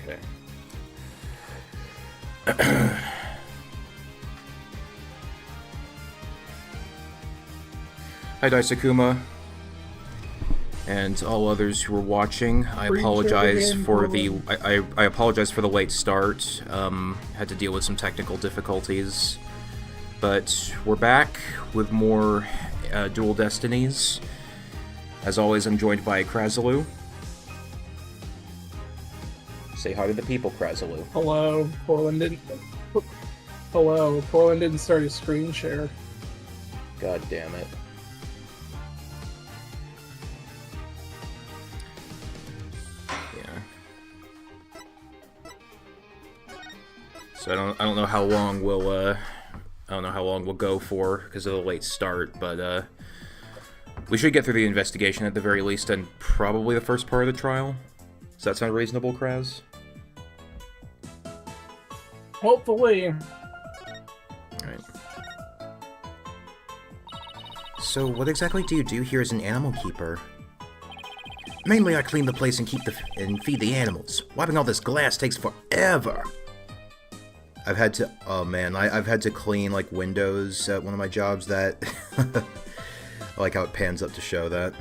Okay. Hi, Daisakuma, and all others who are watching. I apologize for the I apologize for the late start. Had to deal with some technical difficulties, but we're back with more Dual Destinies. As always, I'm joined by Krazalu. Say hi to the people, Krazalu. Hello, Portland didn't. Hello, Portland didn't start a screen share. God damn it. So I don't know how long we'll go for because of the late start, but we should get through the investigation at the very least, and probably the first part of the trial. Does that sound reasonable, Kraz? Hopefully. Alright. So, what exactly do you do here as an animal keeper? Mainly I clean the place and feed the animals. Wiping all this glass takes forever. I've had to, oh man, I've had to clean, like, windows at one of my jobs that, I like how it pans up to show that.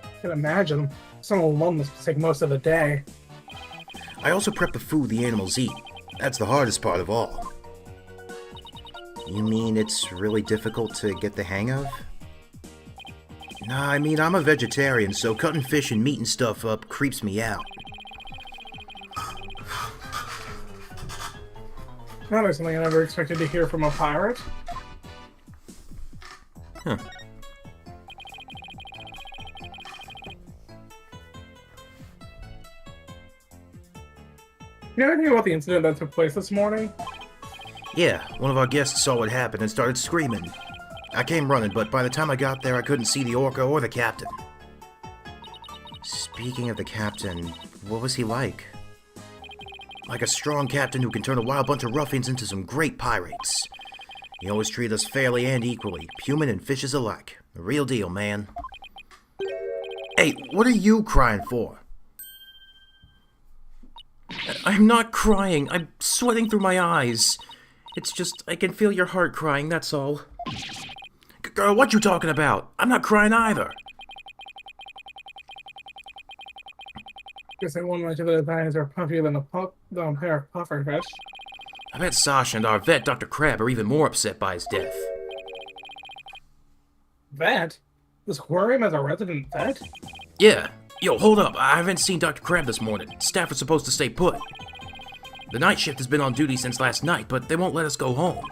I can imagine. Someone alone must take most of the day. I also prep the food the animals eat. That's the hardest part of all. You mean it's really difficult to get the hang of? Nah, I mean, I'm a vegetarian, so cutting fish and meat and stuff up creeps me out. That is something I never expected to hear from a pirate. Huh. You know anything about the incident that took place this morning? Yeah, one of our guests saw what happened and started screaming. I came running, but by the time I got there, I couldn't see the orca or the captain. Speaking of the captain, what was he like? Like a strong captain who can turn a wild bunch of ruffians into some great pirates. He always treated us fairly and equally, human and fishes alike. The real deal, man. Hey, what are you crying for? I'm not crying. I'm sweating through my eyes. It's just, I can feel your heart crying, that's all. Girl, what you talking about? I'm not crying either. Guess I won much of the thighs are puffier than a pair of puffer fish. I bet Sasha and our vet, Dr. Crab, are even more upset by his death. Vet? This aquarium has a resident vet? Yeah. Yo, hold up. I haven't seen Dr. Crab this morning. Staff is supposed to stay put. The night shift has been on duty since last night, but they won't let us go home.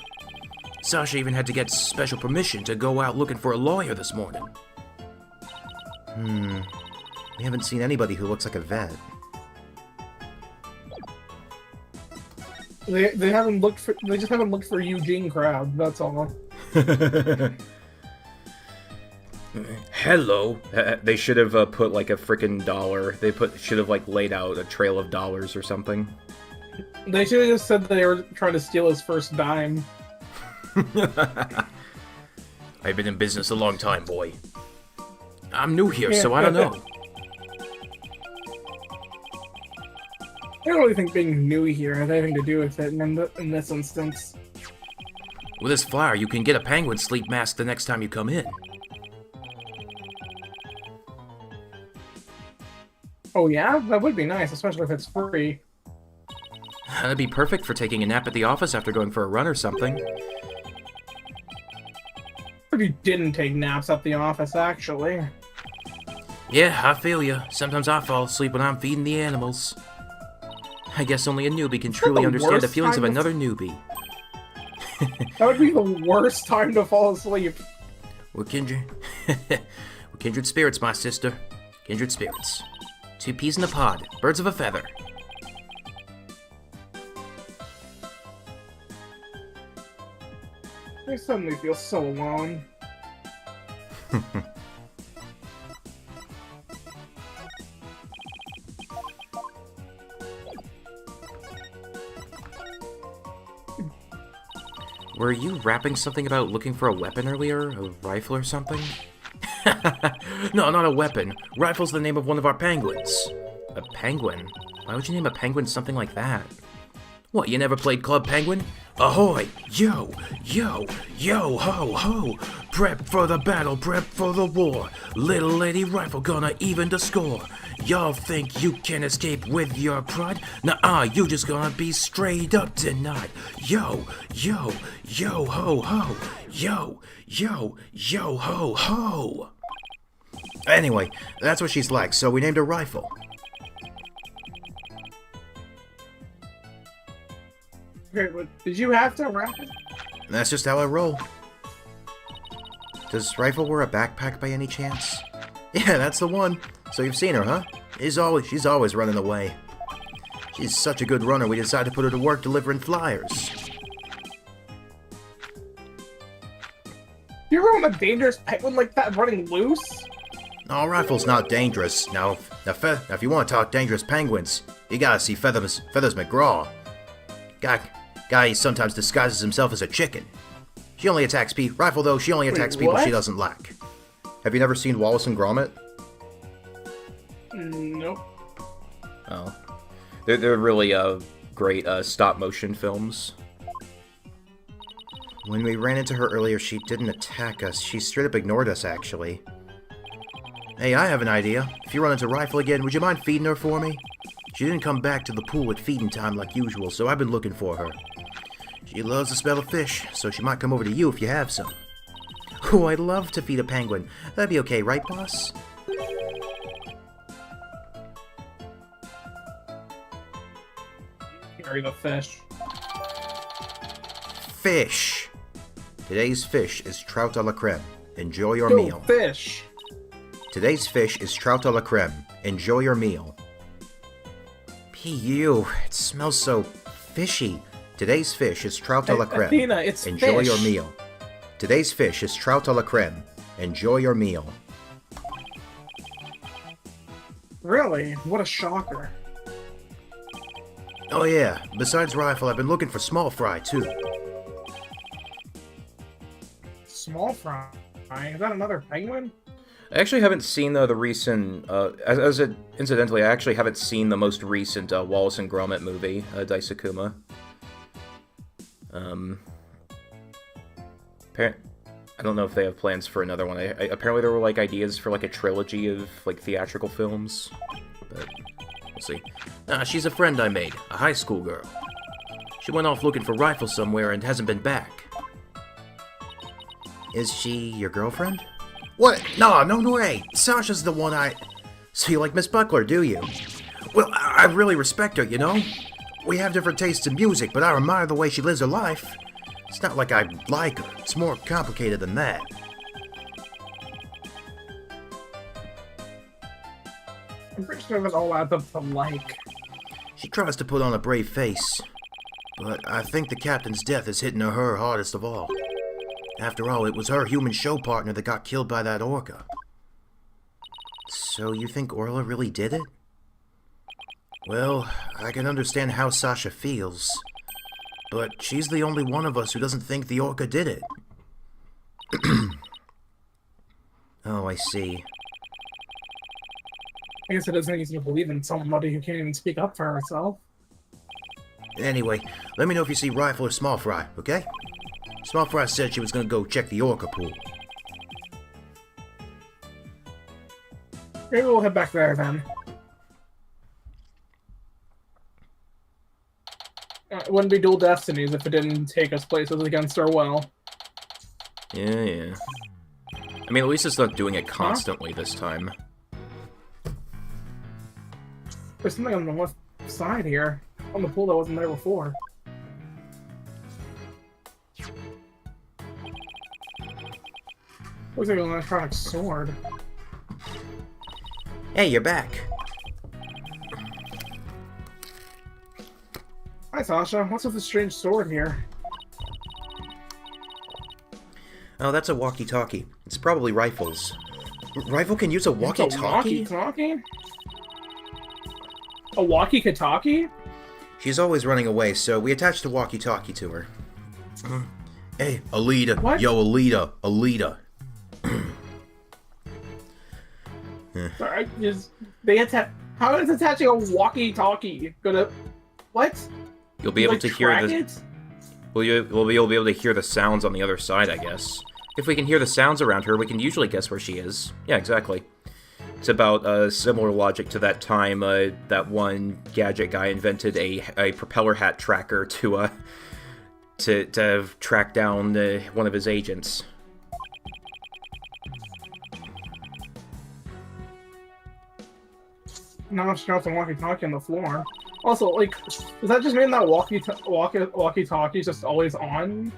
Sasha even had to get special permission to go out looking for a lawyer this morning. We haven't seen anybody who looks like a vet. They just haven't looked for Eugene Crab, that's all. Hello. They should have put like a frickin' dollar. Should have like laid out a trail of dollars or something. They should have just said they were trying to steal his first dime. I've been in business a long time, boy. I'm new here, so I don't know. I don't really think being new here has anything to do with it in this instance. With this flyer, you can get a penguin sleep mask the next time you come in. Oh yeah? That would be nice, especially if it's free. That'd be perfect for taking a nap at the office after going for a run or something. If you didn't take naps at the office, actually. Yeah, I feel ya. Sometimes I fall asleep when I'm feeding the animals. I guess only a newbie can truly understand the feelings of another newbie. That would be the worst time to fall asleep. We're kindred... We're kindred spirits, my sister. Kindred spirits. Two peas in a pod. Birds of a feather. I suddenly feel so alone. Were you rapping something about looking for a weapon earlier? A rifle or something? No, not a weapon. Rifle's the name of one of our penguins. A penguin? Why would you name a penguin something like that? What, you never played Club Penguin? Ahoy! Yo! Yo! Yo ho ho! Prep for the battle, prep for the war. Little Lady Rifle gonna even the score. Y'all think you can escape with your pride? Nuh-uh, you just gonna be straight up denied. Yo! Yo! Yo ho ho! Yo! Yo! Yo ho ho! Anyway, that's what she's like, so we named her Rifle. Okay, but did you have to wrap it? That's just how I roll. Does Rifle wear a backpack by any chance? Yeah, that's the one. So you've seen her, huh? She's always running away. She's such a good runner, we decided to put her to work delivering flyers. You ever want a dangerous penguin like that running loose? No, Rifle's not dangerous. Now, if you want to talk dangerous penguins, you gotta see Feathers McGraw. Guy sometimes disguises himself as a chicken. She only attacks people. Rifle, though, she only attacks people she doesn't like. Have you never seen Wallace and Gromit? Nope. Oh. They're really great stop-motion films. When we ran into her earlier, she didn't attack us. She straight up ignored us, actually. Hey, I have an idea. If you run into Rifle again, would you mind feeding her for me? She didn't come back to the pool at feeding time like usual, so I've been looking for her. She loves the smell of fish, so she might come over to you if you have some. Oh, I'd love to feed a penguin. That'd be okay, right, boss? Carry the fish. Fish! Today's fish is trout a la creme. Enjoy your Go meal. fish! Today's fish is trout a la creme. Enjoy your meal. P.U. It smells so fishy. Today's fish is trout a la creme. Athena, it's Enjoy fish. your meal. Today's fish is trout a la creme. Enjoy your meal. Really? What a shocker. Oh yeah, besides Rifle, I've been looking for small fry too. Small fry? Is that another penguin? I actually haven't seen the recent, incidentally, I actually haven't seen the most recent Wallace and Gromit movie, Daisakuma. I don't know if they have plans for another one. Apparently there were, like, ideas for, like, a trilogy of, like, theatrical films, but we'll see. She's a friend I made, a high school girl. She went off looking for Rifle somewhere and hasn't been back. Is she your girlfriend? What? No way! Sasha's the one So you like Miss Buckler, do you? Well, I really respect her, you know? We have different tastes in music, but I admire the way she lives her life. It's not like I like her. It's more complicated than that. I'm pretty sure it all adds up to like. She tries to put on a brave face, but I think the captain's death is hitting her hardest of all. After all, it was her human show partner that got killed by that orca. So you think Orla really did it? Well, I can understand how Sasha feels, but she's the only one of us who doesn't think the orca did it. Oh, I see. I guess it isn't easy to believe in somebody who can't even speak up for herself. Anyway, let me know if you see Rifle or Small Fry, okay? Small Fry said she was gonna go check the orca pool. Maybe we'll head back there then. It wouldn't be dual Destinies if it didn't take us places against our will. Yeah. I mean, at least it's not doing it constantly this time. There's something on the left side here, on the pool that wasn't there before. Looks like an electronic sword. Hey, you're back. Hi, Sasha. What's with the strange sword here? Oh, that's a walkie-talkie. It's probably Rifle's. Rifle can use a walkie-talkie? A walkie-talkie? She's always running away, so we attached a walkie-talkie to her. Hey, Alita. What? Yo, Alita. Sorry, how is attaching a walkie-talkie gonna... What? You'll be able Like, to hear track the... it? You'll be able to hear the sounds on the other side, I guess. If we can hear the sounds around her, we can usually guess where she is. Yeah, exactly. It's about similar logic to that time that one gadget guy invented a propeller hat tracker to track down one of his agents. Now she dropped a walkie-talkie on the floor. Also, like, does that just mean that walkie-talkie is just always on?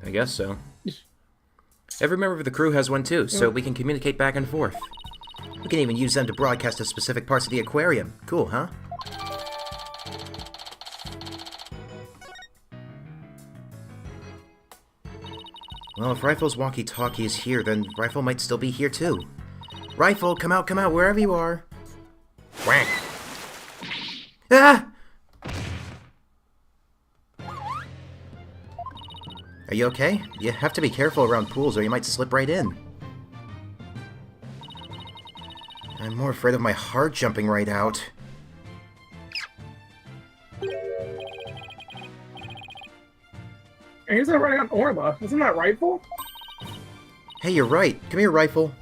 I guess so. Every member of the crew has one too, so we can communicate back and forth. We can even use them to broadcast to specific parts of the aquarium. Cool, huh? Well, if Rifle's walkie-talkie is here, then Rifle might still be here too. Rifle, come out, wherever you are. Whack! Ah! Are you okay? You have to be careful around pools or you might slip right in. I'm more afraid of my heart jumping right out. And he's not running on Orla. Isn't that Rifle? Hey, you're right. Come here, Rifle.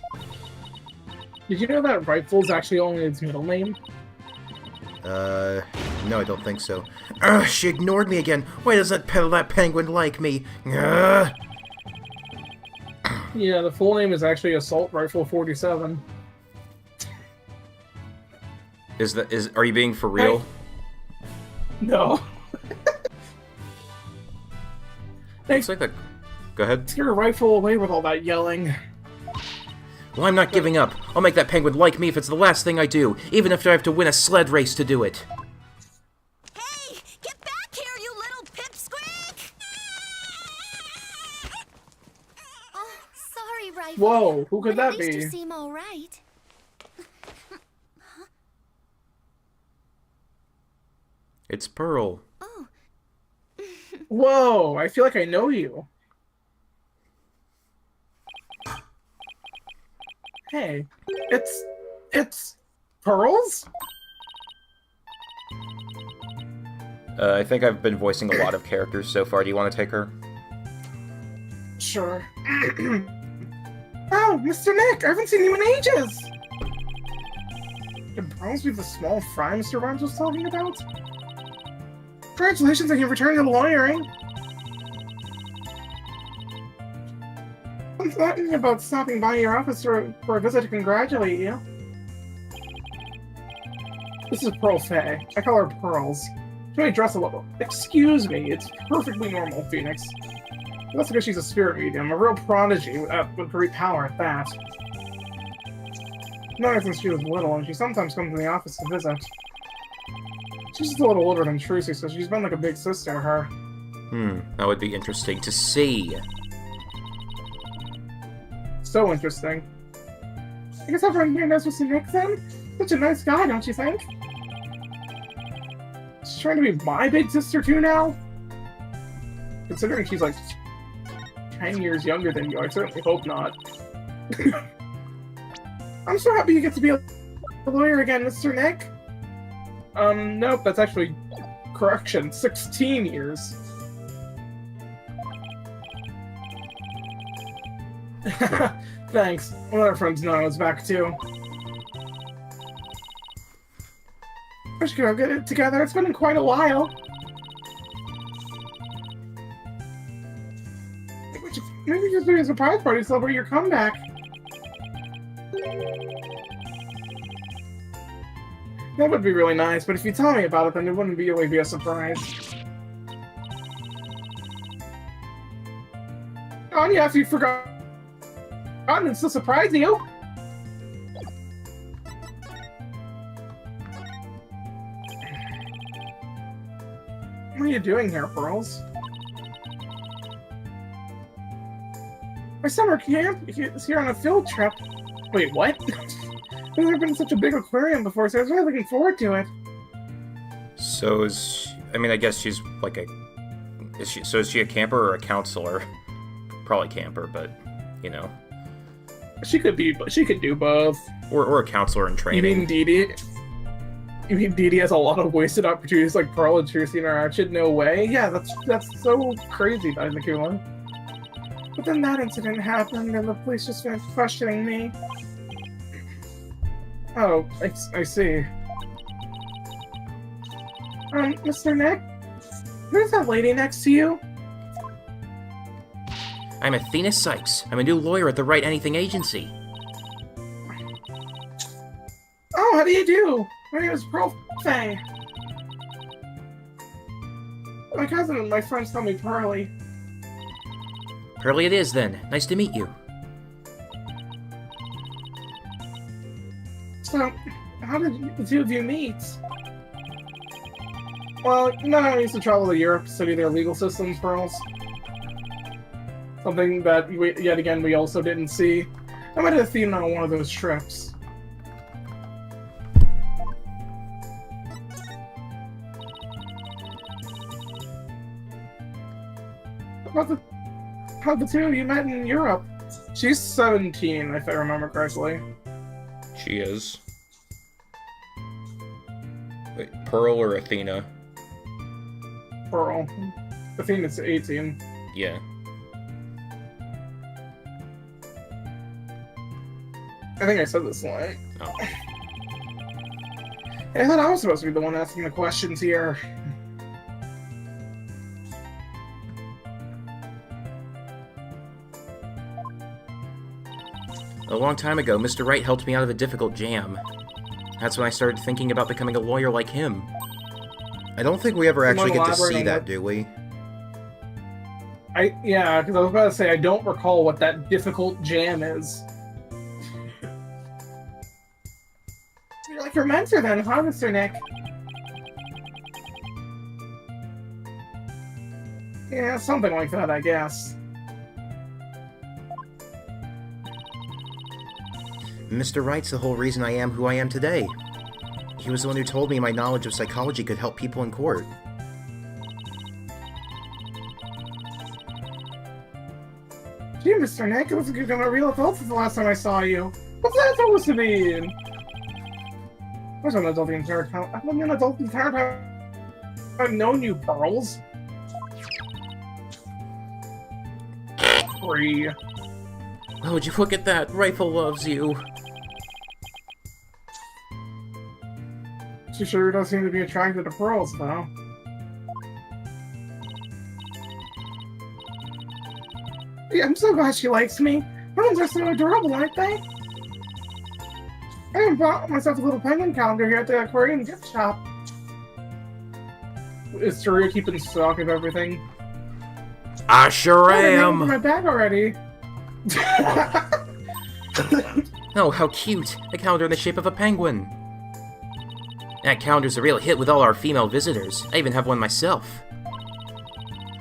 Did you know that Rifle's actually only its middle name? No, I don't think so. Ugh, she ignored me again. Why doesn't that penguin like me? Ugh. Yeah, the full name is actually Assault Rifle 47. Are you being for real? No. Looks like that. Go ahead. Scare a rifle away with all that yelling. Well, I'm not giving up. I'll make that penguin like me if it's the last thing I do, even if I have to win a sled race to do it. Hey, get back here, you little pipsqueak! Oh, sorry, Rifle. Whoa, who could But that at least be? you seem all right. It's Pearl. Oh, Whoa, I feel like I know you. Hey, it's Pearls? I think I've been voicing a lot of characters so far. Do you want to take her? Sure. Oh, Mr. Nick, I haven't seen you in ages! Can Pearls be the small fry Mr. Rhymes was talking about? Congratulations on your return to lawyering! I'm thinking about stopping by your office for a visit to congratulate you. This is Pearl Faye. I call her Pearls. She may dress a little. Excuse me, it's perfectly normal, Phoenix. That's because she's a spirit medium, a real prodigy with great power at that. Known her since she was little, and she sometimes comes to the office to visit. She's just a little older than Trucy, so she's been like a big sister to her. That would be interesting to see. So interesting. I guess everyone here knows Mr. Nixon? Such a nice guy, don't you think? She's trying to be my big sister too now? Considering she's like 10 years younger than you, I certainly hope not. I'm so happy you get to be a lawyer again, Mr. Nick. Nope, that's actually correction, 16 years. Thanks. One of our friends know I was back too. We should go get it together. It's been quite a while. Maybe just do a surprise party to celebrate your comeback. That would be really nice, but if you tell me about it, then it wouldn't really be a surprise. Anya, if you forgot, it's to surprise you. What are you doing here, Pearls? My summer camp is here on a field trip. Wait, what? I've never been in such a big aquarium before, so I was really looking forward to it. So I guess she's like is she a camper or a counselor? Probably camper, but, you know. She could do both. Or a counselor in You training. mean Dee Dee? You mean Dee Dee has a lot of wasted opportunities like Pearl and Tracy interaction? No way. Yeah, that's so crazy, Dainakuma. But then that incident happened, and the police just finished questioning me. Oh, I see. Mr. Nick? Who's that lady next to you? I'm Athena Sykes. I'm a new lawyer at the Wright Anything Agency. Oh, how do you do? My name is Pearl Faye. My cousin and my friends call me Pearly. Pearly it is, then. Nice to meet you. So, how did the two of you meet? Well, I used to travel to Europe to study their legal systems, Pearls. Something that, yet again, we also didn't see. I met Athena on one of those trips. How the two of you met in Europe? She's 17, if I remember correctly. She is. Wait, Pearl or Athena? Pearl. Athena's 18. Yeah. I think I said this line. Oh. I thought I was supposed to be the one asking the questions here. A long time ago, Mr. Wright helped me out of a difficult jam. That's when I started thinking about becoming a lawyer like him. I don't think we ever actually get to elaborate see on that, what- do we? Yeah, because I was about to say, I don't recall what that difficult jam is. You're like your mentor then, huh, Mr. Nick? Yeah, something like that, I guess. Mr. Wright's the whole reason I am who I am today. He was the one who told me my knowledge of psychology could help people in court. Gee, Mr. Nick, it looks like you've become a real adult since the last time I saw you. What's that supposed to mean? I was an adult the entire time. I've been an adult the entire time I've known you, Pearls. Free. Oh, would you look at that? Rifle loves you. She sure does seem to be attracted to Pearls, though. Yeah, I'm so glad she likes me. Penguins are so adorable, aren't they? I even bought myself a little penguin calendar here at the aquarium gift shop. Is Saria keeping stock of everything? I sure Oh, they're am! in my bag already. Oh, how cute! A calendar in the shape of a penguin. That calendar's a real hit with all our female visitors. I even have one myself.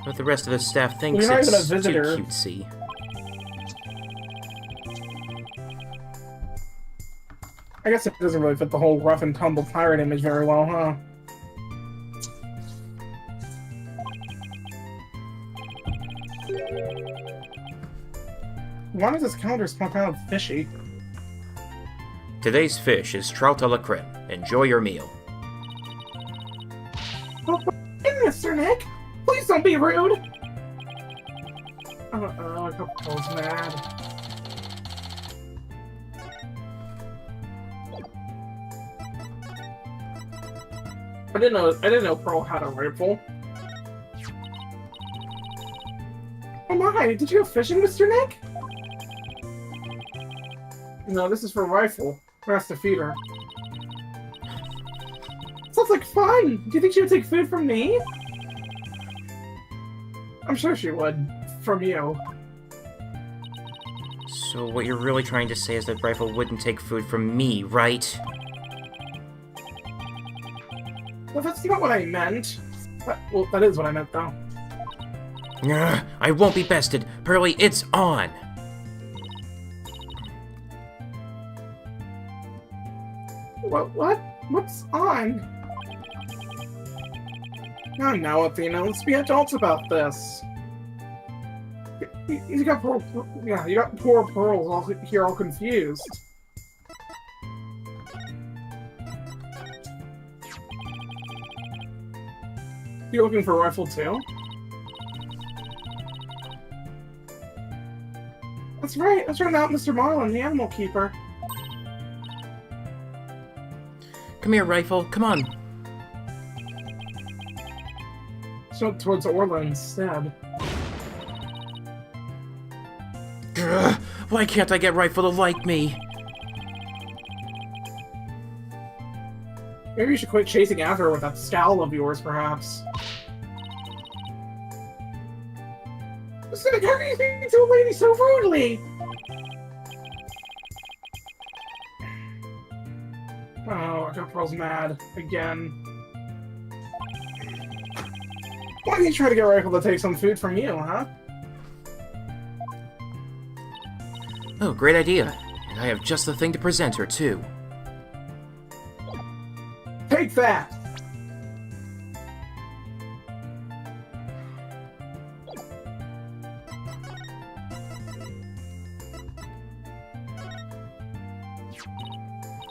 But the rest of the staff thinks You're not it's even a too visitor. cutesy. I guess it doesn't really fit the whole rough and tumble pirate image very well, huh? Why does this calendar smell kind of fishy? Today's fish is trout a la creme. Enjoy your meal. Oh, hey, Mr. Nick! Please don't be rude! Uh-oh, I got Pearl's mad. I didn't know Pearl had a rifle. Oh my, did you go fishing, Mr. Nick? No, this is for rifle. Who has to feed her? Sounds like fun! Do you think she would take food from me? I'm sure she would. From you. So what you're really trying to say is that Rifle wouldn't take food from me, right? Well, that's not what I meant. Well, that is what I meant, though. Ugh, I won't be bested. Pearly, it's on! What? What's on? Oh no, Athena, let's be adults about this. You got poor, yeah, you got poor Pearls all here, all confused. You looking for a rifle too? That's right. That's right. Out, Mr. Marlin, the animal keeper. Come here, Rifle. Come on. So towards Orla instead. Grr, why can't I get Rifle to like me? Maybe you should quit chasing after her with that scowl of yours, perhaps. How can you speak to a lady so rudely? Oh, I got Pearl's mad again. Why don't you try to get Rifle to take some food from you, huh? Oh, great idea. And I have just the thing to present her, too. Take that!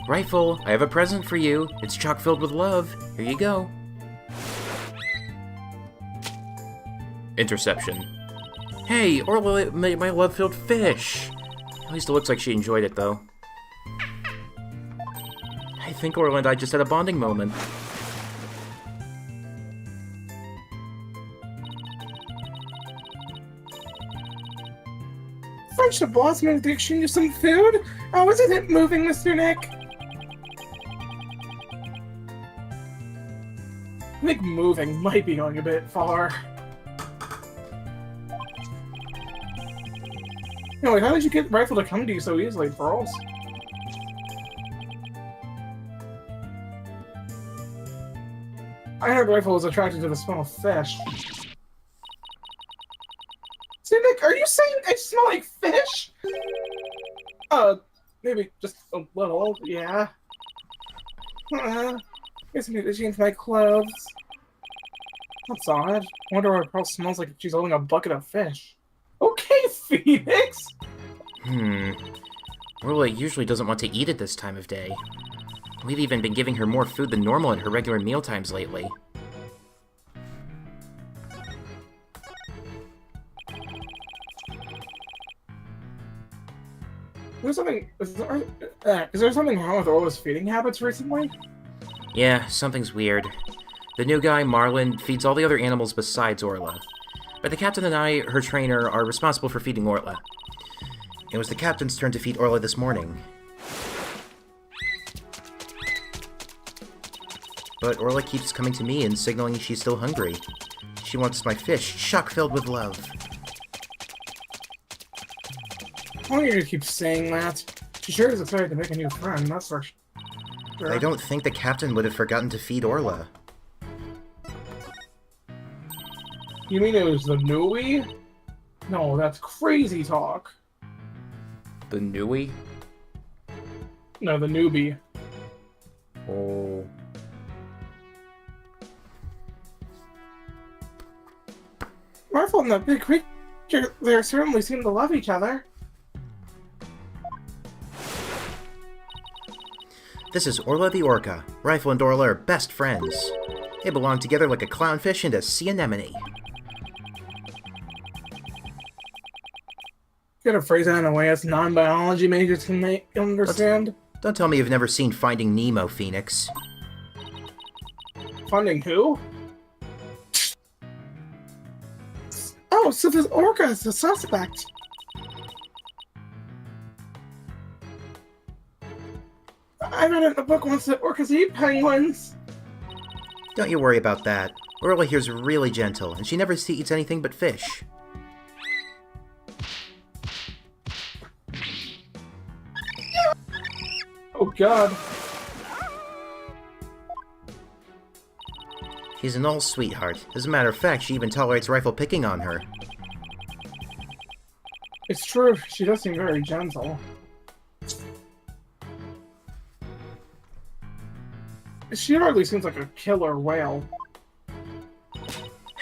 Rifle, I have a present for you. It's chock filled with love. Here you go. Interception. Hey, Orla made my love-filled fish. At least it looks like she enjoyed it, though. I think Orla and I just had a bonding moment. Friendship blossom in addiction to some food? Oh, isn't it moving, Mr. Nick? I think moving might be going a bit far. Anyway, how did you get Rifle to come to you so easily, Pearls? I heard Rifle was attracted to the smell of fish. See, Nick, are you saying I smell like fish? Maybe just a little, yeah. Guess I need to change my clothes. That's odd. I wonder why Pearl smells like she's holding a bucket of fish. Okay, Phoenix! Orla usually doesn't want to eat at this time of day. We've even been giving her more food than normal at her regular mealtimes lately. Is there something wrong with Orla's feeding habits recently? Yeah, something's weird. The new guy, Marlin, feeds all the other animals besides Orla. But the captain and I, her trainer, are responsible for feeding Orla. It was the captain's turn to feed Orla this morning. But Orla keeps coming to me and signaling she's still hungry. She wants my fish, chock-filled with love. Why do you keep saying that? She sure is excited to make a new friend, that's for sure. I don't think the captain would have forgotten to feed Orla. You mean it was the Nui? No, that's crazy talk. The Nui? No, the newbie. Oh. Rifle and that big creature there certainly seem to love each other. This is Orla the Orca. Rifle and Orla are best friends. They belong together like a clownfish and a sea anemone. Gotta phrase that in a way us non-biology majors can understand. Don't tell me you've never seen Finding Nemo, Phoenix. Finding who? Oh, so this orca is the suspect. I read it in the book once that orcas eat penguins. Don't you worry about that. Orla here's really gentle, and she never eats anything but fish. Oh god. She's an old sweetheart. As a matter of fact, she even tolerates Rifle picking on her. It's true, she does seem very gentle. She hardly seems like a killer whale.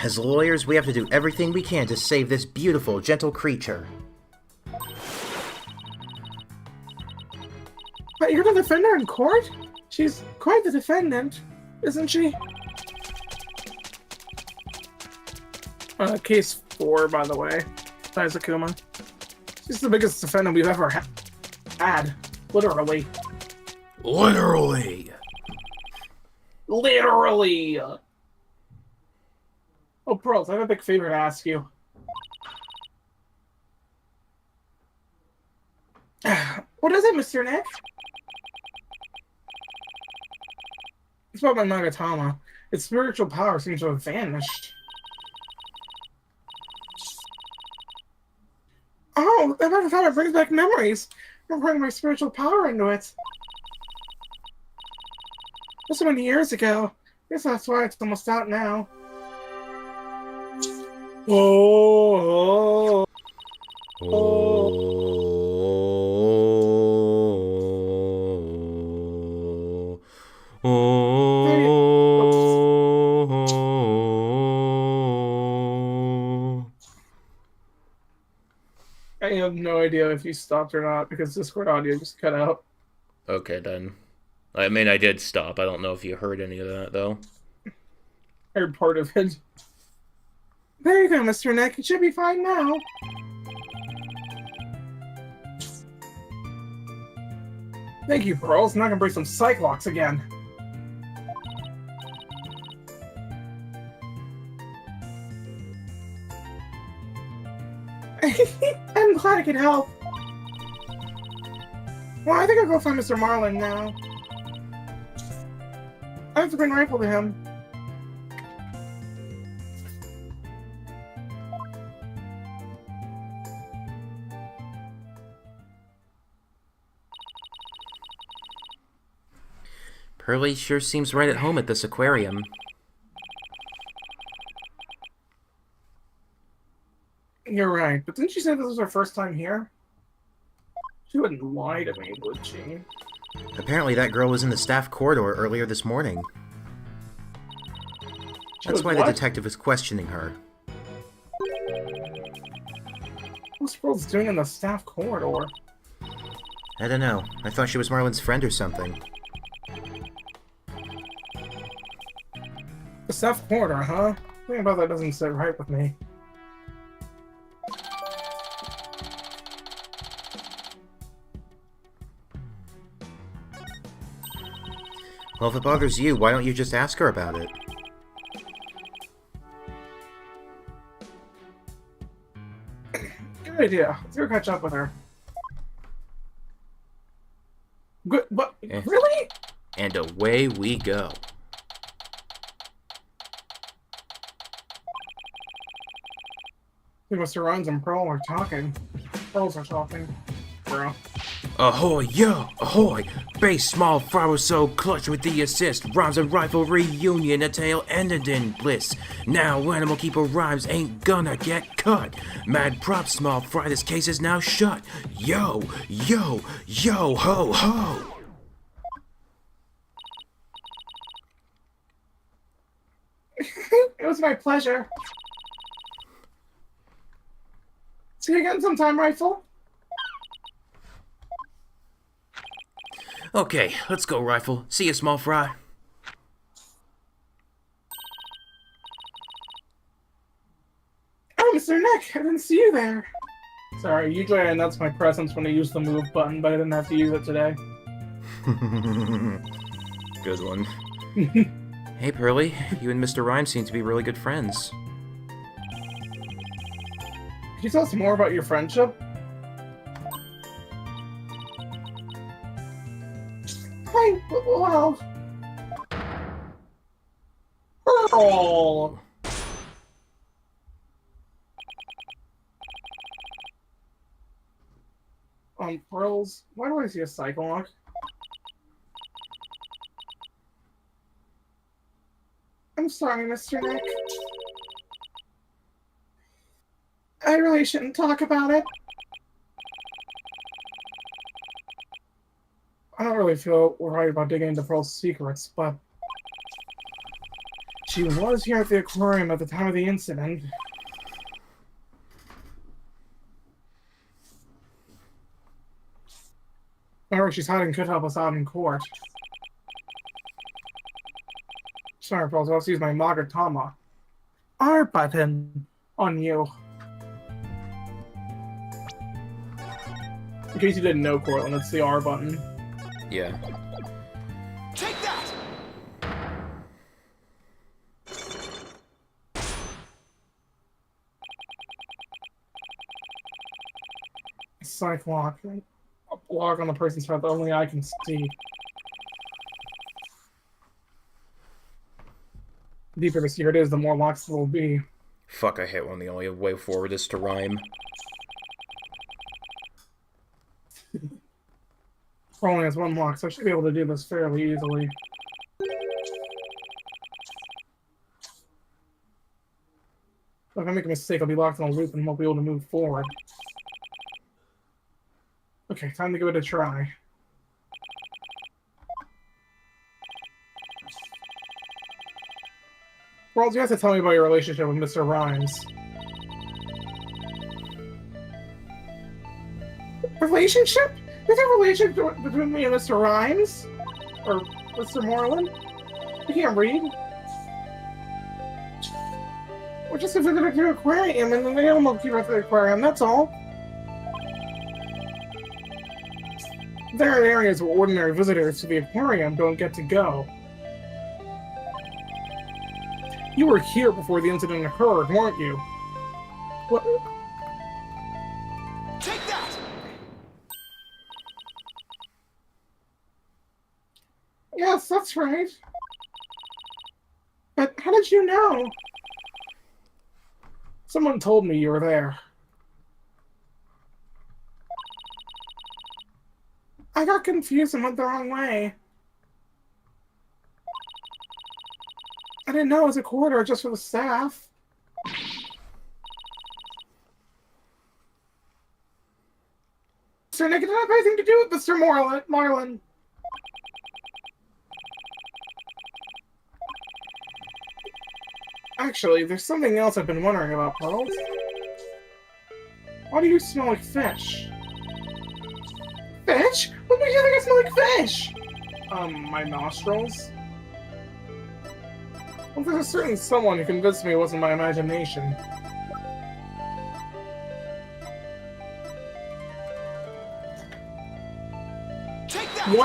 As lawyers, we have to do everything we can to save this beautiful, gentle creature. But you're gonna defend her in court? She's quite the defendant, isn't she? Case 4, by the way. Izakuma. She's the biggest defendant we've ever had. Literally. Literally! Literally! Oh, Pearls, I have a big favor to ask you. What is it, Mr. Nick? It's about my Magatama. Its spiritual power seems to have vanished. Oh, that Magatama brings back memories. I'm bringing my spiritual power into it. This was many years ago. Guess that's why it's almost out now. Oh. I have no idea if you stopped or not because Discord audio just cut out. Okay, then. I mean, I did stop. I don't know if you heard any of that, though. I heard part of it. There you go, Mr. Nick. It should be fine now. Thank you, Pearls. Now I can bring some Cyclops again. I'm glad I could help. Well, I think I'll go find Mr. Marlin now. I have to bring Rifle to him. Pearly sure seems right at home at this aquarium. You're right, but didn't she say this was her first time here? She wouldn't lie to me, would she? Apparently that girl was in the staff corridor earlier this morning. That's why the detective is questioning her. What's Pearls doing in the staff corridor? I don't know. I thought she was Marlin's friend or something. The staff corridor, huh? Something about that doesn't sit right with me. Well, if it bothers you, why don't you just ask her about it? Good idea. Let's go catch up with her. Good, but really? And away we go. I think Mr. Rhymes and Pearl are talking. Pearls are talking. Bro. Ahoy, yo, ahoy! Base small fry was so clutch with the assist. Rhymes and rifle reunion, a tail ended in bliss. Now Animal Keeper Rhymes ain't gonna get cut. Mad props, small fry, this case is now shut. Yo, yo, yo, ho, ho! It was my pleasure. See you again sometime, Rifle. Okay, let's go, Rifle. See you, small fry. Oh, Mr. Nick, I didn't see you there. Sorry, usually I announce my presence when I use the move button, but I didn't have to use it today. Good one. Hey, Pearly. You and Mr. Rhyme seem to be really good friends. Can you tell us more about your friendship? Well... Pearl! Pearls, why do I see a Cyclops? I'm sorry, Mr. Nick. I really shouldn't talk about it. I don't really feel right about digging into Pearl's secrets, but... She was here at the aquarium at the time of the incident. Whoever she's hiding could help us out in court. Sorry, Pearls, I'll use my Magatama R button on you. In case you didn't know, Cortland, it's the R button. Yeah. Take that! Psych lock. A block on the person's head that only I can see. The deeper the secret is, the more locks there will be. Fuck, I hate when the only way forward is to rhyme. Only has one lock, so I should be able to do this fairly easily. If I make a mistake, I'll be locked in a loop and won't be able to move forward. Okay, time to give it a try. World, you have to tell me about your relationship with Mr. Rhymes. Relationship? There's a relationship between me and Mr. Rhymes? Or Mr. Moreland? I can't read. We're just a visitor to the aquarium and an animal keeper at the aquarium, that's all. There are areas where ordinary visitors to the aquarium don't get to go. You were here before the incident occurred, weren't you? What? Take that! Yes, that's right. But how did you know? Someone told me you were there. I got confused and went the wrong way. I didn't know it was a corridor just for the staff. Mr. Nick, did it have anything to do with Mr. Marlin? Actually, there's something else I've been wondering about, Pearls. Why do you smell like fish? Fish? What makes you think I smell like fish? My nostrils? Well, there's a certain someone who convinced me it wasn't my imagination. Take that!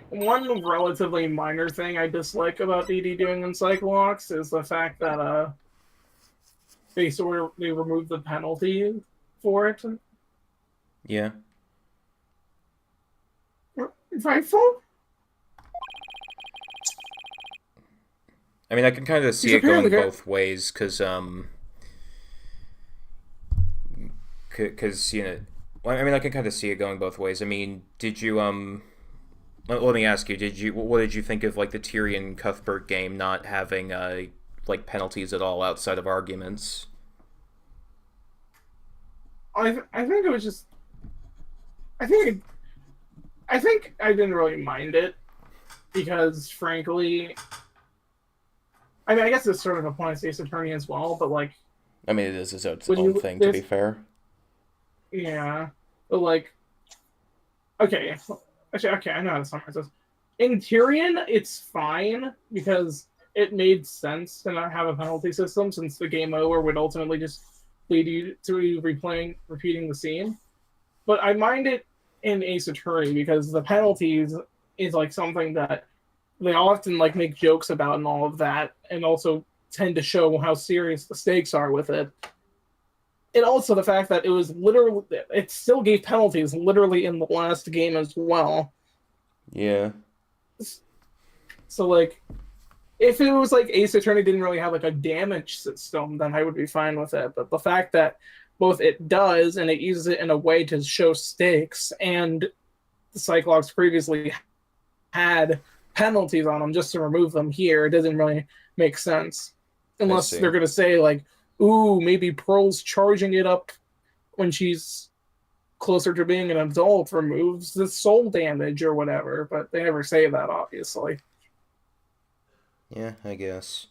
One relatively minor thing I dislike about DD doing in Cyclox is the fact that they removed the penalty for it. Yeah. Rightful? I mean, I can kind of see it going both ways, because, you know, well, I mean, I can kind of see it going both ways. I mean, did you, let me ask you, what did you think of, like, the Tyrion Cuthbert game not having, like, penalties at all outside of arguments? I think it was just... I think I didn't really mind it, because, frankly... I mean, I guess it's sort of applies to Ace Attorney as well, but, like... I mean, it is its own thing, to be fair. Yeah, but, like... Okay, actually, okay, I know how to summarize this. In Tyrion, it's fine, because it made sense to not have a penalty system, since the game over would ultimately just lead you to repeating the scene. But I mind it in Ace Attorney, because the penalties is, like, something that they often, like, make jokes about and all of that, and also tend to show how serious the stakes are with it. And also the fact that it still gave penalties literally in the last game as well. Yeah. So, like, if it was like Ace Attorney didn't really have, like, a damage system, then I would be fine with it. But the fact that both it does, and it uses it in a way to show stakes, and the Cyclops previously had penalties on them just to remove them here, it doesn't really make sense. Unless they're going to say, like, ooh, maybe Pearl's charging it up when she's closer to being an adult removes the soul damage or whatever, but they never say that, obviously. Yeah, I guess.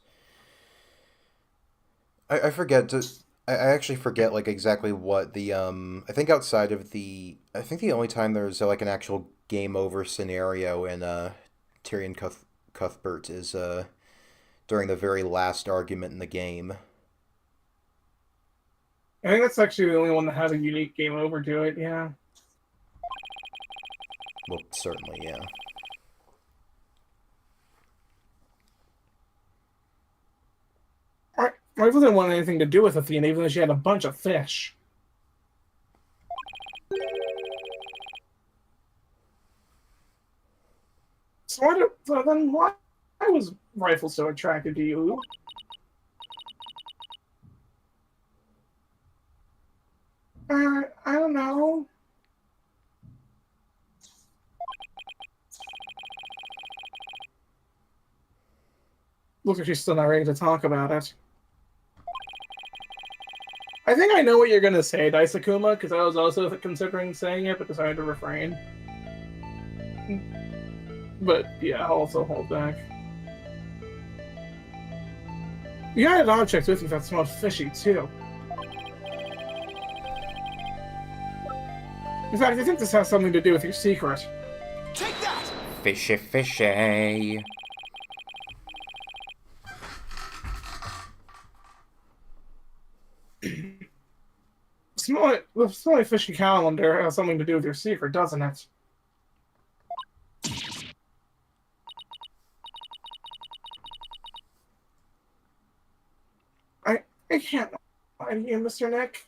I forget to. I actually forget like exactly what the I think outside of the I think the only time there's like an actual game over scenario in Tyrion Cuthbert is during the very last argument in the game. I think that's actually the only one that has a unique game over to it, yeah. Well, certainly, yeah. Rifle didn't want anything to do with Athena, even though she had a bunch of fish. So then why was Rifle so attracted to you? I don't know. Looks like she's still not ready to talk about it. I think I know what you're gonna say, Daisakuma, because I was also considering saying it, but decided to refrain. But yeah, I'll also hold back. You had objects with you that smelled fishy, too. In fact, I think this has something to do with your secret. Take that! Fishy, fishy. The smelly fishy calendar has something to do with your secret, doesn't it? I can't lie to you, Mr. Nick.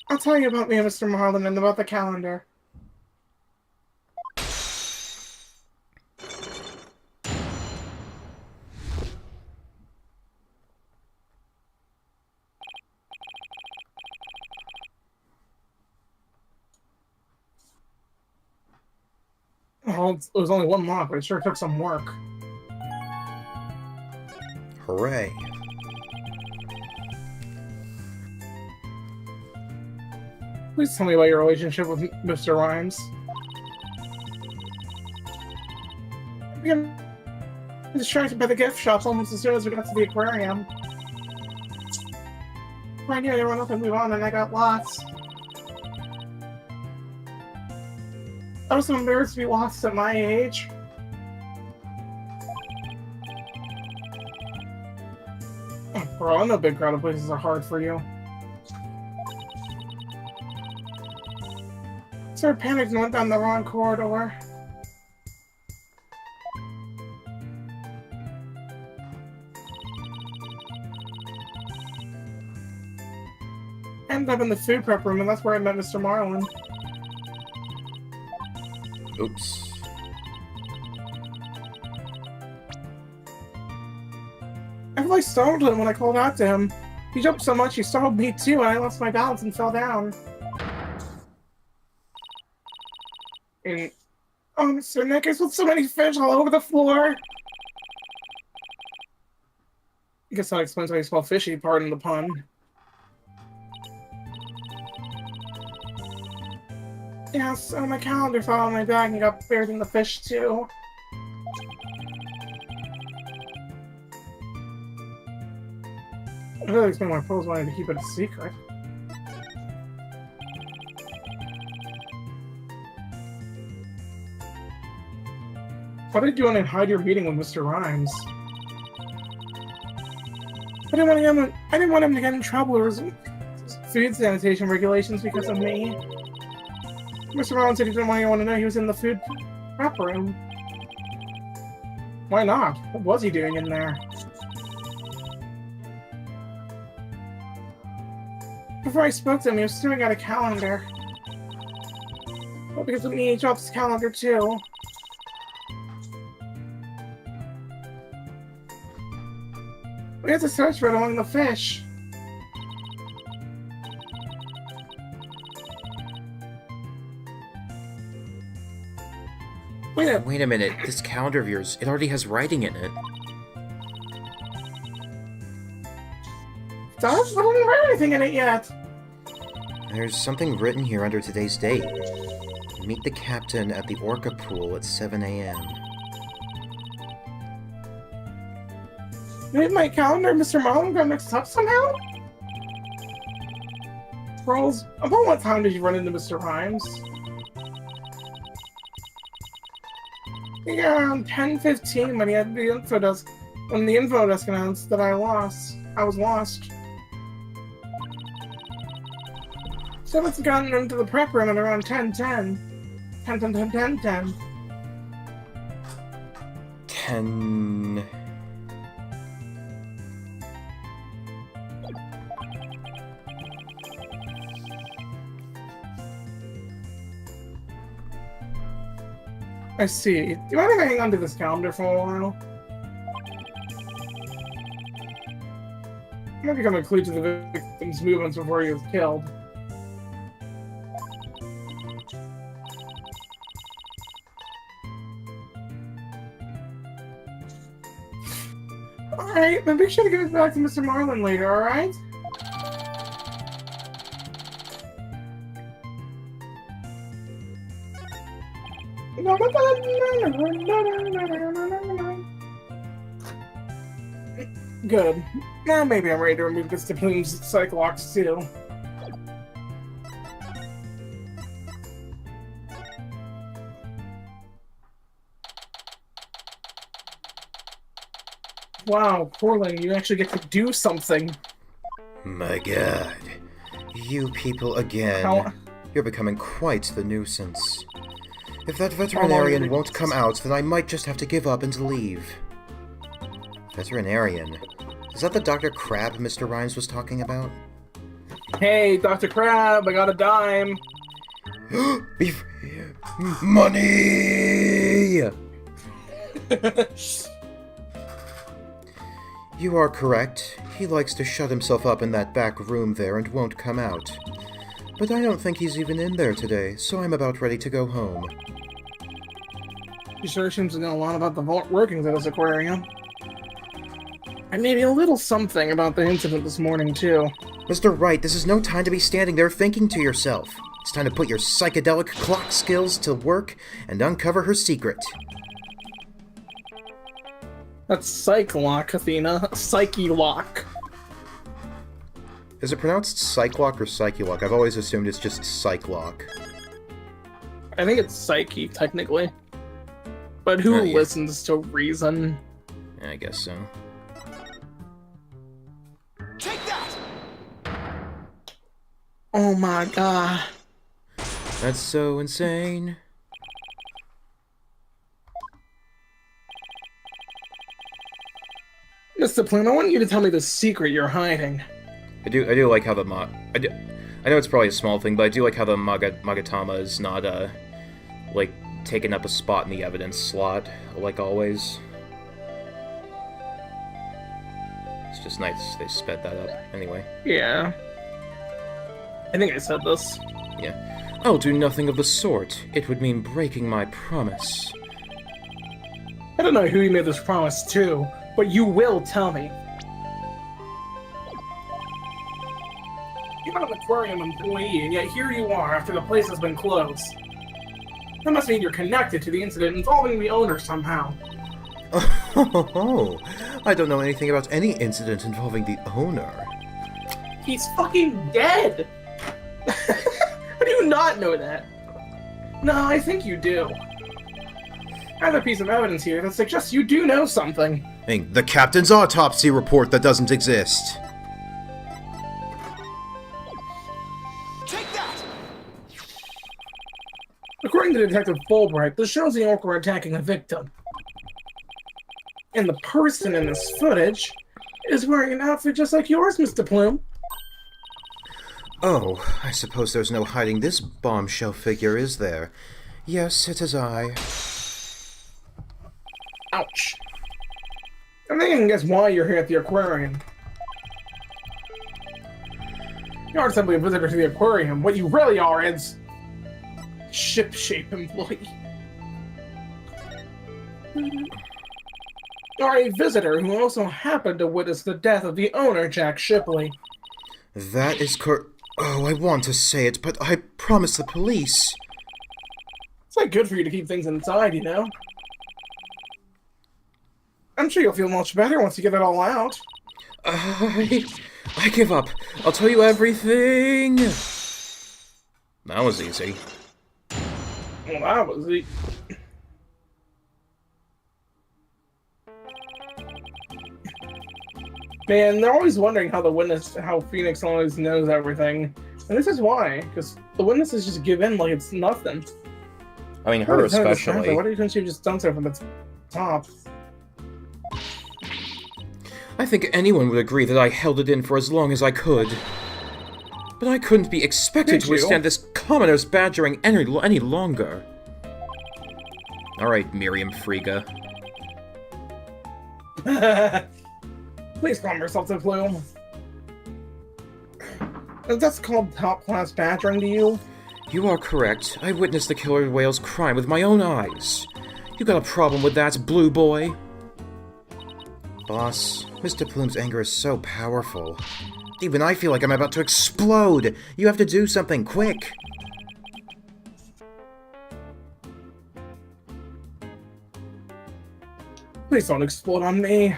I'll tell you about me and Mr. Marlin and about the calendar. Well, it was only one month, but it sure took some work. Hooray. Please tell me about your relationship with Mr. Rhymes. We got distracted by the gift shop almost as soon as we got to the aquarium. I knew there was nothing we wanted, and I got lost. I was so embarrassed to be lost at my age. Bro, I know big crowded places are hard for you. So I panicked and went down the wrong corridor. Ended up in the food prep room, and that's where I met Mr. Marlin. Oops. I really startled him when I called out to him. He jumped so much he startled me too, and I lost my balance and fell down. And oh, Mr. Nick, I spilled so many fish all over the floor. I guess that explains why you smell fishy, pardon the pun. Yeah, so my calendar fell on my bag and got buried in the fish too. I really explain why Pose wanted to keep it a secret. Why did you want to hide your meeting with Mr. Rhymes? I didn't want him to get in trouble or food sanitation regulations because of me. Mr. Rhymes said he didn't want anyone to know he was in the food prep room. Why not? What was he doing in there? Before I spoke to him, he was staring at a calendar. Well, because of me, he dropped his calendar too. We had to search for it among the fish. Wait a minute. This calendar of yours, it already has writing in it. Does? I haven't read anything in it yet. There's something written here under today's date. Meet the captain at the Orca pool at 7 a.m. Maybe my calendar and Mr. Marlin got mixed up somehow? Rolls, about what time did you run into Mr. Rhymes? I think around 10:15 when he had the info desk, when the info desk announced that I was lost. So it's gotten into the prep room at around 10:10. 10:10. 10... I see. Do you mind if I hang on to this calendar for a while? It might become a clue to the victim's movements before he was killed. Alright, then be sure to give it back to Mr. Marlin later, alright? Good. Now maybe I'm ready to remove Mr. Plume's psych locks too. Wow, Corlin, you actually get to do something. My god. You people again. You're becoming quite the nuisance. If that veterinarian won't come out, then I might just have to give up and leave. Veterinarian? Is that the Dr. Crab Mr. Rhymes was talking about? Hey, Dr. Crab, I got a dime. Money! You are correct. He likes to shut himself up in that back room there and won't come out. But I don't think he's even in there today, so I'm about ready to go home. You sure seems to know a lot about the workings of this aquarium. And maybe a little something about the incident this morning, too. Mr. Wright, this is no time to be standing there thinking to yourself. It's time to put your psychedelic clock skills to work and uncover her secret. That's Psych Lock, Athena. Psyche Lock. Is it pronounced Psych-Lock or Psyche-Lock? I've always assumed it's just Psych-Lock. I think it's Psyche, technically. But who Yeah. listens to reason? I guess so. Take that! Oh my god. That's so insane. Mr. Plume, I want you to tell me the secret you're hiding. I do like how the I know it's probably a small thing, but I do like how the Magatama is not, like, taking up a spot in the evidence slot, like always. It's just nice they sped that up, anyway. Yeah. I think I said this. Yeah. I'll do nothing of the sort. It would mean breaking my promise. I don't know who you made this promise to, but you will tell me. You're not an aquarium employee, and yet here you are after the place has been closed. That must mean you're connected to the incident involving the owner somehow. Oh, I don't know anything about any incident involving the owner. He's fucking dead! How do you not know that? No, I think you do. I have a piece of evidence here that suggests you do know something. The captain's autopsy report that doesn't exist. Take that! According to Detective Fulbright, this shows the orca attacking a victim. And the person in this footage is wearing an outfit just like yours, Mr. Plume. Oh, I suppose there's no hiding this bombshell figure, is there? Yes, it is I. Ouch. I think I can guess why you're here at the aquarium. You aren't simply a visitor to the aquarium. What you really are is... ship-shape employee. You are a visitor who also happened to witness the death of the owner, Jack Shipley. That is Oh, I want to say it, but I promised the police. It's not good for you to keep things inside, you know? I'm sure you'll feel much better once you get it all out. I give up. I'll tell you everything. That was easy. Well, that was it. Man, they're always wondering how Phoenix always knows everything. And this is why, because the witnesses just give in like it's nothing. I mean, her especially. Why couldn't she have just done so from the top? I think anyone would agree that I held it in for as long as I could. But I couldn't be expected to withstand this commoner's badgering any longer. Alright, Miriam Friga. Please calm yourself to Plume. That's called top-class badgering to you? You are correct. I witnessed the killer whale's crime with my own eyes. You got a problem with that, Blue Boy? Boss, Mr. Plume's anger is so powerful. Even I feel like I'm about to explode! You have to do something, quick! Please don't explode on me.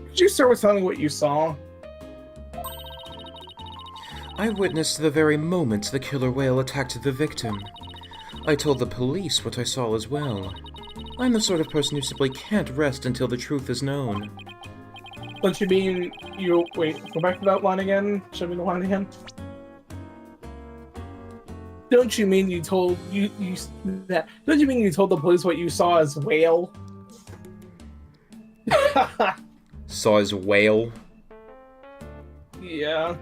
Could you start with telling me what you saw? I witnessed the very moment the killer whale attacked the victim. I told the police what I saw as well. I'm the sort of person who simply can't rest until the truth is known. Don't you mean you... Wait, go back to that line again? Show me the line again. Don't you mean you told... Don't you mean you told the police what you saw as whale? Saw his whale? Yeah.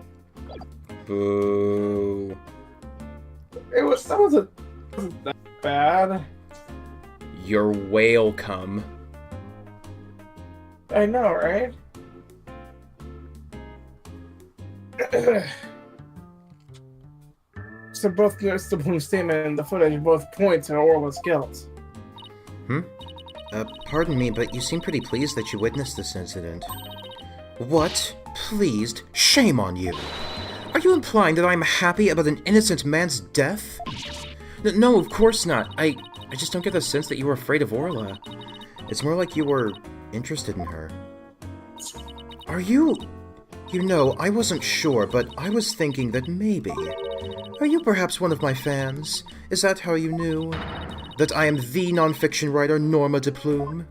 Boo. That wasn't that bad. Your whale come. I know, right? So both Mr. Bloom's statement and the footage both point to Orla's guilt. Pardon me, but you seem pretty pleased that you witnessed this incident. What? Pleased? Shame on you! Are you implying that I'm happy about an innocent man's death? No, of course not. I just don't get the sense that you were afraid of Orla. It's more like you were interested in her. Are you... You know, I wasn't sure, but I was thinking that maybe... Are you perhaps one of my fans? Is that how you knew? That I am the non-fiction writer Norma de Plume?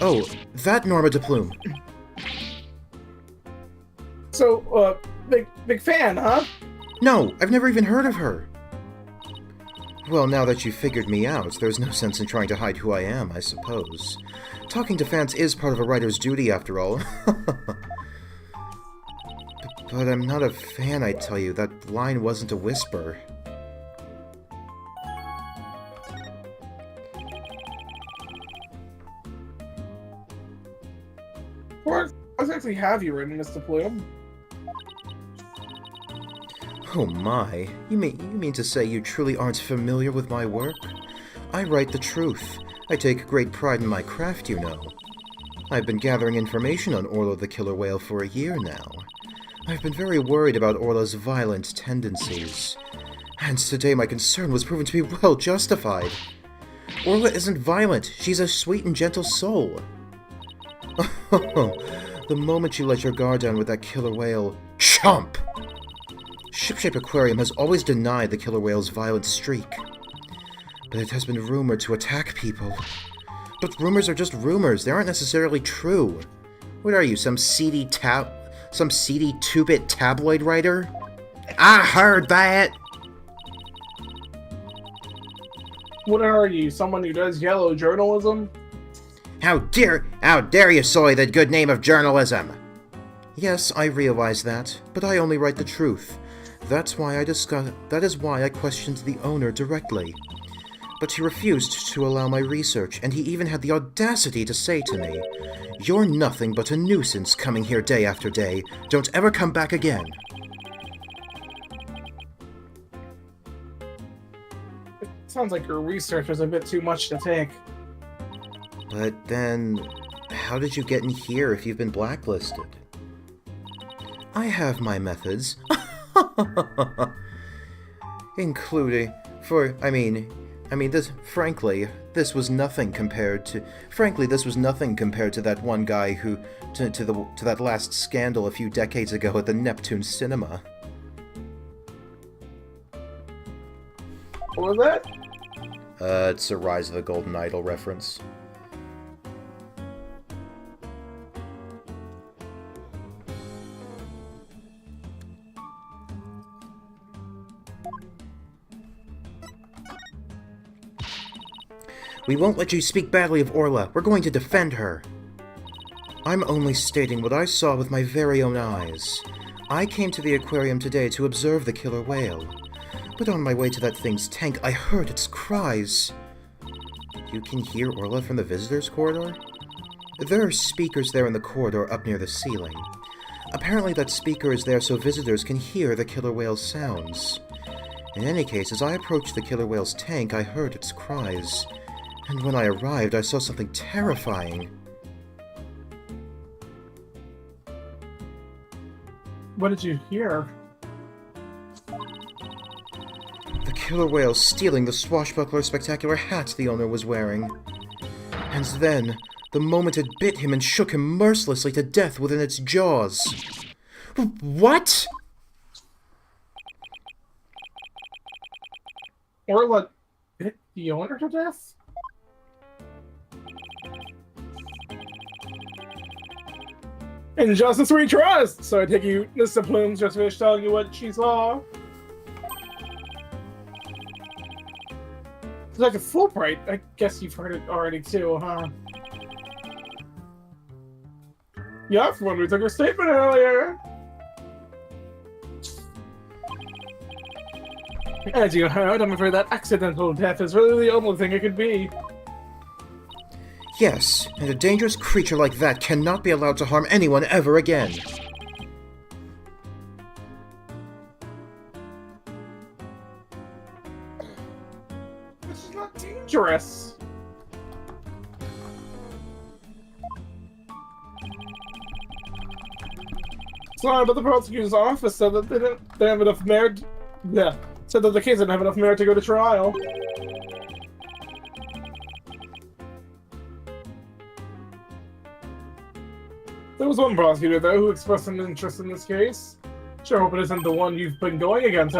Oh, that Norma de Plume. So, big fan, huh? No, I've never even heard of her. Well, now that you've figured me out, there's no sense in trying to hide who I am, I suppose. Talking to fans is part of a writer's duty, after all. But I'm not a fan, I tell you. That line wasn't a whisper. What exactly have you written, Mr. Plume? Oh my, you mean to say you truly aren't familiar with my work? I write the truth. I take great pride in my craft, you know. I've been gathering information on Orla the killer whale for a year now. I've been very worried about Orla's violent tendencies. And today my concern was proven to be well justified. Orla isn't violent, she's a sweet and gentle soul. The moment you let your guard down with that killer whale... Chomp! Shipshape Aquarium has always denied the killer whale's violent streak. But it has been rumored to attack people. But rumors are just rumors, they aren't necessarily true. What are you, some seedy 2-bit tabloid writer? I heard that! What are you, someone who does yellow journalism? How dare you sully the good name of journalism? Yes, I realize that, but I only write the truth. That is why I questioned the owner directly. But he refused to allow my research, and he even had the audacity to say to me, "You're nothing but a nuisance coming here day after day. Don't ever come back again." It sounds like your research was a bit too much to take. But then, how did you get in here if you've been blacklisted? I have my methods. Including, this was nothing compared to that one guy who, to that last scandal a few decades ago at the Neptune Cinema. What was that? It's a Rise of the Golden Idol reference. We won't let you speak badly of Orla. We're going to defend her. I'm only stating what I saw with my very own eyes. I came to the aquarium today to observe the killer whale. But on my way to that thing's tank, I heard its cries. You can hear Orla from the visitors' corridor? There are speakers there in the corridor up near the ceiling. Apparently that speaker is there so visitors can hear the killer whale's sounds. In any case, as I approached the killer whale's tank, I heard its cries. And when I arrived, I saw something terrifying. What did you hear? The killer whale stealing the swashbuckler spectacular hat the owner was wearing. And then, the moment it bit him and shook him mercilessly to death within its jaws. What? Orla bit the owner to death? Injustice we trust! So I take you, Mr. Plume's just finished telling you what she saw. It's like a Fulbright. I guess you've heard it already too, huh? Yeah, for when we took her statement earlier. As you heard, I'm afraid that accidental death is really the only thing it could be. Yes, and a dangerous creature like that cannot be allowed to harm anyone ever again. This is not dangerous. Sorry, but the prosecutor's office said that they didn't have enough merit. Yeah, said that the case didn't have enough merit to go to trial. There was one prosecutor, though, who expressed an interest in this case. Sure hope it isn't the one you've been going against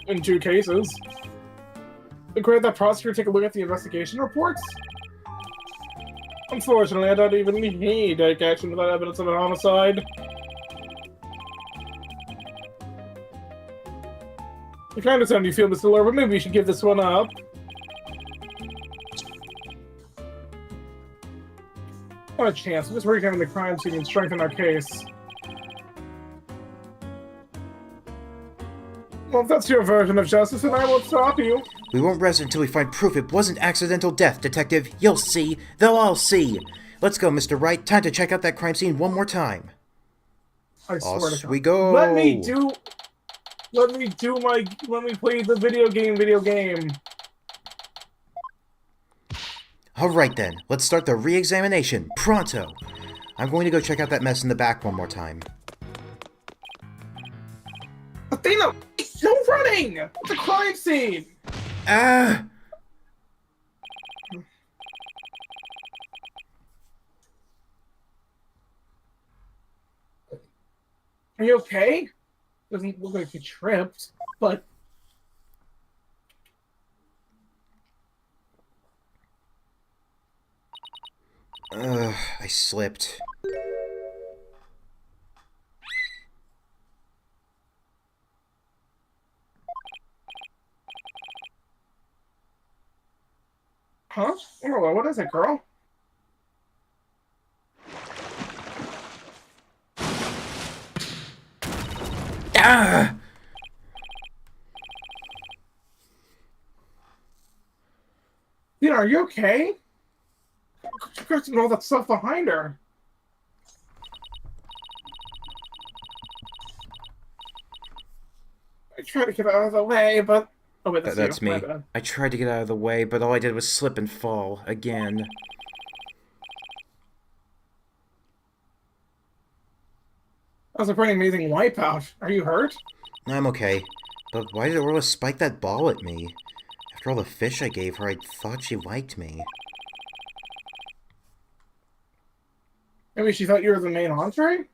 in 2 cases. Could that prosecutor take a look at the investigation reports? Unfortunately, I don't even need to take action without evidence of a homicide. I can understand how you feel, Mr. Lure, but maybe we should give this one up. Not a chance. We're just re-examine the crime scene and strengthen our case. Well, if that's your version of justice, then I won't stop you. We won't rest until we find proof it wasn't accidental death, Detective. You'll see. They'll all see. Let's go, Mr. Wright. Time to check out that crime scene one more time. I swear to God. We go. Let me play the video game. Alright then, let's start the re-examination. Pronto! I'm going to go check out that mess in the back one more time. Athena! No running! It's a crime scene! Ah! Are you okay? Doesn't look like you tripped, but... I slipped. Huh? Oh, what is it, girl? Ah! Tina, are you okay? You got all that stuff behind her. I tried to get out of the way, but... Oh, wait, that's me. My bad. I tried to get out of the way, but all I did was slip and fall. Again. That was a pretty amazing wipeout. Are you hurt? I'm okay. But why did Orla spike that ball at me? After all the fish I gave her, I thought she liked me. Maybe she thought you were the main entree?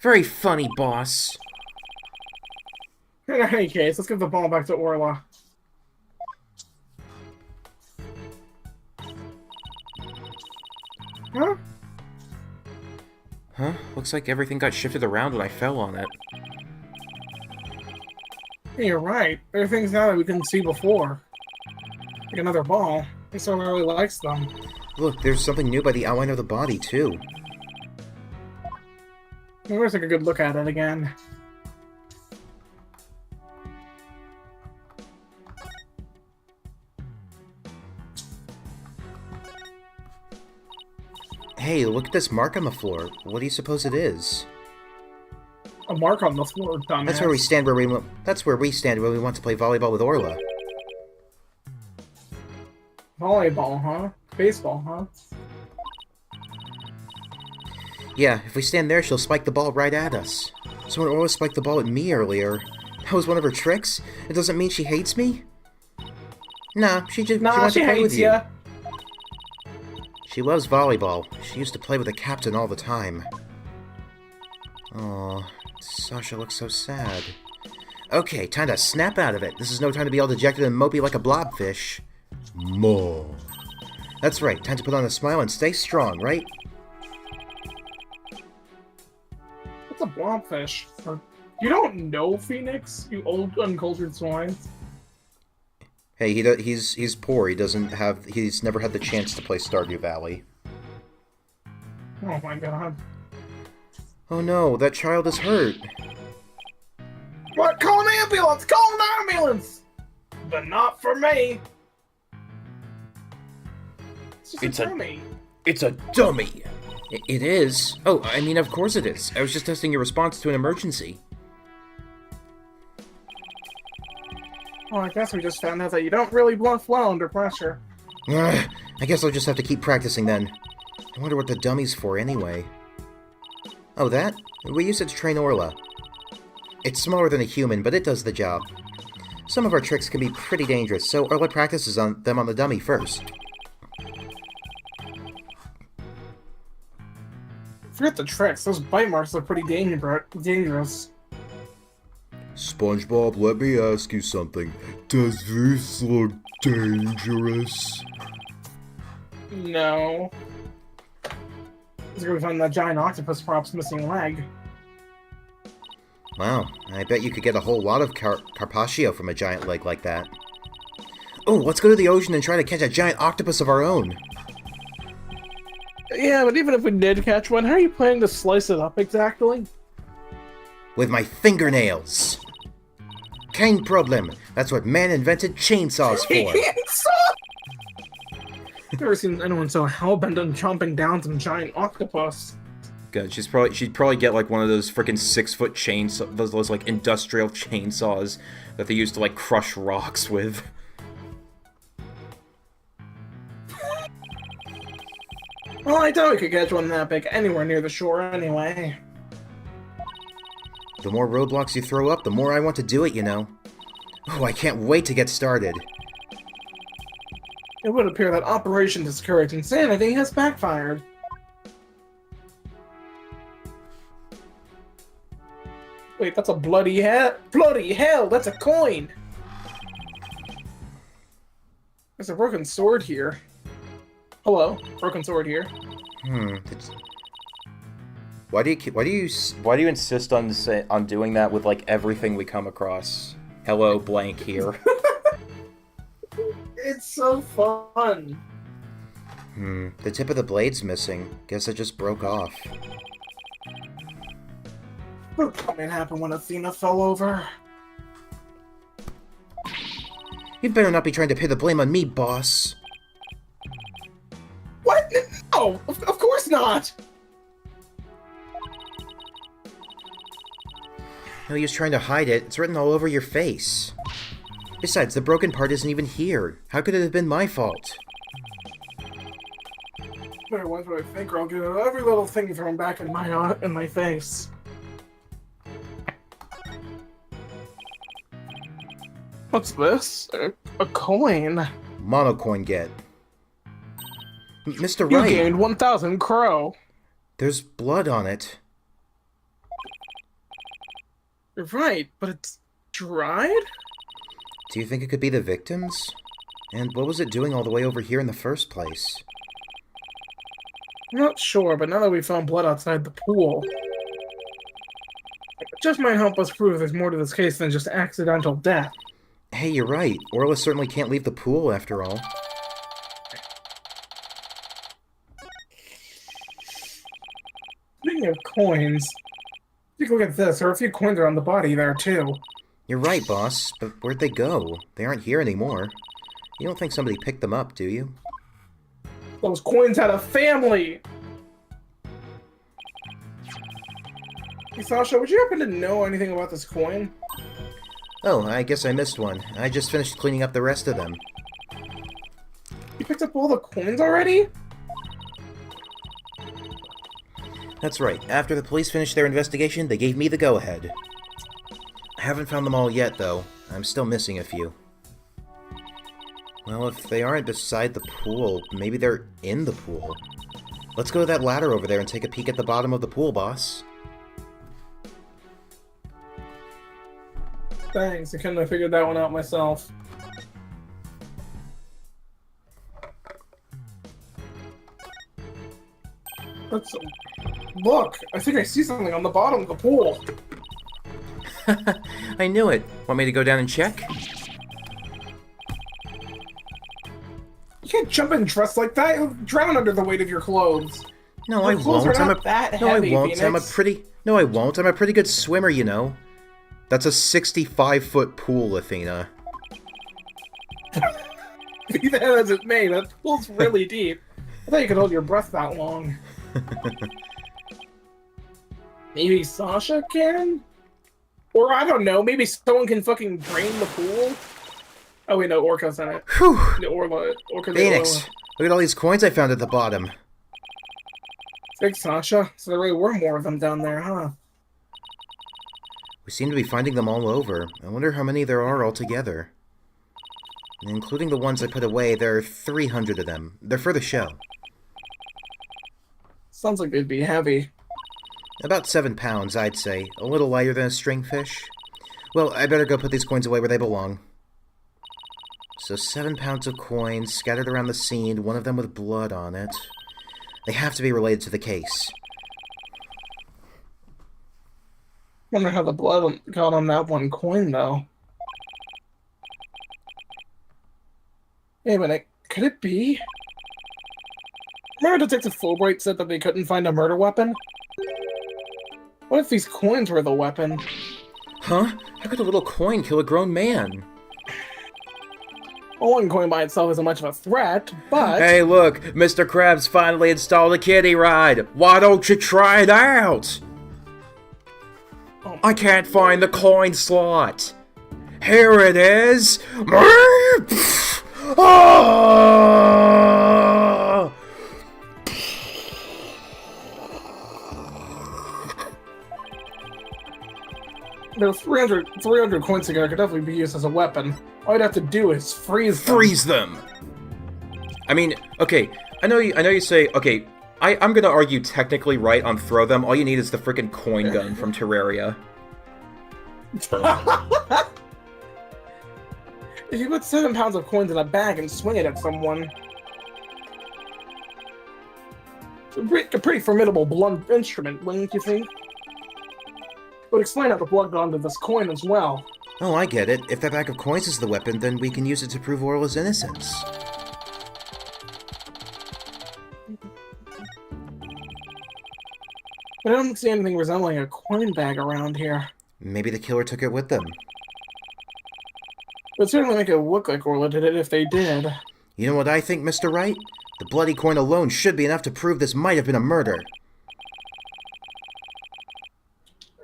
Very funny, boss. In any case, let's give the ball back to Orla. Huh? Huh? Looks like everything got shifted around when I fell on it. Yeah, you're right. There are things now that we couldn't see before. Like another ball. This one really likes them. Look, there's something new by the outline of the body, too. Let's take a good look at it again. Hey, look at this mark on the floor. What do you suppose it is? A mark on the floor, dumbass. That's where we stand when we want to play volleyball with Orla. Volleyball, huh? Baseball, huh? Yeah, if we stand there, she'll spike the ball right at us. So when Orla spiked the ball at me earlier, that was one of her tricks? It doesn't mean she hates me? Nah, she wants to play with you. She loves volleyball. She used to play with the captain all the time. Aw, Sasha looks so sad. Okay, time to snap out of it. This is no time to be all dejected and mopey like a blobfish. More. That's right, time to put on a smile and stay strong, right? What's a blobfish? You don't know Phoenix, you old uncultured swine? Hey, he's poor. He's never had the chance to play Stardew Valley. Oh my god. Oh no, that child is hurt. What? Call an ambulance! Call an ambulance! But not for me! It's just a dummy. It's a dummy! It is. Oh, I mean, of course it is. I was just testing your response to an emergency. Well, I guess we just found out that you don't really bluff well under pressure. I guess I'll just have to keep practicing then. I wonder what the dummy's for anyway. Oh, that? We use it to train Orla. It's smaller than a human, but it does the job. Some of our tricks can be pretty dangerous, so Orla practices on them on the dummy first. Forget the tricks, those bite marks are pretty dangerous. SpongeBob, let me ask you something. Does this look dangerous? No. Let's go find that giant octopus prop's missing leg. Wow, I bet you could get a whole lot of carpaccio from a giant leg like that. Oh, let's go to the ocean and try to catch a giant octopus of our own. Yeah, but even if we did catch one, how are you planning to slice it up exactly? With my fingernails. Kein problem. That's what man invented chainsaws for. Never seen anyone so hell-bent on chomping down some giant octopus. God, she'd probably get like one of those freaking 6-foot chainsaws, those like industrial chainsaws that they use to like crush rocks with. Well, I doubt we could catch one that big anywhere near the shore anyway. The more roadblocks you throw up, the more I want to do it, you know. Oh, I can't wait to get started. It would appear that Operation Discourage Insanity has backfired. Wait, that's a bloody hell! Bloody hell, that's a coin! There's a broken sword here. Hello, broken sword here. Why do you insist on doing that with like everything we come across? Hello, blank here. It's so fun. The tip of the blade's missing. Guess it just broke off. What happened when Athena fell over? You'd better not be trying to pin the blame on me, boss. What? No, of course not! No use trying to hide it. It's written all over your face. Besides, the broken part isn't even here. How could it have been my fault? better ones what I think, or I'll get every little thing thrown back in my face. What's this? A coin. Monocoin get. Mr. You Wright, gained 1,000 crow. there's blood on it. You're right, but it's dried? Do you think it could be the victims? And what was it doing all the way over here in the first place? I'm not sure, but now that we found blood outside the pool, it just might help us prove there's more to this case than just accidental death. Hey, you're right. Orla certainly can't leave the pool after all. Speaking of coins, take a look at this. There are a few coins around the body there, too. You're right, boss, but where'd they go? They aren't here anymore. You don't think somebody picked them up, do you? Those coins had a family! Hey, Sasha, would you happen to know anything about this coin? Oh, I guess I missed one. I just finished cleaning up the rest of them. You picked up all the coins already? That's right. After the police finished their investigation, they gave me the go-ahead. I haven't found them all yet, though. I'm still missing a few. Well, if they aren't beside the pool, maybe they're in the pool. Let's go to that ladder over there and take a peek at the bottom of the pool, boss. Thanks, I couldn't have figured that one out myself. Look, I think I see something on the bottom of the pool. I knew it. Want me to go down and check? You can't jump in dressed like that. You'll drown under the weight of your clothes. No, Your I clothes won't. are not that heavy, I won't. Phoenix. No, I won't. I'm a pretty good swimmer, you know. That's a 65-foot pool, Athena. Be that as it may, that pool's really deep. I thought you could hold your breath that long. Maybe Sasha can? Or I don't know, maybe someone can fucking drain the pool? Oh wait, no, Orca's in it. Whew! No, Orca's Phoenix, look at all these coins I found at the bottom. Thanks, Sasha. So there really were more of them down there, huh? We seem to be finding them all over. I wonder how many there are altogether. And including the ones I put away, there are 300 of them. They're for the show. Sounds like they'd be heavy. About 7 pounds, I'd say. A little lighter than a stringfish. Well, I better go put these coins away where they belong. So 7 pounds of coins scattered around the scene, one of them with blood on it. They have to be related to the case. Wonder how the blood got on that one coin, though. Hey, but could it be? Remember Detective Fulbright said that they couldn't find a murder weapon? What if these coins were the weapon? Huh? How could a little coin kill a grown man? Well, one coin by itself isn't much of a threat, but... Hey, look! Mr. Krabs finally installed a kiddie ride! Why don't you try it out? Oh, I can't find the coin slot! Here it is! Ah! There are 300 coins together could definitely be used as a weapon. All I'd have to do is freeze them. Freeze them! I mean, okay, I know you say, okay, I'm gonna argue technically right on throw them. All you need is the freaking coin gun from Terraria. If you put 7 pounds of coins in a bag and swing it at someone... It's a pretty formidable blunt instrument, wouldn't you think? It would explain how the blood got onto this coin as well. Oh, I get it. If that bag of coins is the weapon, then we can use it to prove Orla's innocence. But I don't see anything resembling a coin bag around here. Maybe the killer took it with them. It would certainly make it look like Orla did it if they did. You know what I think, Mr. Wright? The bloody coin alone should be enough to prove this might have been a murder.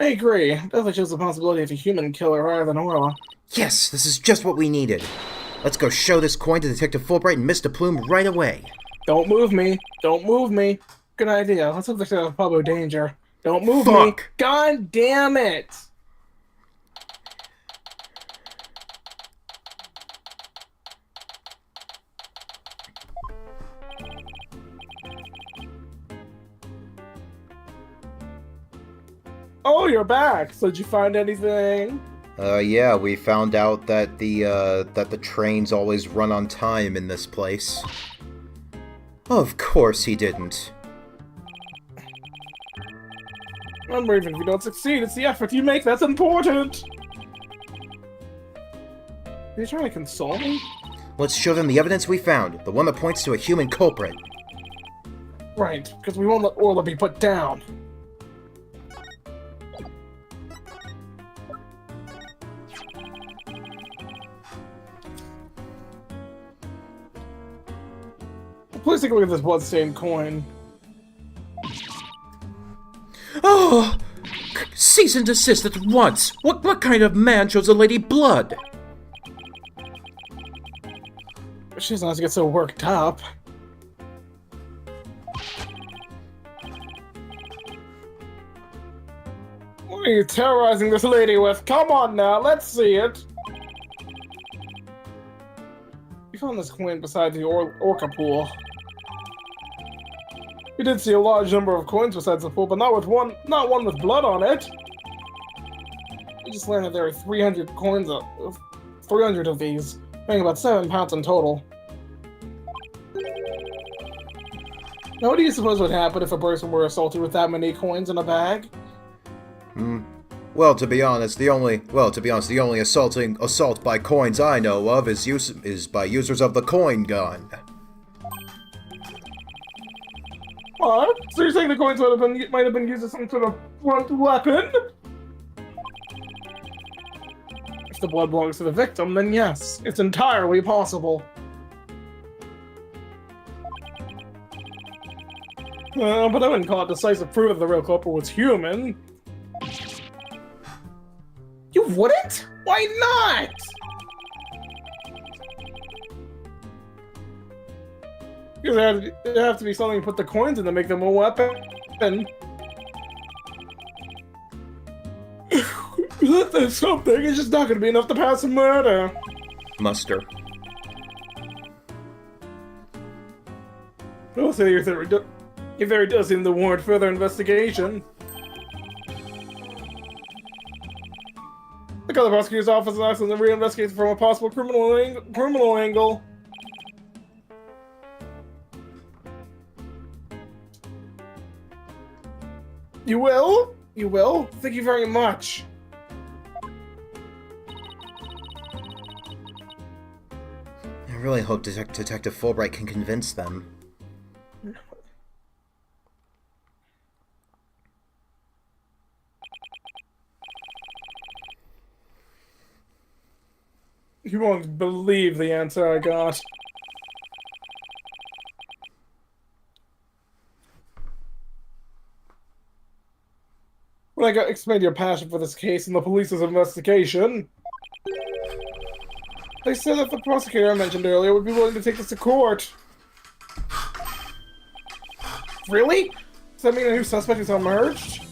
I agree. It definitely shows the possibility of a human killer rather than Orla. Yes, this is just what we needed. Let's go show this coin to Detective Fulbright and Mr. Plume right away. Don't move me. Don't move me. Good idea. Let's hope there's a public danger. Don't move me. Fuck. God damn it. Oh, you're back. So did you find anything? Yeah, we found out that the trains always run on time in this place. Of course he didn't. Remember, even if you don't succeed, it's the effort you make that's important. Are you trying to console me? Let's show them the evidence we found, the one that points to a human culprit. Right, because we won't let Orla be put down. Please take a look at this bloodstained coin. Oh! Cease and desist at once! What kind of man chose a lady blood? She doesn't have to get so worked up. What are you terrorizing this lady with? Come on now, let's see it! You found this coin beside the orca pool. You did see a large number of coins besides the pool, but not one with blood on it. You just learned that there are 300 coins, 300 of these, weighing about 7 pounds in total. Now, what do you suppose would happen if a person were assaulted with that many coins in a bag? Well, to be honest, the only assault by coins I know of is by users of the coin gun. What? So you're saying the coins might have been used as some sort of blunt weapon? If the blood belongs to the victim, then yes, it's entirely possible. But I wouldn't call it decisive proof that the real culprit was human. You wouldn't? Why not? Because there have to be something to put the coins in to make them a weapon. If there's something, it's just not going to be enough to pass a murder. Muster. I'll say your theory does seem to warrant further investigation. The color prosecutor's office is asking to reinvestigate from a possible criminal angle. You will? You will? Thank you very much. I really hope Detective Fulbright can convince them. You won't believe the answer I got. When I explained your passion for this case and the police's investigation, they said that the prosecutor I mentioned earlier would be willing to take this to court. Really? Does that mean a new suspect is emerged?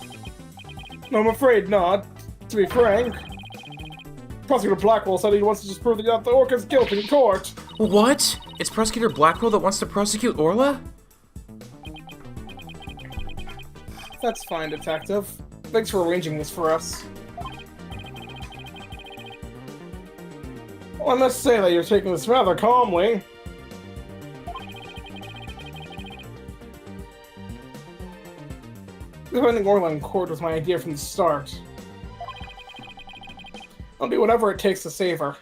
No, I'm afraid not, to be frank. Prosecutor Blackwell said he wants to just prove that the orca's guilt in court. What? It's Prosecutor Blackwell that wants to prosecute Orla? That's fine, Detective. Thanks for arranging this for us. Well, I must say that you're taking this rather calmly. Defending Orla in court was my idea from the start. I'll do whatever it takes to save her.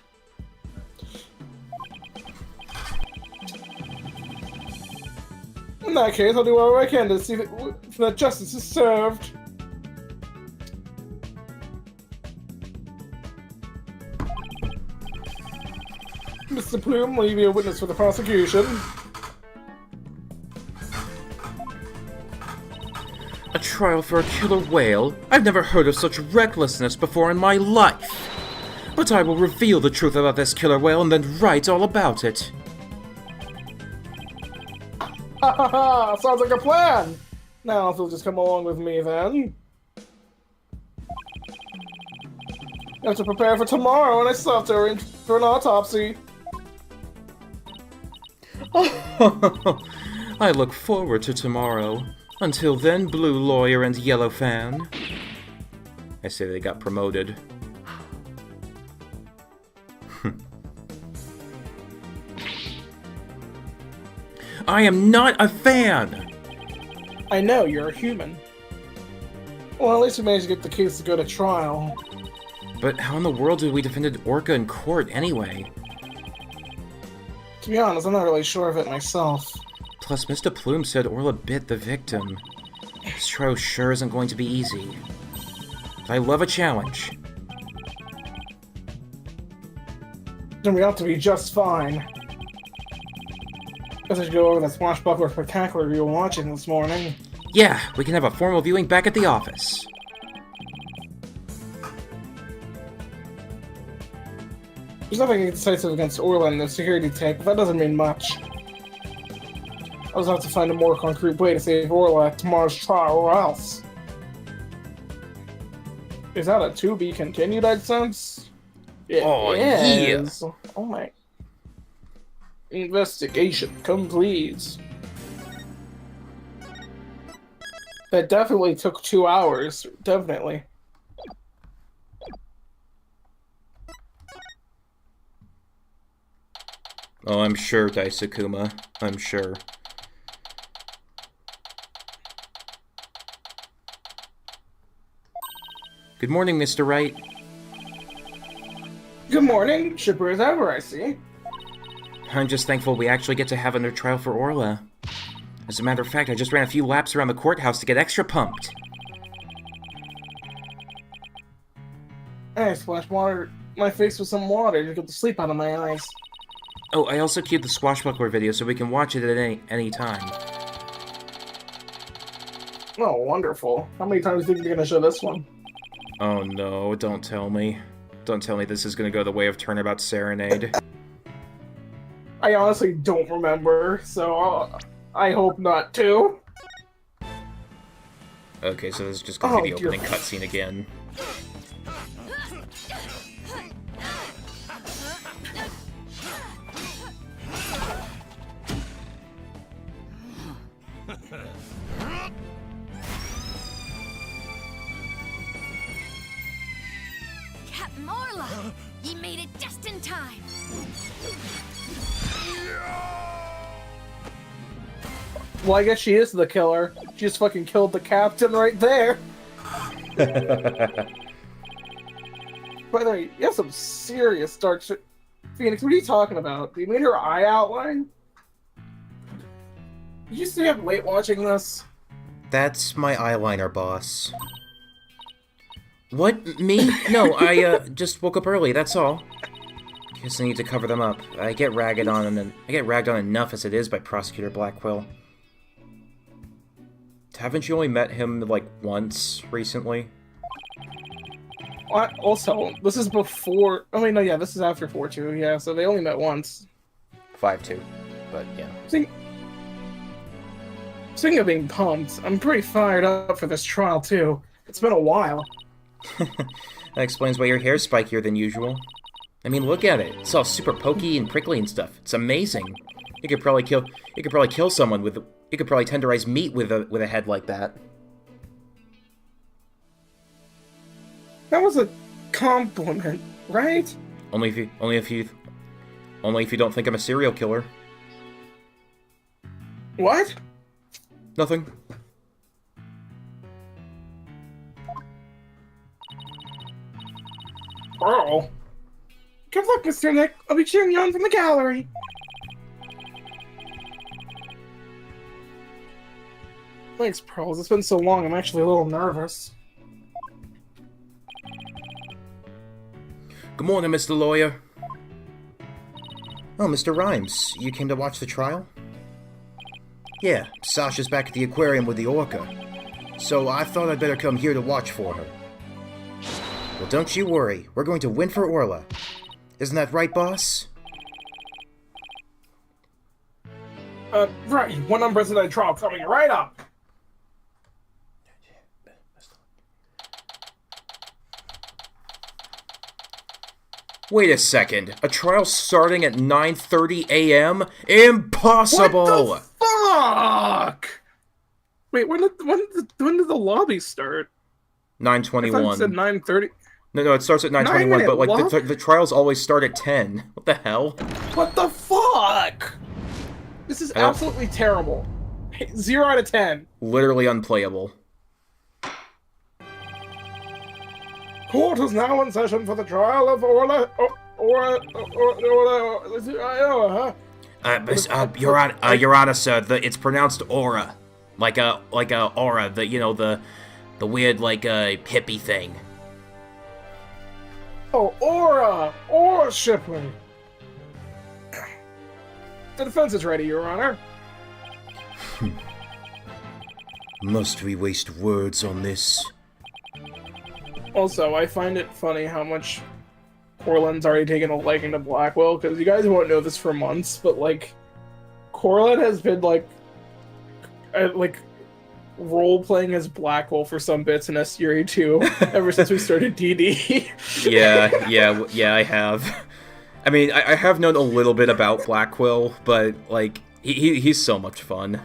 In that case, I'll do whatever I can to see that justice is served. Mr. Plume, will you be a witness for the prosecution? A trial for a killer whale? I've never heard of such recklessness before in my life. But I will reveal the truth about this killer whale and then write all about it. ha ha ha! Sounds like a plan! Now if you'll just come along with me then. I have to prepare for tomorrow and I still have to arrange for an autopsy. I look forward to tomorrow. Until then, Blue Lawyer and Yellow Fan. I say they got promoted. I am not a fan! I know, you're a human. Well, at least we managed to get the case to go to trial. But how in the world did we defend Orca in court anyway? To be honest, I'm not really sure of it myself. Plus, Mr. Plume said Orla bit the victim. This trial sure isn't going to be easy. But I love a challenge. Then we ought to be just fine. Guess I should go over that Swashbuckler Spectacular we were watching this morning. Yeah, we can have a formal viewing back at the office. There's nothing decisive against Orla in the security tank, but that doesn't mean much. I'll just have to find a more concrete way to save Orla at tomorrow's trial, or else. Is that a to be continued, I'd sense? It is. Yeah. Oh my. Investigation complete. That definitely took 2 hours. Definitely. Oh, I'm sure, Daisukuma. I'm sure. Good morning, Mr. Wright. Good morning. Chipper as ever, I see. I'm just thankful we actually get to have another trial for Orla. As a matter of fact, I just ran a few laps around the courthouse to get extra pumped. I splashed water my face with some water to get the sleep out of my eyes. Oh, I also queued the Swashbuckler video so we can watch it at any time. Oh, wonderful. How many times do you think you're going to show this one? Oh no, don't tell me. Don't tell me this is going to go the way of Turnabout Serenade. I honestly don't remember, so I hope not to. Okay, so this is just going to be the opening cutscene again. Captain Orla! Ye made it just in time! Well, I guess she is the killer. She just fucking killed the captain right there. By the way, you have some serious dark shit. Phoenix, what are you talking about? You made her eye outline? Did you stay up late watching this? That's my eyeliner, boss. What? Me? No, I just woke up early, that's all. Guess I need to cover them up. I get ragged on enough as it is by Prosecutor Blackquill. Haven't you only met him, like, once recently? Also, this is before... Oh, wait, no, yeah, this is after 4-2, yeah, so they only met once. 5-2, but yeah. Speaking of being pumped, I'm pretty fired up for this trial, too. It's been a while. That explains why your hair's spikier than usual. I mean, look at it. It's all super pokey and prickly and stuff. It's amazing. You could probably kill someone with... You could probably tenderize meat with a head like that. That was a compliment, right? Only if you don't think I'm a serial killer. What? Nothing. Pearl. Good luck, Mr. Nick. I'll be cheering you on from the gallery. Thanks, Pearls. It's been so long, I'm actually a little nervous. Good morning, Mr. Lawyer. Oh, Mr. Rhymes, you came to watch the trial? Yeah, Sasha's back at the aquarium with the orca. So I thought I'd better come here to watch for her. Well, don't you worry. We're going to win for Orla. Isn't that right, boss? Right, one unprecedented trial coming right up. Wait a second. A trial starting at 9:30 a.m.? Impossible! What the fuck? Wait, when did the lobby start? I thought it 9:21. said 9:30. No, it starts at 9:21, 9-minute but like lobby? the trials always start at 10. What the hell? What the fuck? This is I don't- absolutely terrible. 0 out of 10. Literally unplayable. Court is now in session for the trial of Orla. Your Honor, sir, it's pronounced aura, like a aura, the weird hippie thing. Oh, Aura Shipley. The defense is ready, Your Honor. Must we waste words on this? Also, I find it funny how much Corlin's already taken a liking to Blackwell, because you guys won't know this for months, but, like, Corlin has been, role-playing as Blackwell for some bits in SURE 2 ever since we started DD. Yeah, I have. I mean, I have known a little bit about Blackwell, but, like, he's so much fun.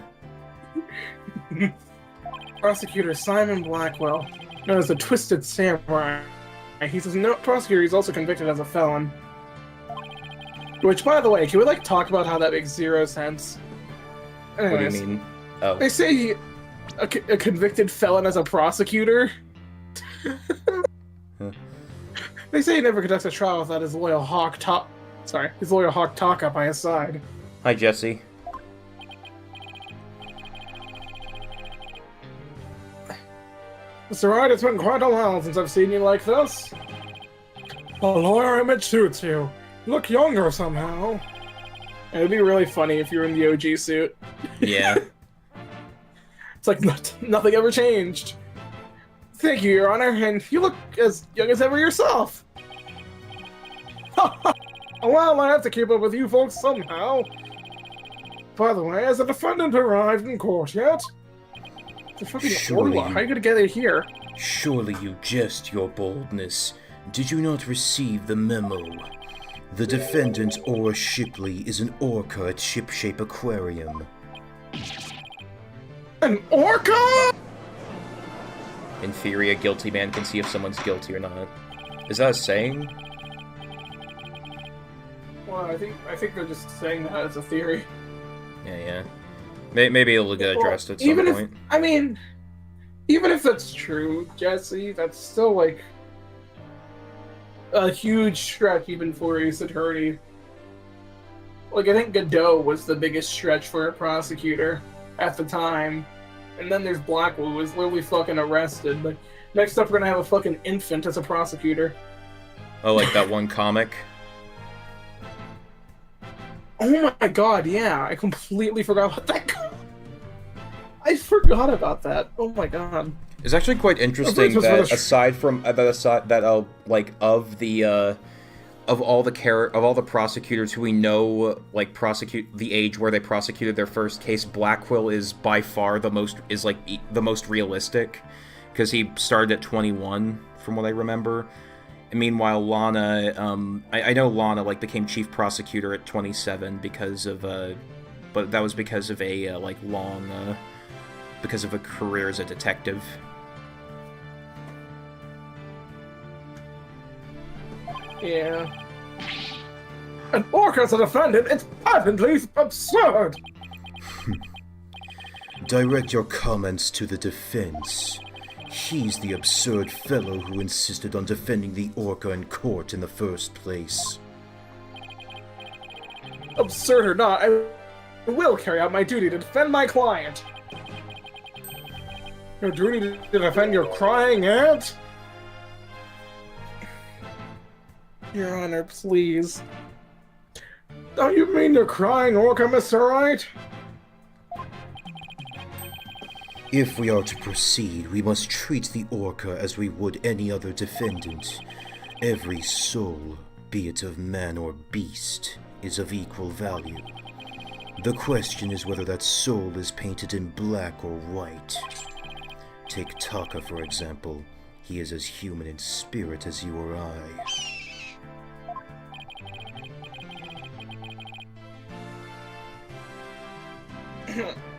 Prosecutor Simon Blackwell, known as the Twisted Samurai. He's a prosecutor, he's also convicted as a felon. Which, by the way, can we, talk about how that makes 0 sense? Anyways, What do you mean? Oh. They say a convicted felon as a prosecutor? They say he never conducts a trial without his loyal Hawk Taka by his side. Hi, Jesse. Mr. Wright, it's been quite a while since I've seen you like this. A lawyer image suits you. You look younger somehow. And it'd be really funny if you were in the OG suit. Yeah. It's like nothing ever changed. Thank you, Your Honor, and you look as young as ever yourself. Well, I have to keep up with you folks somehow. By the way, has the defendant arrived in court yet? The fucking Surely Orla, how are you gonna get it here? Surely you jest your boldness. Did you not receive the memo? The defendant, Aura Shipley, is an orca at Shipshape Aquarium. An orca? In theory, a guilty man can see if someone's guilty or not. Is that a saying? Well, I think they're just saying that as a theory. Yeah. Maybe it'll get addressed at some even point. Even if that's true, Jesse, that's still a huge stretch even for Ace Attorney. I think Godot was the biggest stretch for a prosecutor at the time. And then there's Blackwell, who was literally fucking arrested. But next up, we're gonna have a fucking infant as a prosecutor. Oh, like that one comic? Oh my god, yeah, I completely forgot about that. I forgot about that. Oh my god. It's actually quite interesting that aside from of all the prosecutors who we know prosecute the age where they prosecuted their first case, Blackwell is by far the most realistic, because he started at 21 from what I remember. And meanwhile, Lana, I know Lana became chief prosecutor at 27 because of but that was because of a because of a career as a detective. Yeah. An orca as a defendant? It's patently absurd! Direct your comments to the defense. He's the absurd fellow who insisted on defending the orca in court in the first place. Absurd or not, I will carry out my duty to defend my client. Your duty to defend your crying aunt? Your Honor, please. Don't you mean your crying orca, Mr. Wright? If we are to proceed, we must treat the orca as we would any other defendant. Every soul, be it of man or beast, is of equal value. The question is whether that soul is painted in black or white. Take Taka, for example. He is as human in spirit as you or I.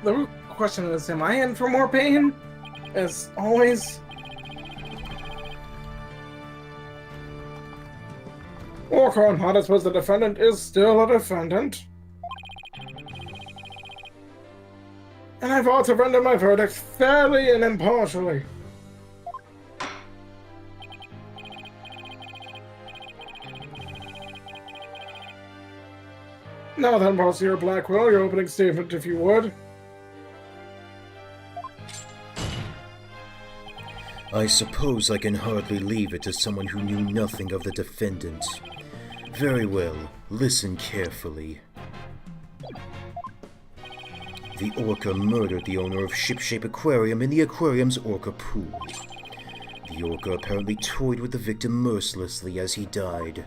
The root question is, am I in for more pain? As always. Or not, I suppose the defendant is still a defendant. And I've ought to render my verdict fairly and impartially. Now then, Monsieur Blackwell, your opening statement, if you would. I suppose I can hardly leave it to someone who knew nothing of the defendant. Very well, listen carefully. The Orca murdered the owner of Shipshape Aquarium in the aquarium's Orca pool. The Orca apparently toyed with the victim mercilessly as he died.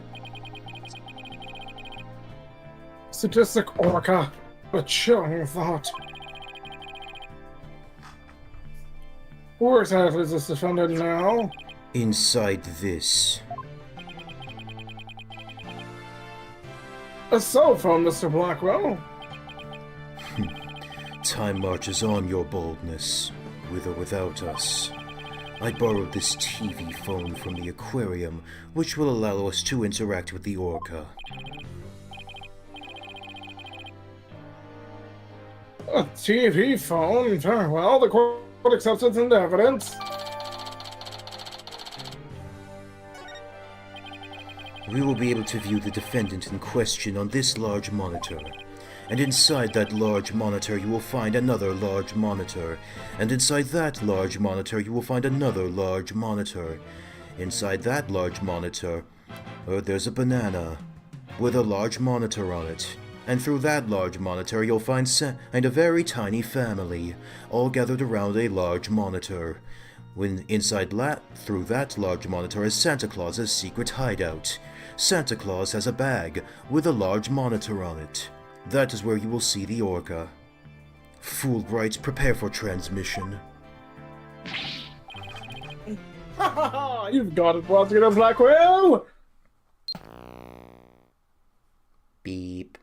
Sadistic Orca. A chilling thought. Where exactly is this defendant now? Inside this. A cell phone, Mr. Blackwell. Time marches on, your boldness, with or without us. I borrowed this TV phone from the aquarium, which will allow us to interact with the Orca. A TV phone? Very well, the court accepts it into evidence. We will be able to view the defendant in question on this large monitor. And inside that large monitor you will find another large monitor. And inside that large monitor you will find another large monitor. Inside that large monitor, there's a banana with a large monitor on it. And through that large monitor you'll find a very tiny family, all gathered around a large monitor. When through that large monitor is Santa Claus's secret hideout. Santa Claus has a bag with a large monitor on it. That is where you will see the Orca. Fulbright, prepare for transmission. Ha ha ha! You've got it, Prosecutor Blackwell! Beep.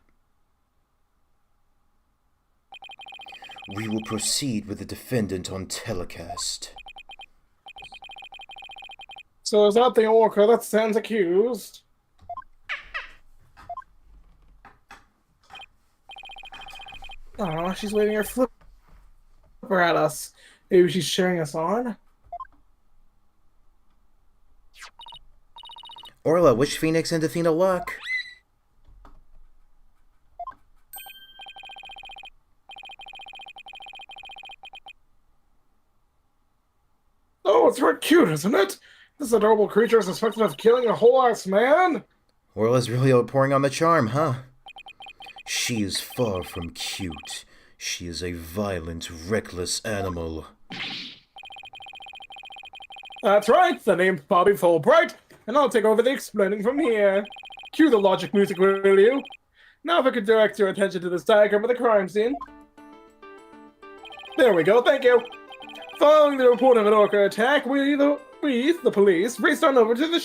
We will proceed with the defendant on telecast. So is that the Orca that stands accused? Oh, she's waving her flipper at us. Maybe she's cheering us on? Orla, wish Phoenix and Athena luck. Oh, it's very cute, isn't it? This adorable creature is suspected of killing a whole-ass man? Orla's really outpouring on the charm, huh? She is far from cute. She is a violent, reckless animal. That's right, the name's Bobby Fulbright, and I'll take over the explaining from here. Cue the logic music, will you? Now if I could direct your attention to this diagram of the crime scene. There we go, thank you. Following the report of an Orca attack, we, the police, raced on over to the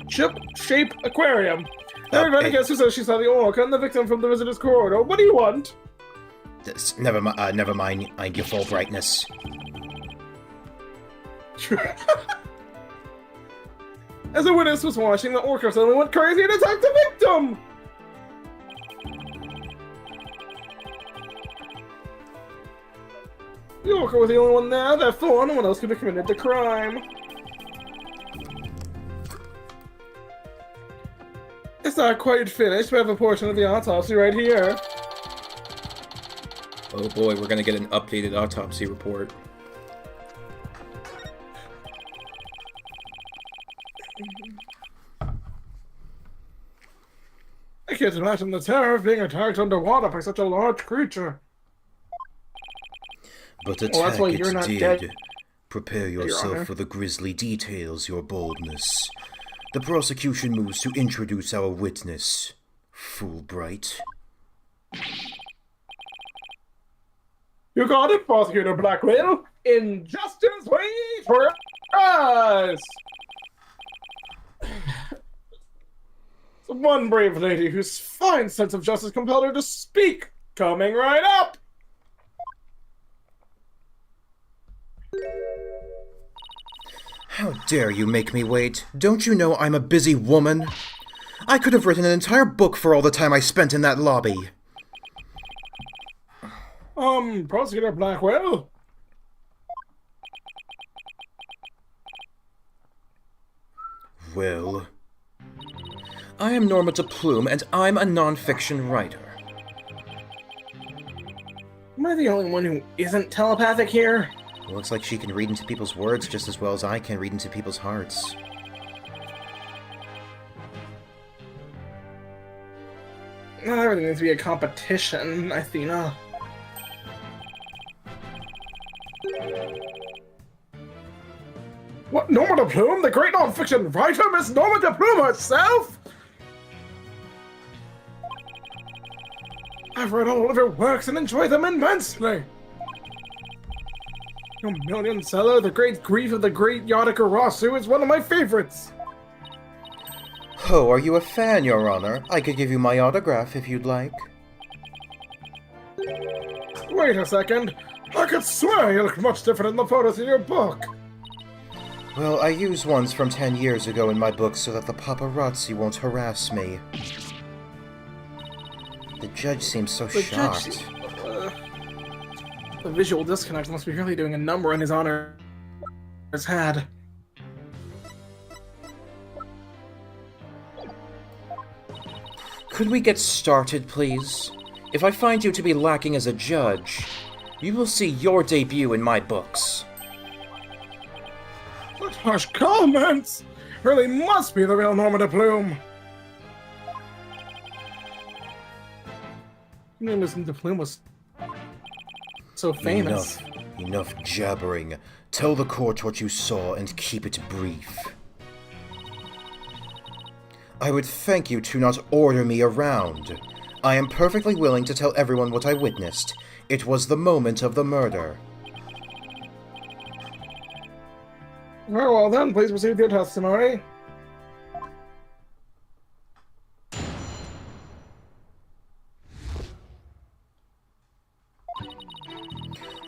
ship-shape aquarium. Everybody guess who says she saw the Orca and the victim from the visitor's corridor. What do you want? Never mind, your full brightness. As a witness was watching, the Orca suddenly went crazy and attacked the victim! The Orca was the only one there, therefore no one else could have committed the crime. It's not quite finished, we have a portion of the autopsy right here. Oh boy, we're gonna get an updated autopsy report. I can't imagine the terror of being attacked underwater by such a large creature. But attack that's why you're not it dead, did. Prepare Your yourself Honor. for the grisly details, your boldness. The prosecution moves to introduce our witness, Fulbright. You got it, Prosecutor Blackwell. Injustice waits for us. One brave lady whose fine sense of justice compelled her to speak. Coming right up. How dare you make me wait? Don't you know I'm a busy woman? I could have written an entire book for all the time I spent in that lobby. Prosecutor Blackwell? Well, I am Norma de Plume, and I'm a non-fiction writer. Am I the only one who isn't telepathic here? It looks like she can read into people's words just as well as I can read into people's hearts. Not everything needs to be a competition, Athena. What, Norma de Plume? The great non-fiction writer, Miss Norma de Plume herself? I've read all of your works and enjoy them immensely. Your million seller, The Great Grief of the Great Yadikarasu, is one of my favorites. Oh, are you a fan, Your Honor? I could give you my autograph if you'd like. Wait a second. I could swear you look much different in the photos in your book. Well, I use ones from 10 years ago in my book so that the paparazzi won't harass me. The judge seems so shocked. The visual disconnect must be really doing a number on his honor's head. Could we get started, please? If I find you to be lacking as a judge, you will see your debut in my books. Such harsh comments! Really must be the real Norma de Plume. You know, Miss de Plume was so famous. Enough jabbering. Tell the court what you saw and keep it brief. I would thank you to not order me around. I am perfectly willing to tell everyone what I witnessed. It was the moment of the murder. Very well then, please proceed with your testimony.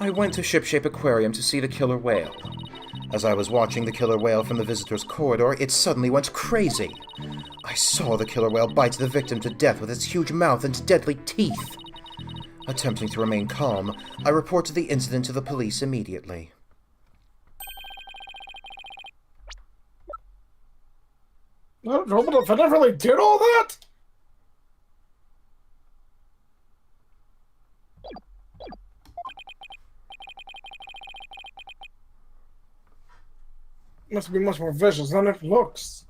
I went to Shipshape Aquarium to see the killer whale. As I was watching the killer whale from the visitor's corridor, it suddenly went crazy. I saw the killer whale bite the victim to death with its huge mouth and deadly teeth. Attempting to remain calm, I reported the incident to the police immediately. No, but if I never really did all that? Must be much more vicious than it looks.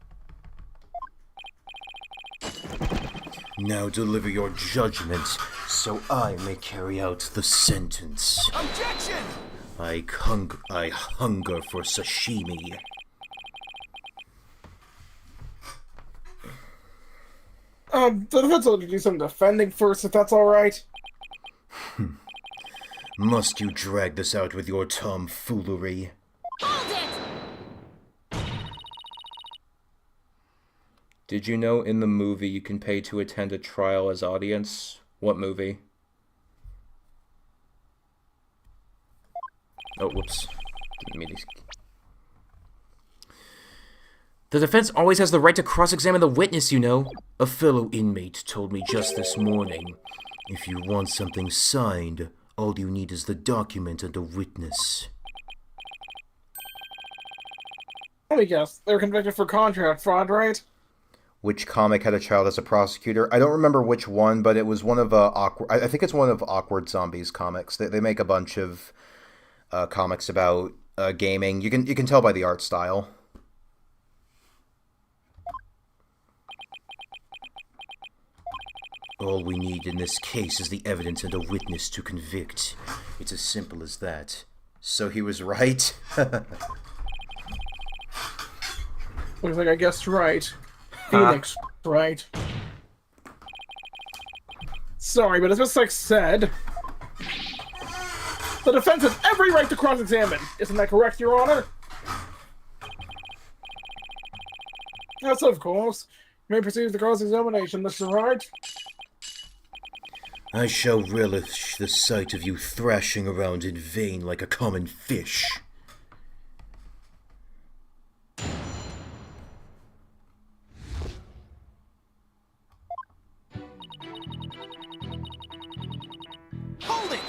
Now deliver your judgment, so I may carry out the sentence. Objection! I hunger for sashimi. The defense will do some defending first, if that's alright. Must you drag this out with your tomfoolery? Hold it! Did you know in the movie you can pay to attend a trial as audience? What movie? Oh, whoops. Didn't mean to... The defense always has the right to cross-examine the witness, you know. A fellow inmate told me just this morning, if you want something signed, all you need is the document and a witness. Let me guess, they were convicted for contract fraud, right? Which comic had a child as a prosecutor? I don't remember which one, but it was one of I think it's one of Awkward Zombies comics. They make a bunch of comics about gaming. You can tell by the art style. All we need in this case is the evidence and a witness to convict. It's as simple as that. So he was right? Looks like I guessed right. Phoenix, right? sorry, but as Miss Sykes said, the defense has every right to cross-examine. Isn't that correct, Your Honor? Yes, of course. You may proceed with the cross-examination, Mr. Wright. I shall relish the sight of you thrashing around in vain like a common fish. Hold it!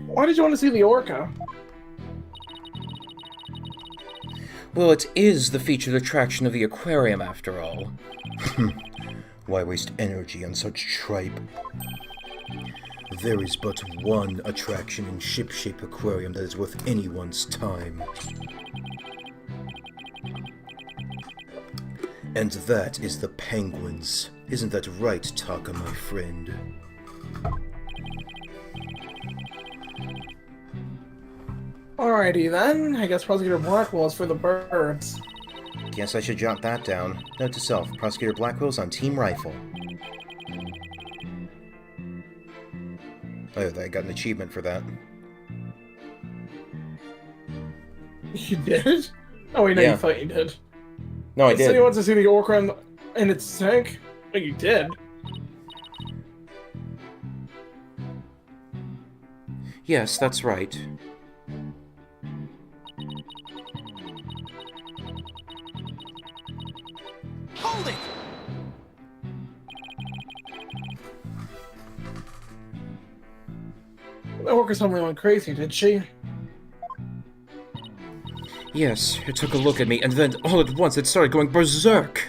Why did you want to see the orca? Well, it is the featured attraction of the aquarium, after all. Why waste energy on such tripe? There is but one attraction in Ship-Shape Aquarium that is worth anyone's time. And that is the penguins. Isn't that right, Taka, my friend? Alrighty then, I guess Prosecutor Blackwell is for the birds. Guess I should jot that down. Note to self, Prosecutor Blackwell's on Team Rifle. Oh, I got an achievement for that. You did? Oh wait, no, Yeah. you thought you did. No, I You said did. you want to see the orca in its tank? Oh, you did. Yes, that's right. Hold it! The orca suddenly went crazy, did she? Yes, it took a look at me, and then all at once it started going berserk.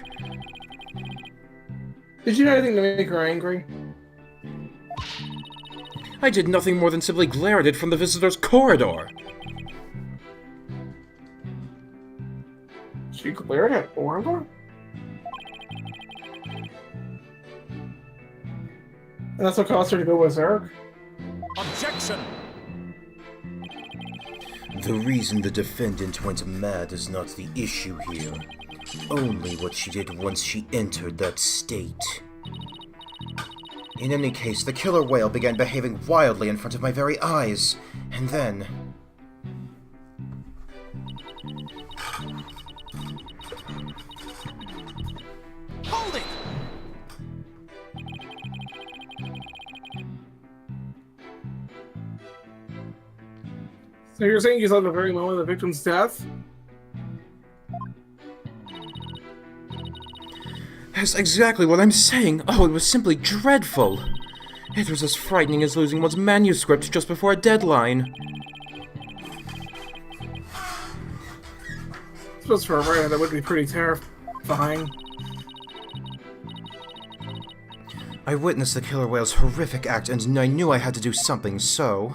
Did you do anything to make her angry? I did nothing more than simply glare at it from the visitor's corridor. She glared at Orva? And that's what caused her to go berserk? Objection! The reason the defendant went mad is not the issue here. Only what she did once she entered that state. In any case, the killer whale began behaving wildly in front of my very eyes, and then... Hold it! So you're saying you saw the very moment of the victim's death? That's exactly what I'm saying. Oh, it was simply dreadful. It was as frightening as losing one's manuscript just before a deadline. I suppose for a writer that would be pretty terrifying. I witnessed the killer whale's horrific act, and I knew I had to do something, so...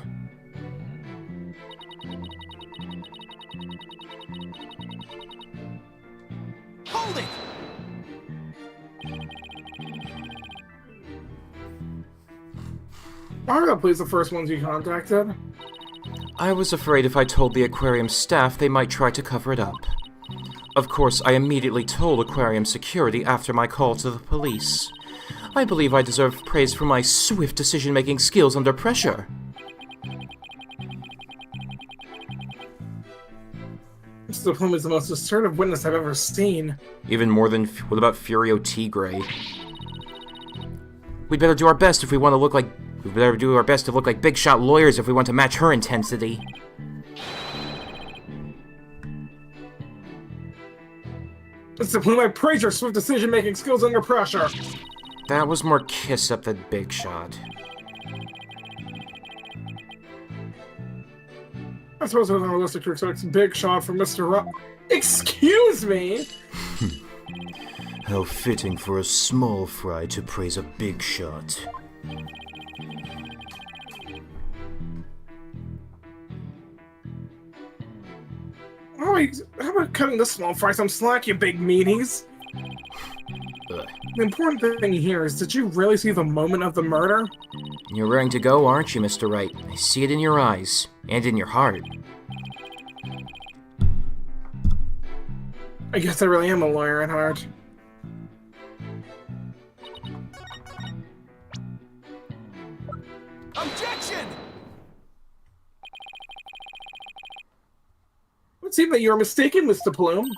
Hold it! Why are the police the first ones you contacted? I was afraid if I told the aquarium staff, they might try to cover it up. Of course, I immediately told aquarium security after my call to the police. I believe I deserve praise for my swift decision-making skills under pressure. Mr. Plume is the most assertive witness I've ever seen. Even more than... what about Furio Tigre? We'd better do our best if we want to look like... We'd better do our best to look like big-shot lawyers if we want to match her intensity. Mr. Plume, I praise your swift decision-making skills under pressure. That was more kiss-up than big-shot. I suppose it was unrealistic to expect big shot from Mr. Excuse me? How fitting for a small fry to praise a big shot. How about cutting this small fry some slack, you big meanies? Ugh. The important thing here is, did you really see the moment of the murder? You're raring to go, aren't you, Mr. Wright? I see it in your eyes. And in your heart. I guess I really am a lawyer at heart. Objection! It would seem that you're mistaken, Mr. Plume.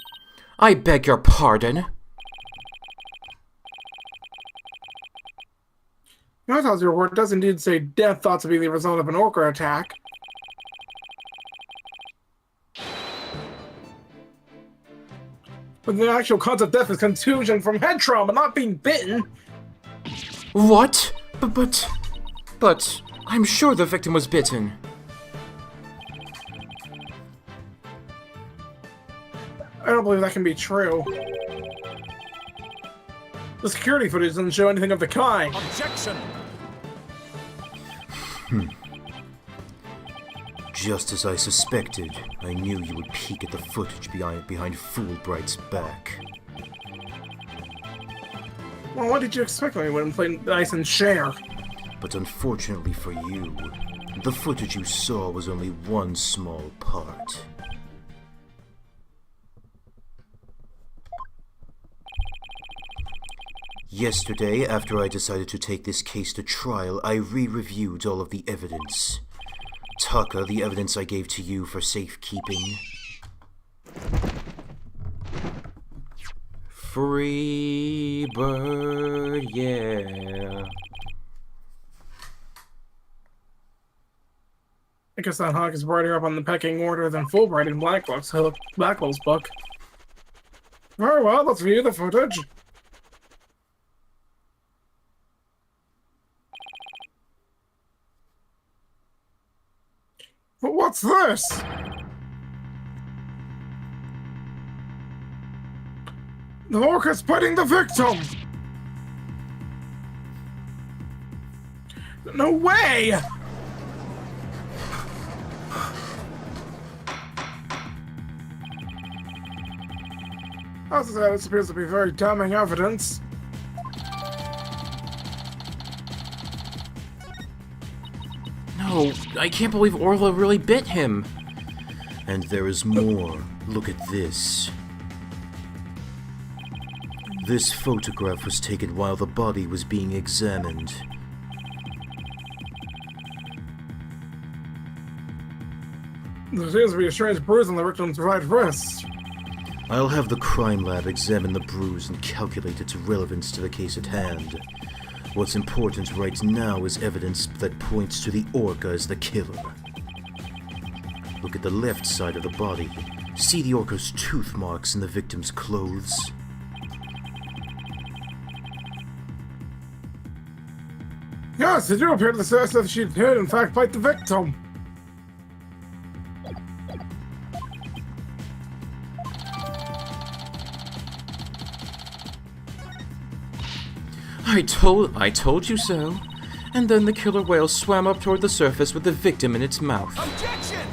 I beg your pardon. The autopsy report does indeed say death thought to be the result of an orca attack. But the actual cause of death is contusion from head trauma, not being bitten. What? But I'm sure the victim was bitten. I don't believe that can be true. The security footage doesn't show anything of the kind. Objection! Just as I suspected, I knew you would peek at the footage behind Fulbright's back. Well, what did you expect when we went and played nice and share? But unfortunately for you, the footage you saw was only one small part. Yesterday, after I decided to take this case to trial, I re-reviewed all of the evidence. Taka, the evidence I gave to you for safekeeping. Free bird, yeah. I guess that hawk is brighter up on the pecking order than Fulbright in Blackwell's book. Very well, let's view the footage. But what's this? The orca's biting the victim! No way! As I said, this appears to be very damning evidence. No, I can't believe Orla really bit him. And there is more. Look at this. This photograph was taken while the body was being examined. There seems to be a strange bruise on the victim's right wrist. I'll have the crime lab examine the bruise and calculate its relevance to the case at hand. What's important right now is evidence that points to the orca as the killer. Look at the left side of the body. See the orca's tooth marks in the victim's clothes? Yes, it do appear to suggest that she did in fact bite the victim. I told you so. And then the killer whale swam up toward the surface with the victim in its mouth. Objection!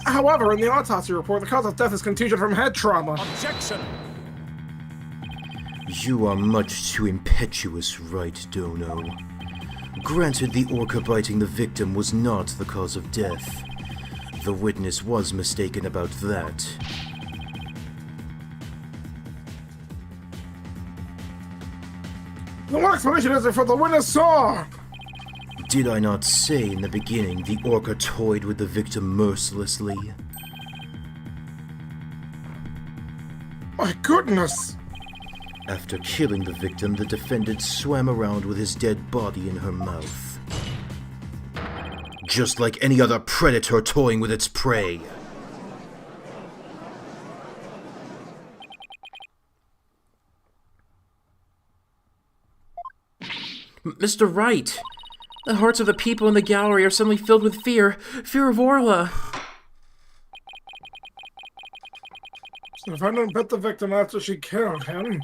However, in the autopsy report, the cause of death is contusion from head trauma. Objection! You are much too impetuous, Wright, Dono. Granted, the orca biting the victim was not the cause of death. The witness was mistaken about that. The one explanation is for the witness saw! Did I not say in the beginning the orca toyed with the victim mercilessly? My goodness! After killing the victim, the defendant swam around with his dead body in her mouth. Just like any other predator toying with its prey. Mr. Wright, the hearts of the people in the gallery are suddenly filled with fear of Orla. The defendant bit the victim after she killed him.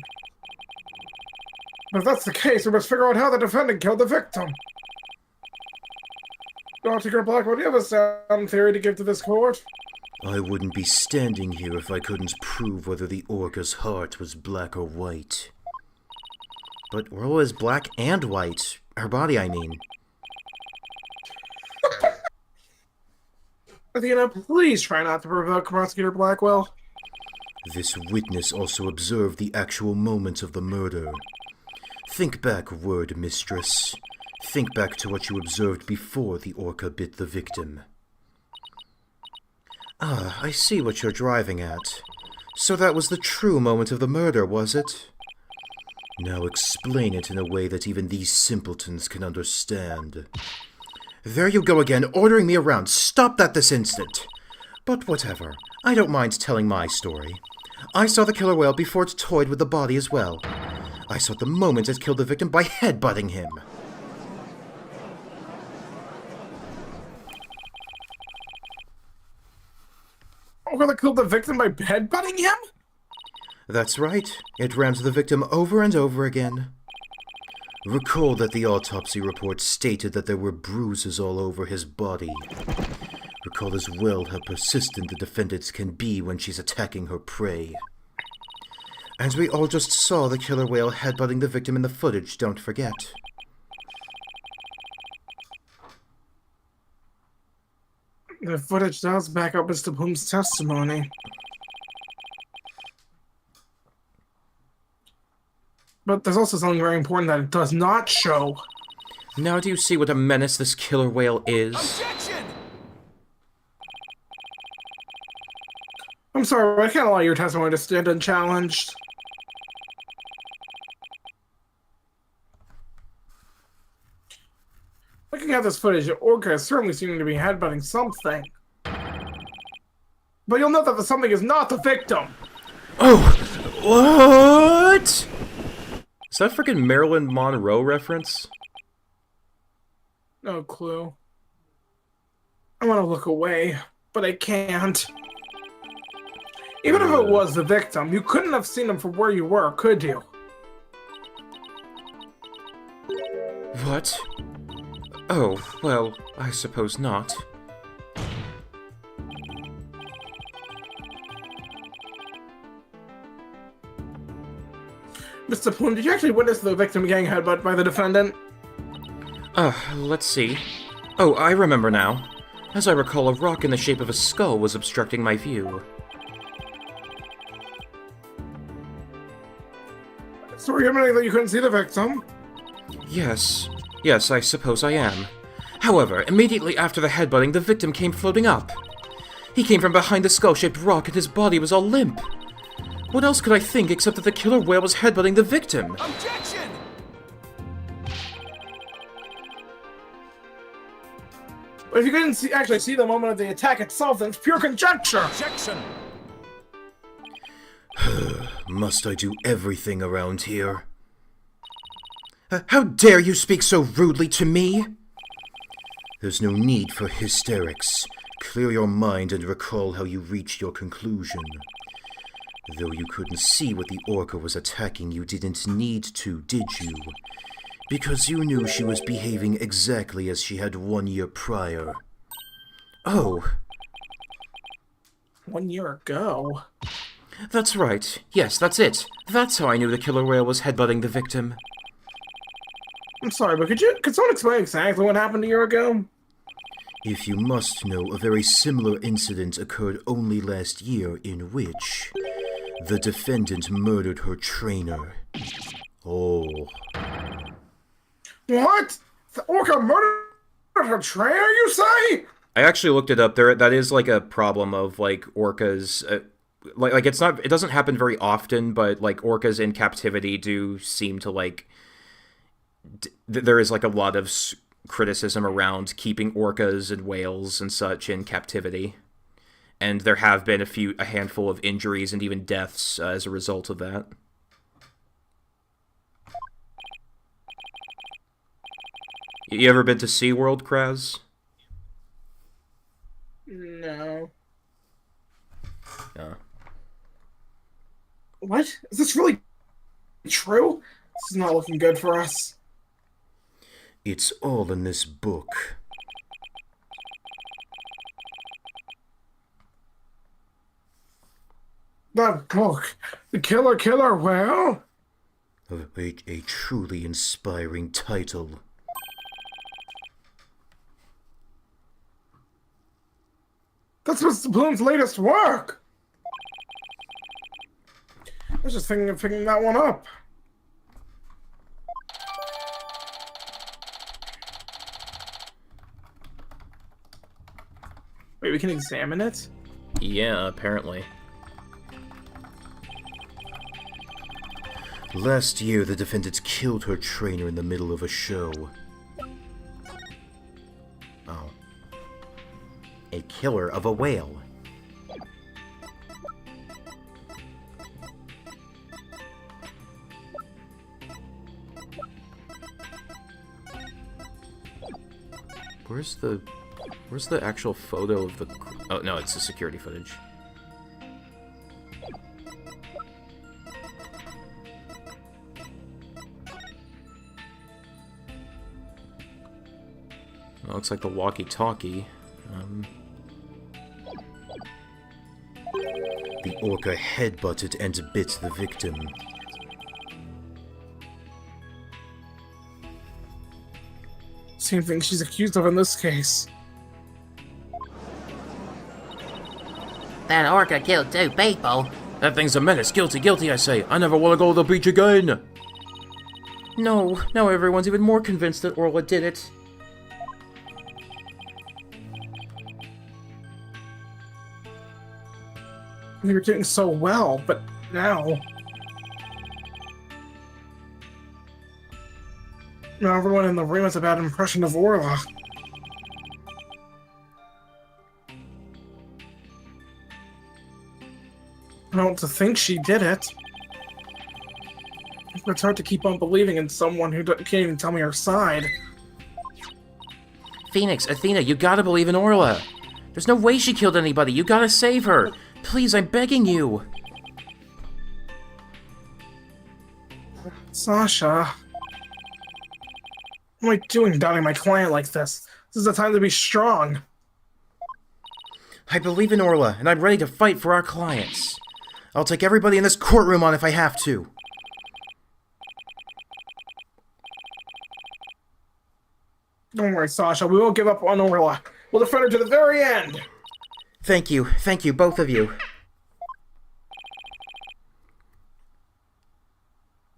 If that's the case, we must figure out how the defendant killed the victim. Dr. Blackwood, do you have a sound theory to give to this court? I wouldn't be standing here if I couldn't prove whether the orca's heart was black or white. But Orla is black and white. Her body, I mean. Athena, please try not to provoke Prosecutor Blackwell. This witness also observed the actual moment of the murder. Think back, word mistress. Think back to what you observed before the orca bit the victim. Ah, I see what you're driving at. So that was the true moment of the murder, was it? Now explain it in a way that even these simpletons can understand. There you go again, ordering me around. Stop that this instant! But whatever. I don't mind telling my story. I saw the killer whale before it toyed with the body as well. I saw it the moment it killed the victim by headbutting him. Orca killed the victim by headbutting him? That's right. It rammed the victim over and over again. Recall that the autopsy report stated that there were bruises all over his body. Recall as well how persistent the defendant can be when she's attacking her prey. And we all just saw the killer whale headbutting the victim in the footage, don't forget. The footage does back up Mr. Bloom's testimony. But there's also something very important that it does not show. Now do you see what a menace this killer whale is? Objection! I'm sorry, but I can't allow your testimony to stand unchallenged. Looking at this footage, the orca is certainly seeming to be headbutting something. But you'll note that the something is not the victim. Oh! What? Is that freaking Marilyn Monroe reference? No clue. I want to look away, but I can't. Even if it was the victim, you couldn't have seen him from where you were, could you? What? Oh, well, I suppose not. Mr. Plume, did you actually witness the victim getting headbutted by the defendant? Let's see. Oh, I remember now. As I recall, a rock in the shape of a skull was obstructing my view. So are you admitting that you couldn't see the victim? Yes. Yes, I suppose I am. However, immediately after the headbutting, the victim came floating up. He came from behind the skull-shaped rock and his body was all limp. What else could I think except that the killer whale was headbutting the victim? Objection! But if you couldn't actually see the moment of the attack itself, then it's pure conjecture! Objection! Must I do everything around here? How dare you speak so rudely to me? There's no need for hysterics. Clear your mind and recall how you reached your conclusion. Though you couldn't see what the orca was attacking, you didn't need to, did you? Because you knew she was behaving exactly as she had 1 year prior. Oh, 1 year ago? that's right. Yes, that's it. That's how I knew the killer whale was headbutting the victim. I'm sorry, but could someone explain exactly what happened a year ago? If you must know, a very similar incident occurred only last year in which the defendant murdered her trainer. Oh. What? The orca murdered her trainer, you say? I actually looked it up. That is like a problem of like orcas. Like it's not. It doesn't happen very often, but like orcas in captivity do seem to like. There is like a lot of criticism around keeping orcas and whales and such in captivity, and there have been a handful of injuries and even deaths as a result of that. You ever been to SeaWorld, Kraz? No. Yeah. What? Is this really true? This is not looking good for us. It's all in this book. That book. The Killer Whale? A truly inspiring title. That's Mr. Bloom's latest work! I was just thinking of picking that one up. Wait, we can examine it? Yeah, apparently. Last year, the defendant killed her trainer in the middle of a show. Oh. A killer of a whale. Where's the actual photo of the... Oh, no, it's the security footage. Well, looks like the walkie-talkie. The orca headbutted and bit the victim. Same thing she's accused of in this case. That orca killed 2 people. That thing's a menace. Guilty, guilty, I say. I never want to go to the beach again. No, now everyone's even more convinced that Orla did it. We were doing so well, but now... Now everyone in the room has a bad impression of Orla. I don't to think she did it. It's hard to keep on believing in someone who can't even tell me her side. Phoenix, Athena, you gotta believe in Orla. There's no way she killed anybody. You gotta save her. Please, I'm begging you. Sasha... What am I doing doubting my client like this? This is the time to be strong. I believe in Orla, and I'm ready to fight for our clients. I'll take everybody in this courtroom on if I have to. Don't worry, Sasha. We won't give up on Orla. We'll defend her to the very end. Thank you, both of you.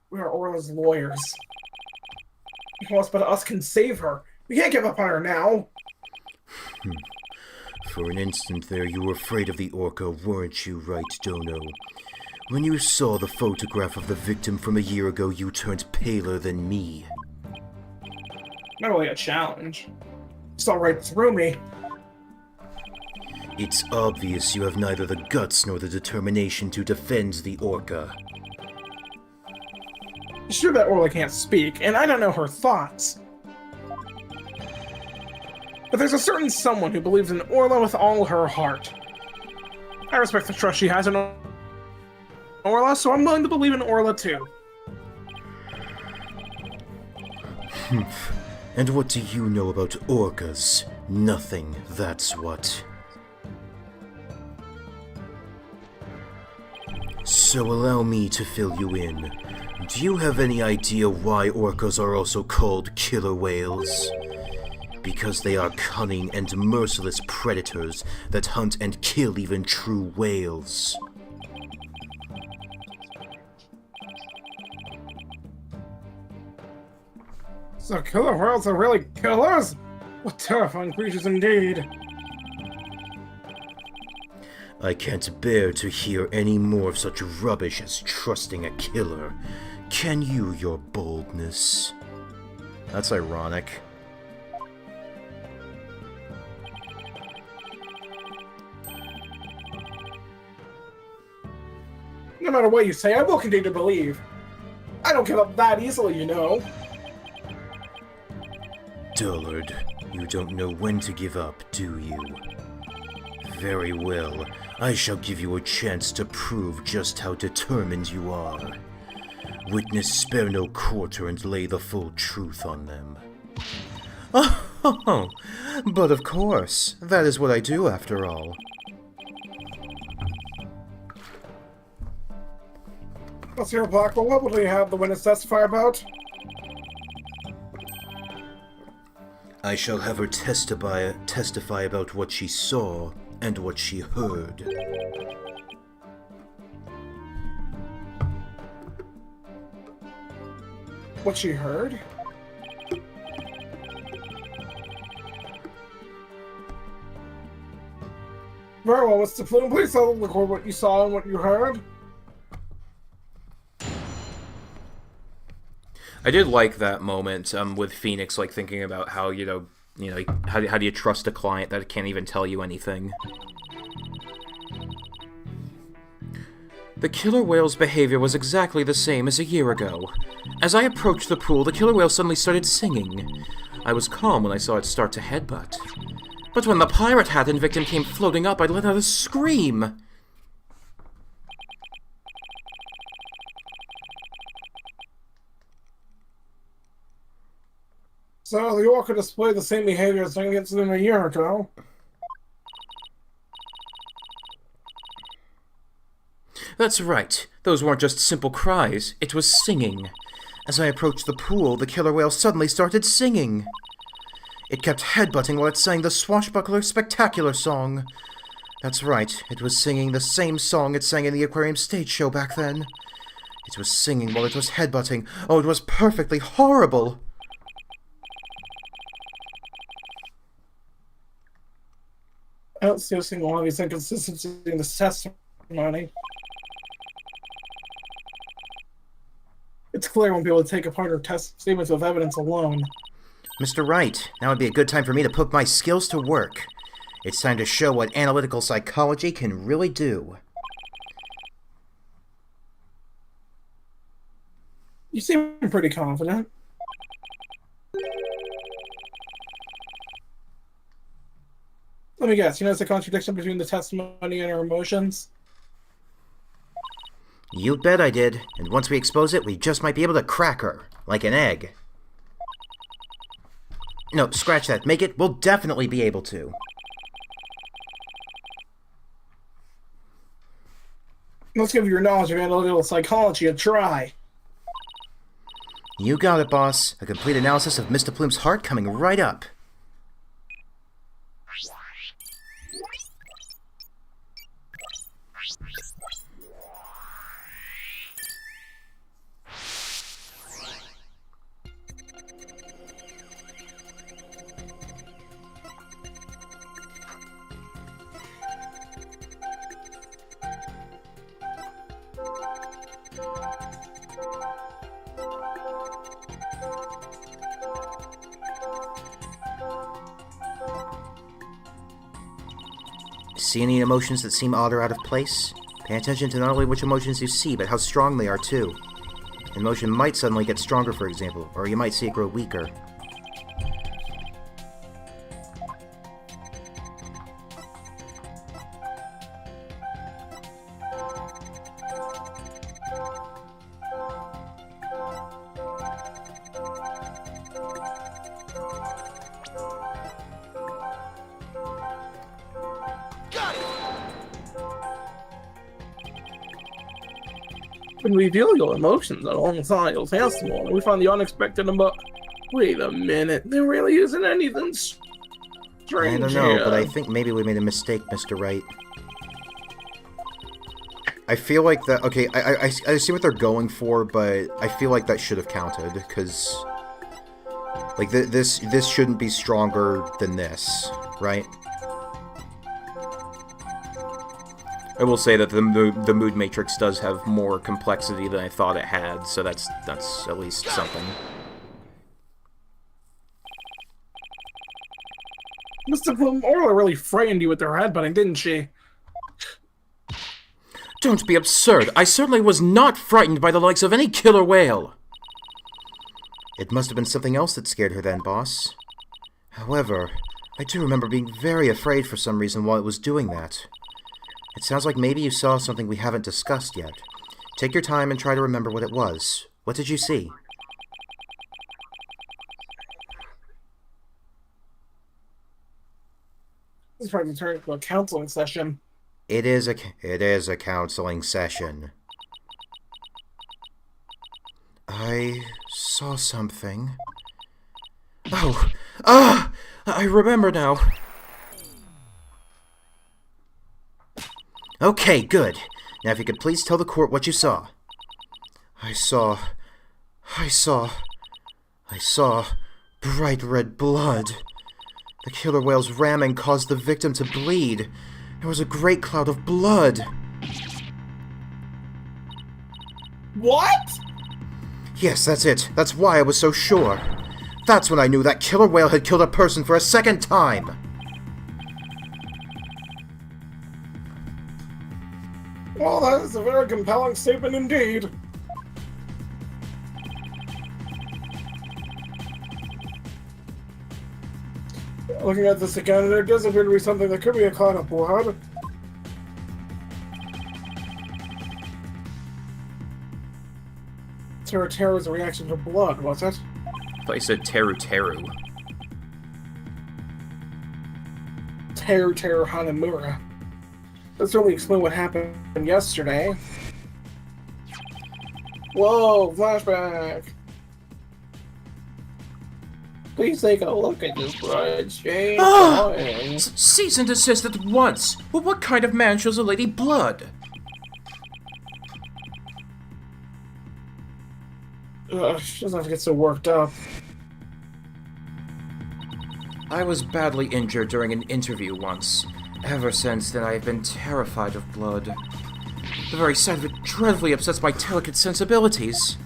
We are Orla's lawyers. Who else but us can save her? We can't give up on her now. For an instant there, you were afraid of the orca, weren't you, Wright, Dono? When you saw the photograph of the victim from a year ago, you turned paler than me. Not really a challenge. Saw right through me. It's obvious you have neither the guts nor the determination to defend the orca. It's true that Orla can't speak, and I don't know her thoughts. But there's a certain someone who believes in Orla with all her heart. I respect the trust she has in Orla, so I'm willing to believe in Orla too. And what do you know about orcas? Nothing, that's what. So allow me to fill you in. Do you have any idea why orcas are also called killer whales? Because they are cunning and merciless predators that hunt and kill even true whales. So killer whales are really killers? What terrifying creatures indeed. I can't bear to hear any more of such rubbish as trusting a killer. Can you, your boldness? That's ironic. No matter what you say, I will continue to believe. I don't give up that easily, you know. Dullard, you don't know when to give up, do you? Very well. I shall give you a chance to prove just how determined you are. Witness spare no quarter and lay the full truth on them. Oh, but of course. That is what I do, after all. Monsieur Blackwell, what would we have the witness testify about? I shall have her testify about what she saw and what she heard. What she heard? Very well, Mr. Plume, please tell the record what you saw and what you heard. I did like that moment with Phoenix, like thinking about how how do you trust a client that can't even tell you anything? The killer whale's behavior was exactly the same as a year ago. As I approached the pool, the killer whale suddenly started singing. I was calm when I saw it start to headbutt. But when the pirate hat and victim came floating up, I let out a scream. So the orca displayed the same behavior as against them a year ago. That's right. Those weren't just simple cries. It was singing. As I approached the pool, the killer whale suddenly started singing. It kept headbutting while it sang the swashbuckler spectacular song. That's right, it was singing the same song it sang in the aquarium stage show back then. It was singing while it was headbutting. Oh, it was perfectly horrible! I don't see a single one of these inconsistencies in this testimony. It's clear when people take apart her test statements with evidence alone. Mr. Wright, now would be a good time for me to put my skills to work. It's time to show what analytical psychology can really do. You seem pretty confident. Let me guess, you notice a contradiction between the testimony and her emotions? You bet I did, and once we expose it, we just might be able to crack her, like an egg. No, scratch that. Make it. We'll definitely be able to. Let's give your knowledge of analytical psychology a try. You got it, boss. A complete analysis of Mr. Plume's heart coming right up. See any emotions that seem odd or out of place? Pay attention to not only which emotions you see, but how strong they are too. An emotion might suddenly get stronger, for example, or you might see it grow weaker. When we reveal your emotions alongside your testimony, we find the unexpected and wait a minute, there really isn't anything strange I don't know, here. but I think maybe we made a mistake, Mr. Wright. I feel like that... Okay, I see what they're going for, but I feel like that should have counted, because... Like, this shouldn't be stronger than this, right? I will say that the mood matrix does have more complexity than I thought it had, so that's at least something. Mr. Plume, Orla really frightened you with her headbutting, didn't she? Don't be absurd. I certainly was not frightened by the likes of any killer whale. It must have been something else that scared her then, boss. However, I do remember being very afraid for some reason while it was doing that. It sounds like maybe you saw something we haven't discussed yet. Take your time and try to remember what it was. What did you see? This is probably turn into a counseling session. It is a counseling session. I saw something. Oh! Ah! I remember now. Okay, good. Now if you could please tell the court what you saw. I saw bright red blood. The killer whale's ramming caused the victim to bleed. There was a great cloud of blood. What? Yes, that's it. That's why I was so sure. That's when I knew that killer whale had killed a person for a second time. Well, that is a very compelling statement indeed. Looking at this again, there does appear to be something that could be a cloud of blood. Teru is a reaction to blood, was it? I thought you said Teru Teru. Teru Hanamura. That certainly explain what happened yesterday. Whoa, flashback! Please take a look at this blood stain. Cease and desist at once! Well, what kind of man shows a lady blood? She doesn't have to get so worked up. I was badly injured during an interview once. Ever since then, I have been terrified of blood. The very sight of it dreadfully upsets my delicate sensibilities.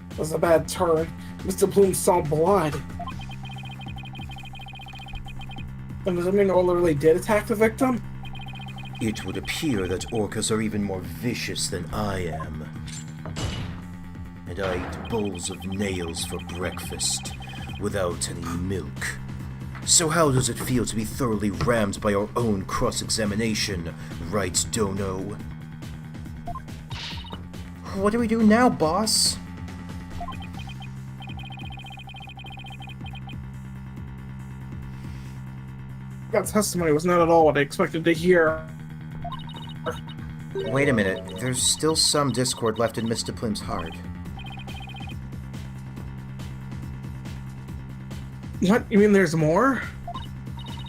That was a bad turn. Mr. Bloom saw blood. And does it mean Orla really did attack the victim? It would appear that orcas are even more vicious than I am. And I eat bowls of nails for breakfast, without any milk. So how does it feel to be thoroughly rammed by our own cross-examination, Wright Dono? What do we do now, boss? That testimony was not at all what I expected to hear. Wait a minute, there's still some discord left in Mr. Plum's heart. What? You mean there's more?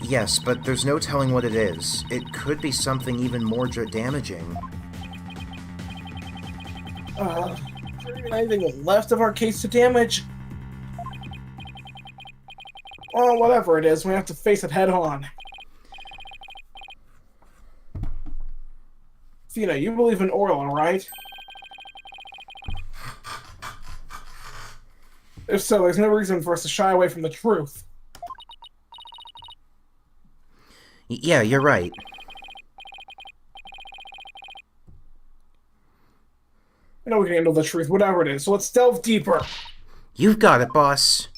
Yes, but there's no telling what it is. It could be something even more damaging. Anything left of our case to damage? Well, whatever it is, we have to face it head on. Fina, you believe in Orla, right? If so, there's no reason for us to shy away from the truth. Yeah, you're right. I know we can handle the truth, whatever it is, so let's delve deeper. You've got it, boss.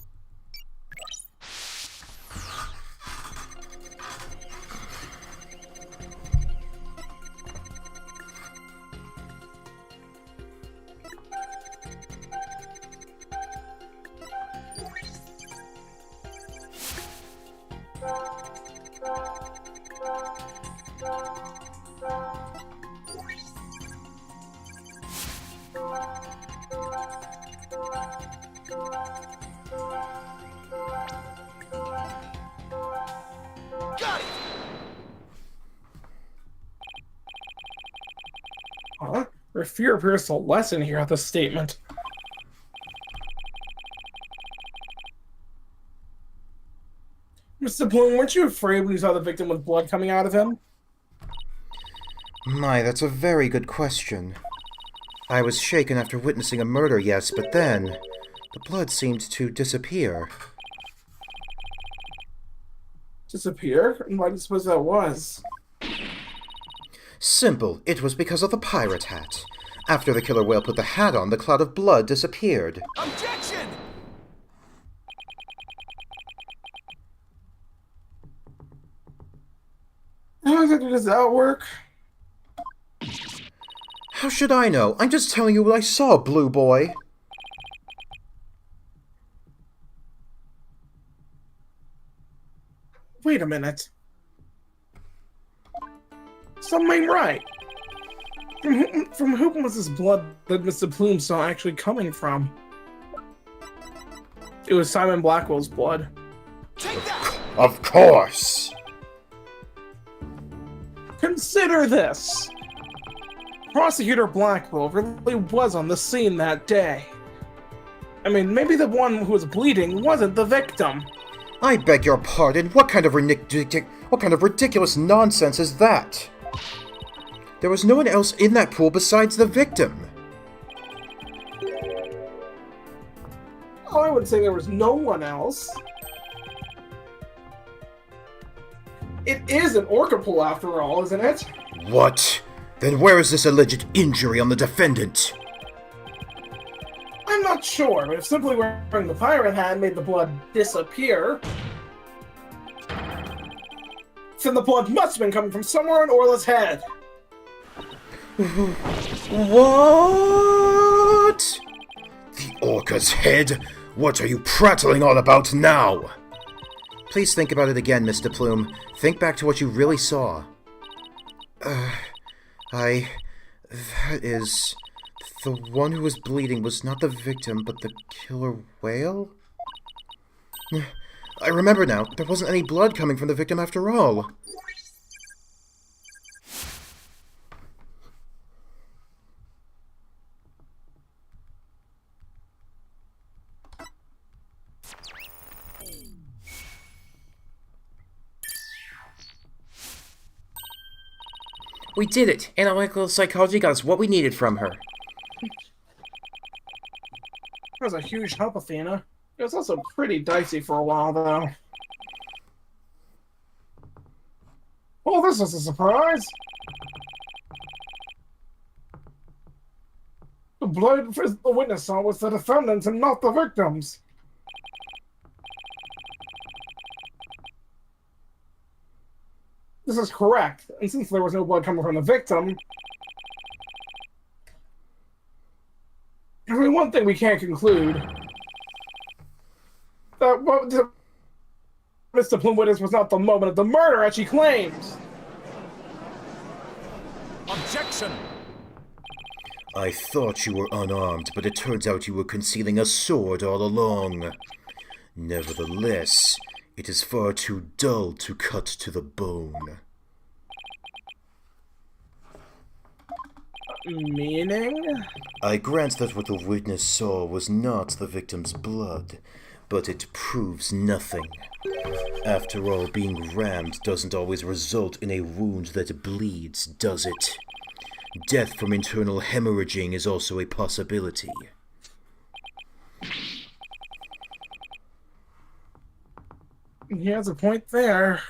Got it! Huh? Her fear appears to lessen here at this statement. Mr. Bloom, weren't you afraid when you saw the victim with blood coming out of him? My, that's a very good question. I was shaken after witnessing a murder, yes, but then the blood seemed to disappear. Disappear? And why do you suppose that was? Simple. It was because of the pirate hat. After the killer whale put the hat on, the cloud of blood disappeared. Objection! How exactly does that work? How should I know? I'm just telling you what I saw, Blue Boy. Wait a minute. Something ain't right. From whom was this blood that Mr. Plume saw actually coming from? It was Simon Blackwell's blood. Take that! Of course! consider this. Prosecutor Blackwell really was on the scene that day. I mean, maybe the one who was bleeding wasn't the victim. I beg your pardon, what kind of ridiculous nonsense is that? There was no one else in that pool besides the victim. Oh, I would say there was no one else. It is an orca pool after all, isn't it? What? Then where is this alleged injury on the defendant? I'm not sure, but if simply wearing the pirate hat made the blood disappear, then the blood must have been coming from somewhere on Orla's head. What? The orca's head? What are you prattling on about now? Please think about it again, Mr. Plume. Think back to what you really saw. That is... The one who was bleeding was not the victim, but the killer whale? I remember now. There wasn't any blood coming from the victim after all. We did it! Analytical psychology got us what we needed from her. That was a huge help, Athena. It was also pretty dicey for a while, though. Oh, this is a surprise! The blood the witness saw was the defendants and not the victims. This is correct, and since there was no blood coming from the victim, I mean, one thing we can't conclude that what Mr. Plume witness was not the moment of the murder, as she claims. Objection! I thought you were unarmed, but it turns out you were concealing a sword all along. Nevertheless, it is far too dull to cut to the bone. Meaning? I grant that what the witness saw was not the victim's blood, but it proves nothing. After all, being rammed doesn't always result in a wound that bleeds, does it? Death from internal hemorrhaging is also a possibility. He has a point there.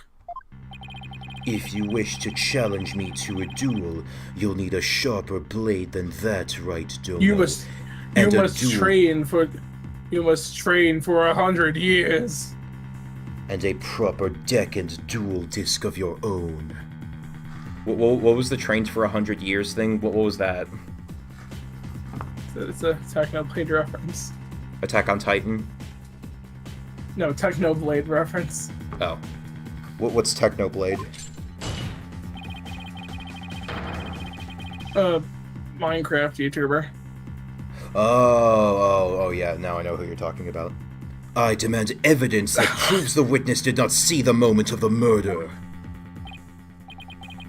If you wish to challenge me to a duel, you'll need a sharper blade than that, right, Domo? You must train for 100 years. And a proper deck and dual disc of your own. What was the trained for 100 years thing? What was that? It's a Technoblade reference. Attack on Titan? No, Technoblade reference. Oh. What's Technoblade? Minecraft YouTuber. Oh, yeah, now I know who you're talking about. I demand evidence that proves the witness did not see the moment of the murder.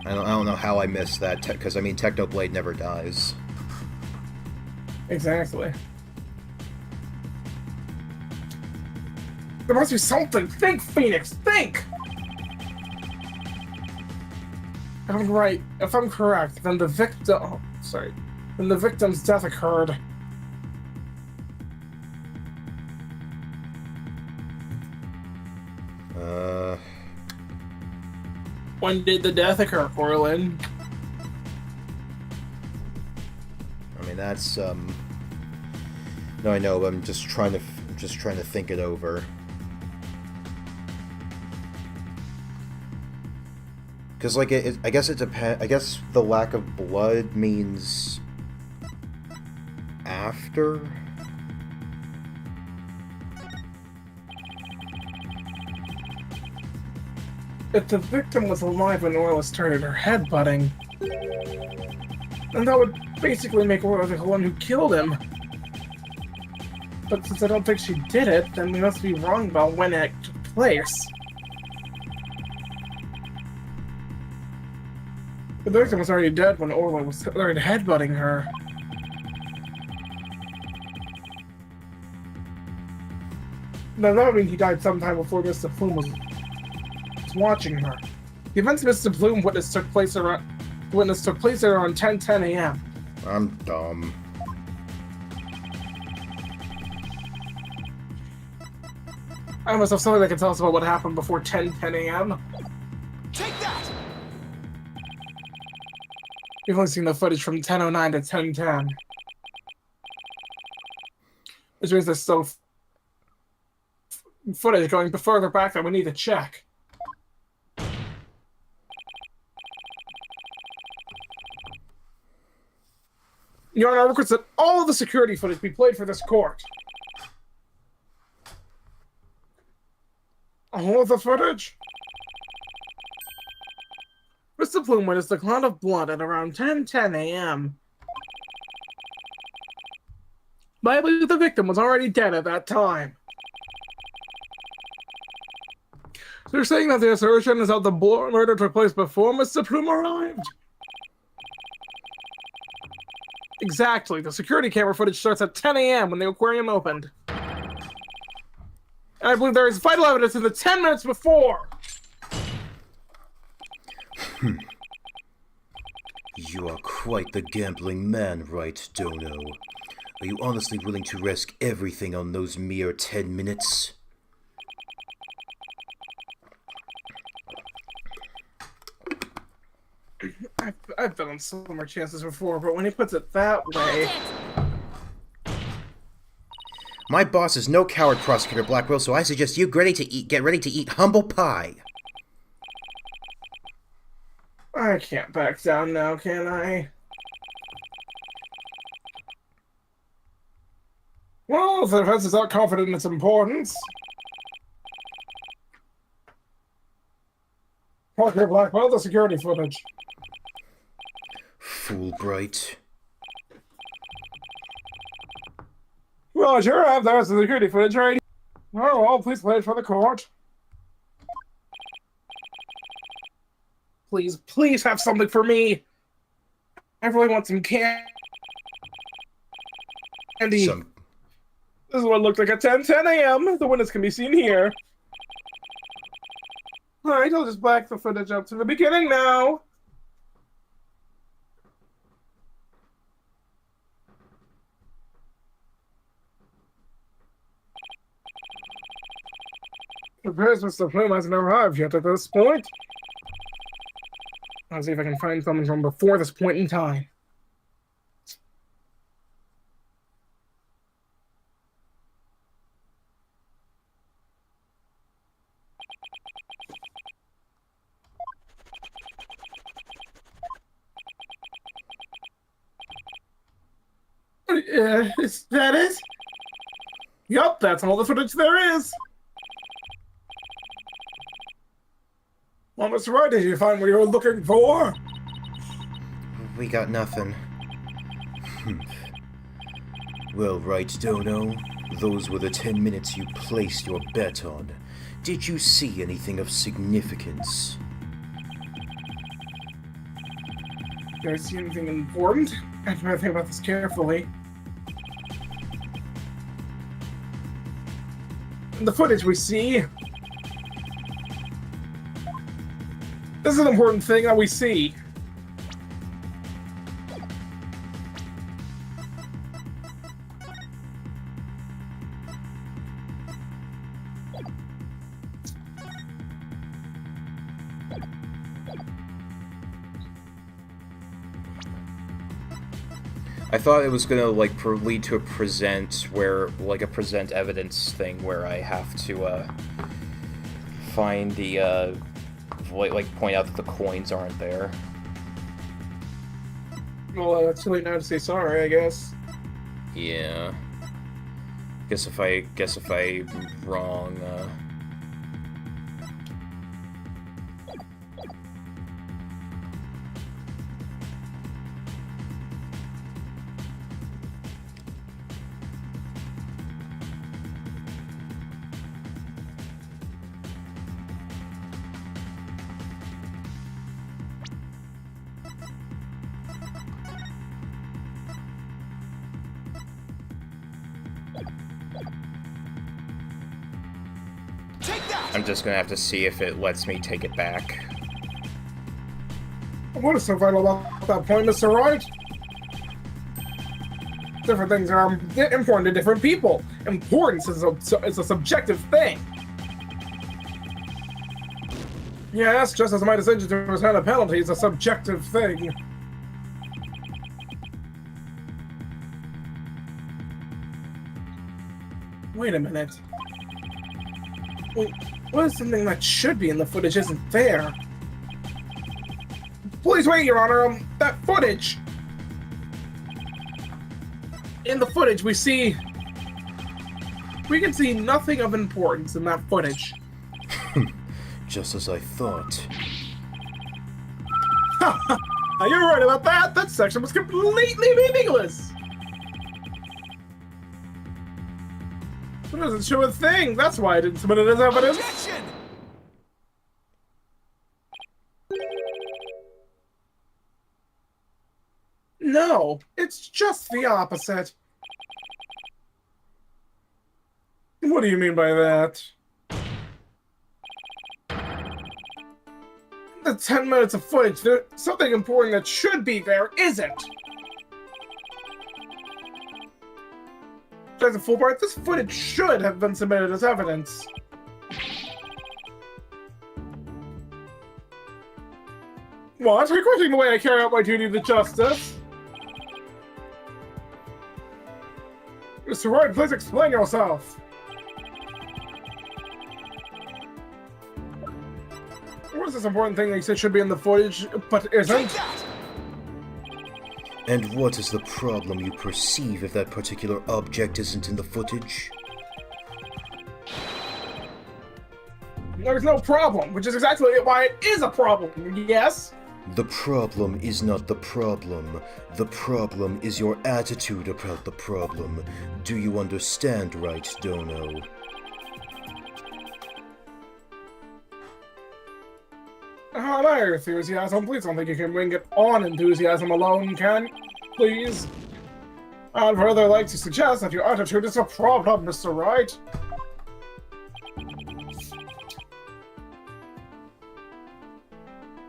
I don't know how I missed that, because, I mean, Technoblade never dies. Exactly. There must be something! Think, Phoenix! Think! If I'm right, if I'm correct, then the then the victim's death occurred. When did the death occur, Corlin? I mean, that's, No, I know, but I'm just trying to think it over. Because, like, I guess it depends. I guess the lack of blood means after. If the victim was alive when Orla started her headbutting, then that would basically make Orla the one who killed him. But since I don't think she did it, then we must be wrong about when it took place. The victim was already dead when Orla was started headbutting her. Now that would mean he died sometime before Mr. Plume was watching her. The events Mr. Plume witnessed took place around 10:10 a.m. I'm dumb. I must have something that can tell us about what happened before 10:10 a.m. Take that! We've only seen the footage from 10:09 to 10:10. Which means there's still footage going further back that we need to check. Your Honor, I request that all of the security footage be played for this court. All of the footage? Mr. Plume witnessed a cloud of blood at around 10:10 a.m. But I believe the victim was already dead at that time. So you're saying that the assertion is that the murder took place before Mr. Plume arrived? Exactly. The security camera footage starts at 10 a.m. when the aquarium opened. And I believe there is vital evidence in the 10 minutes before. You are quite the gambling man, Wright, Dono. Are you honestly willing to risk everything on those mere 10 minutes? I've been on similar chances before, but when he puts it that way... My boss is no coward, Prosecutor Blackwell, so I suggest you get ready to eat humble pie. I can't back down now, can I? Well, if the defense is not confident in its importance... Prosecutor Blackwell, the security footage. Fulbright. Roger, I have the security footage right. Oh, well, please play it for the court. Please, please have something for me. I really want some candy. This is what it looked like at 10:10 a.m. The witness can be seen here. Alright, I'll just back the footage up to the beginning now. It appears Mr. Plume hasn't arrived yet at this point. I'll see if I can find something from before this point in time. Is that it? Yup, that's all the footage there is. Well, Mr. Wright, did you find what you were looking for? We got nothing. Well, Wright, Dono, those were the 10 minutes you placed your bet on. Did you see anything of significance? Did I see anything important? I have to think about this carefully. In the footage we see... This is an important thing that we see. I thought it was gonna like lead to a present evidence thing where I have to find the like point out that the coins aren't there. Well, it's too late now to say sorry, I guess. Yeah. Guess if I'm wrong. I'm just gonna have to see if it lets me take it back. What is so vital about that point, Mr. Wright? Different things are important to different people. Importance is a subjective thing. Yes, just as my decision to return a penalty is a subjective thing. Wait a minute. Wait, what is something that should be in the footage isn't there? Please wait, Your Honor. That footage. In the footage, we can see nothing of importance in that footage. Just as I thought. You're right about that. That section was completely meaningless. It doesn't show a thing. That's why I didn't submit it as evidence. Objection! No, it's just the opposite. What do you mean by that? The 10 minutes of footage, there's something important that should be there, isn't. As a full part, this footage should have been submitted as evidence. What? Are you questioning the way I carry out my duty to justice? Mr. Wright, please explain yourself. What is this important thing that you said should be in the footage, but isn't? And what is the problem you perceive if that particular object isn't in the footage? There's no problem, which is exactly why it is a problem, yes? The problem is not the problem. The problem is your attitude about the problem. Do you understand, Wright, Dono? My enthusiasm, please don't think you can wing it on enthusiasm alone, Ken. Please. I'd further like to suggest that your attitude is a problem, Mr. Wright.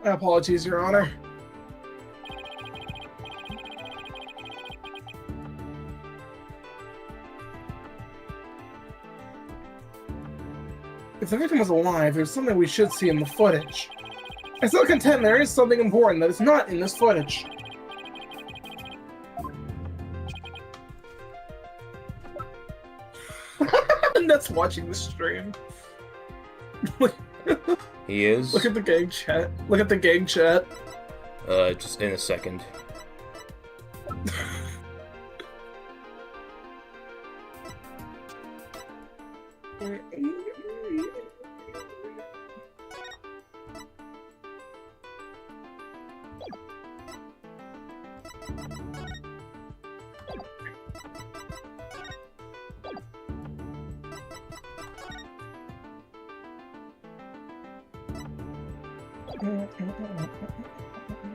My apologies, Your Honor. If the victim was alive, there's something we should see in the footage. I still contend there is something important that is not in this footage. That's watching the stream. He is? Look at the gang chat. Look at the gang chat. Just in a second.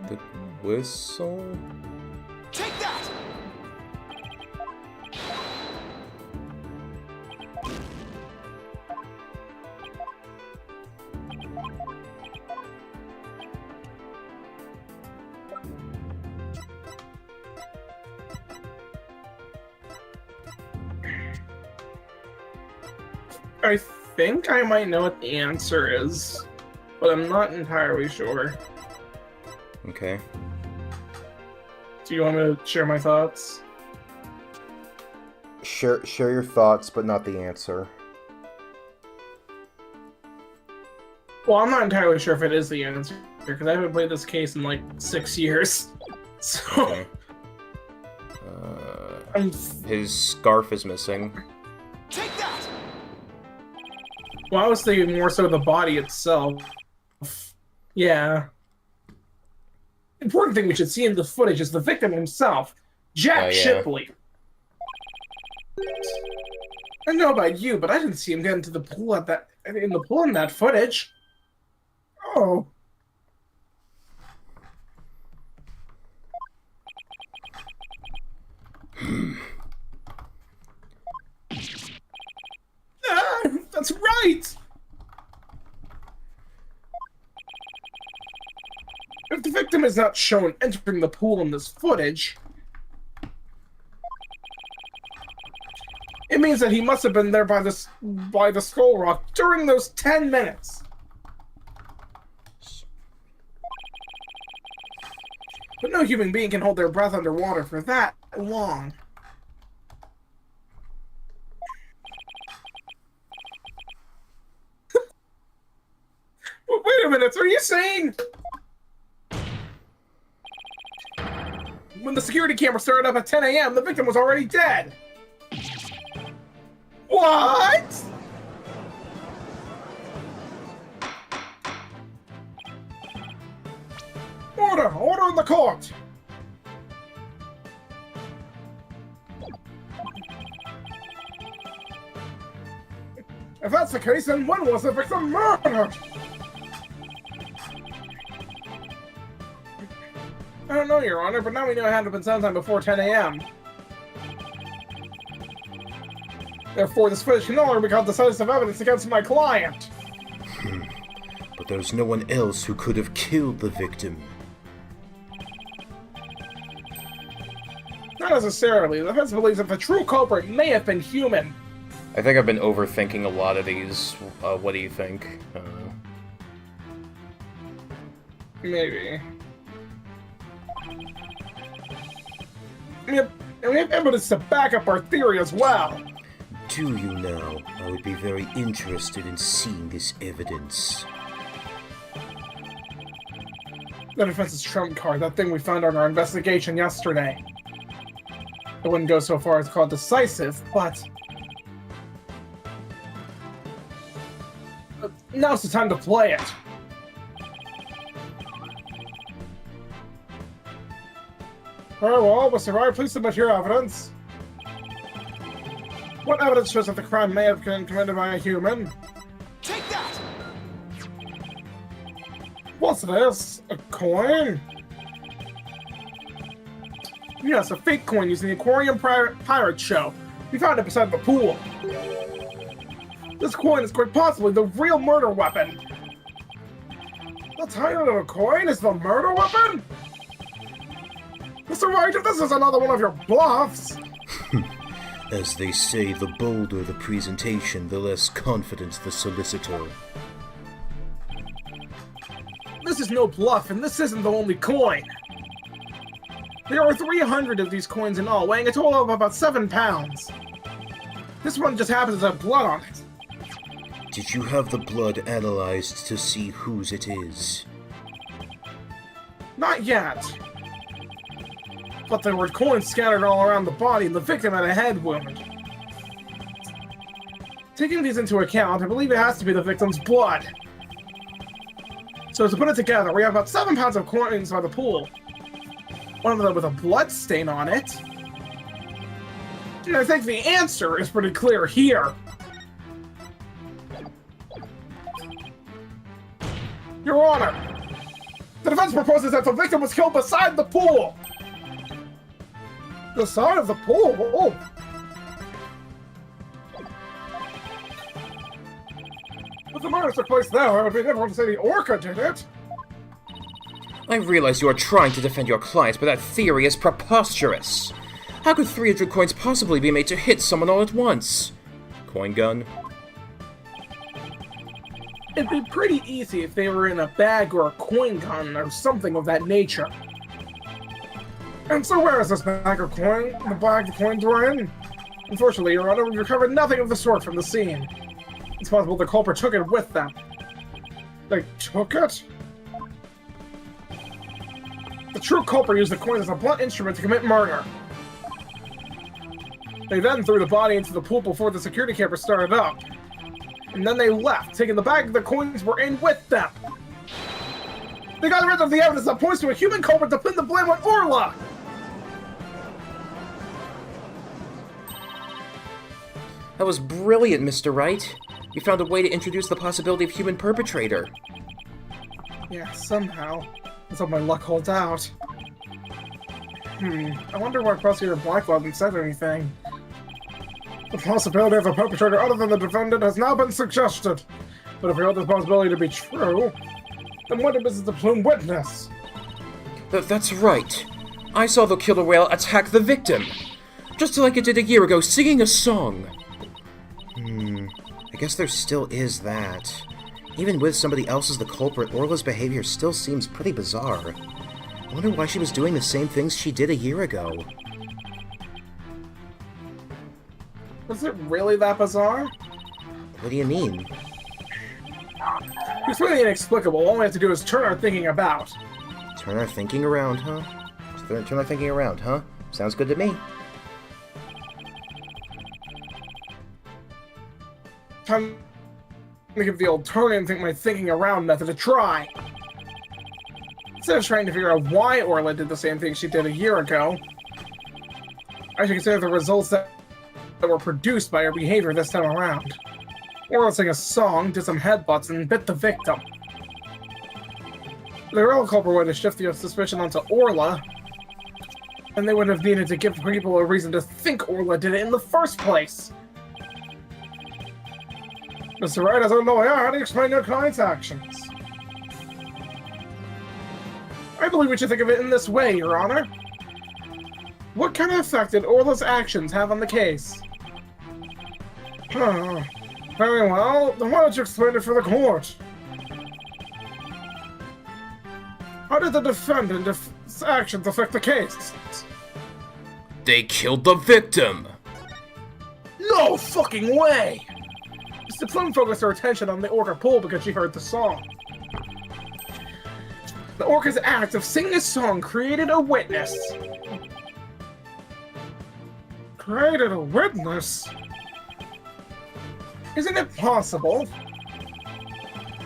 The whistle? Take that! I think I might know what the answer is, but I'm not entirely sure. Okay. Do you want me to share my thoughts? Share your thoughts, but not the answer. Well, I'm not entirely sure if it is the answer, because I haven't played this case in like 6 years. So... Okay. His scarf is missing. Take that! Well, I was thinking more so the body itself. Yeah. Important thing we should see in the footage is the victim himself, Jack Shipley. I don't know about you, but I didn't see him get into the pool in that footage. Oh. That's right! victim is not shown entering the pool in this footage, it means that he must have been there by the skull rock during those 10 minutes. But no human being can hold their breath underwater for that long. Wait a minute, are you saying... When the security camera started up at 10 a.m., the victim was already dead? What?! Order in the court! If that's the case, then when was the victim murdered? I don't know, Your Honor, but now we know it had to have been sometime before 10 a.m. Therefore, this footage can no longer become decisive evidence against my client. But there's no one else who could have killed the victim. Not necessarily. The defense believes that the true culprit may have been human. I think I've been overthinking a lot of these. What do you think? Maybe. And we have evidence to back up our theory as well. Do you now? I would be very interested in seeing this evidence. The defense's trump card, that thing we found on our investigation yesterday. I wouldn't go so far as to call it decisive, but... now's the time to play it. Very well, Mr. Wright, please submit your evidence. What evidence shows that the crime may have been committed by a human? Take that! What's this? A coin? Yes, a fake coin using the Aquarium Pirate Show. We found it beside the pool. This coin is quite possibly the real murder weapon. The title of a coin is the murder weapon? Mr. Wright, if this is another one of your bluffs... As they say, the bolder the presentation, the less confident the solicitor. This is no bluff, and this isn't the only coin. There are 300 of these coins in all, weighing a total of about 7 pounds. This one just happens to have blood on it. Did you have the blood analyzed to see whose it is? Not yet. But there were coins scattered all around the body, and the victim had a head wound. Taking these into account, I believe it has to be the victim's blood. So to put it together, we have about 7 pounds of coins by the pool. One of them with a blood stain on it. And I think the answer is pretty clear here. Your Honor, the defense proposes that the victim was killed beside the pool. The side of the pool? Oh. If the murder took place there, it would be difficult to say the orca did it. I realize you are trying to defend your client, but that theory is preposterous. How could 300 coins possibly be made to hit someone all at once? Coin gun? It'd be pretty easy if they were in a bag or a coin gun or something of that nature. And so where is this bag of coin? The bag the coins were in? Unfortunately, Your Honor, we've recovered nothing of the sort from the scene. It's possible the culprit took it with them. They took it? The true culprit used the coins as a blunt instrument to commit murder. They then threw the body into the pool before the security camera started up. And then they left, taking the bag the coins were in with them. They got rid of the evidence that points to a human culprit to pin the blame on Orla! That was brilliant, Mr. Wright. You found a way to introduce the possibility of human perpetrator. Yeah, somehow. Let's hope my luck holds out. I wonder why Prosecutor Blackwell hasn't said anything. The possibility of a perpetrator other than the defendant has now been suggested. But if we hold this possibility to be true, then what is the plume witness? That's right. I saw the killer whale attack the victim. Just like it did a year ago, singing a song. I guess there still is that. Even with somebody else as the culprit, Orla's behavior still seems pretty bizarre. I wonder why she was doing the same things she did a year ago. Was it really that bizarre? What do you mean? It's really inexplicable. All we have to do is turn our thinking about. Turn our thinking around, huh? Turn our thinking around, huh? Sounds good to me. Time to give the old turn and think my thinking around method a try. Instead of trying to figure out why Orla did the same thing she did a year ago, I should consider the results that were produced by her behavior this time around. Orla sang a song, did some headbutts, and bit the victim. The real culprit would have shifted the suspicion onto Orla, and they would have needed to give people a reason to think Orla did it in the first place. Mr. Wright, as a lawyer, how do you explain your client's actions? I believe we should think of it in this way, Your Honor. What kind of effect did Orla's actions have on the case? Very well, then why don't you explain it for the court? How did the defendant's actions affect the case? They killed the victim! No fucking way! Mr. Plum focused her attention on the orca pool because she heard the song. The orca's act of singing a song created a witness. Created a witness? Isn't it possible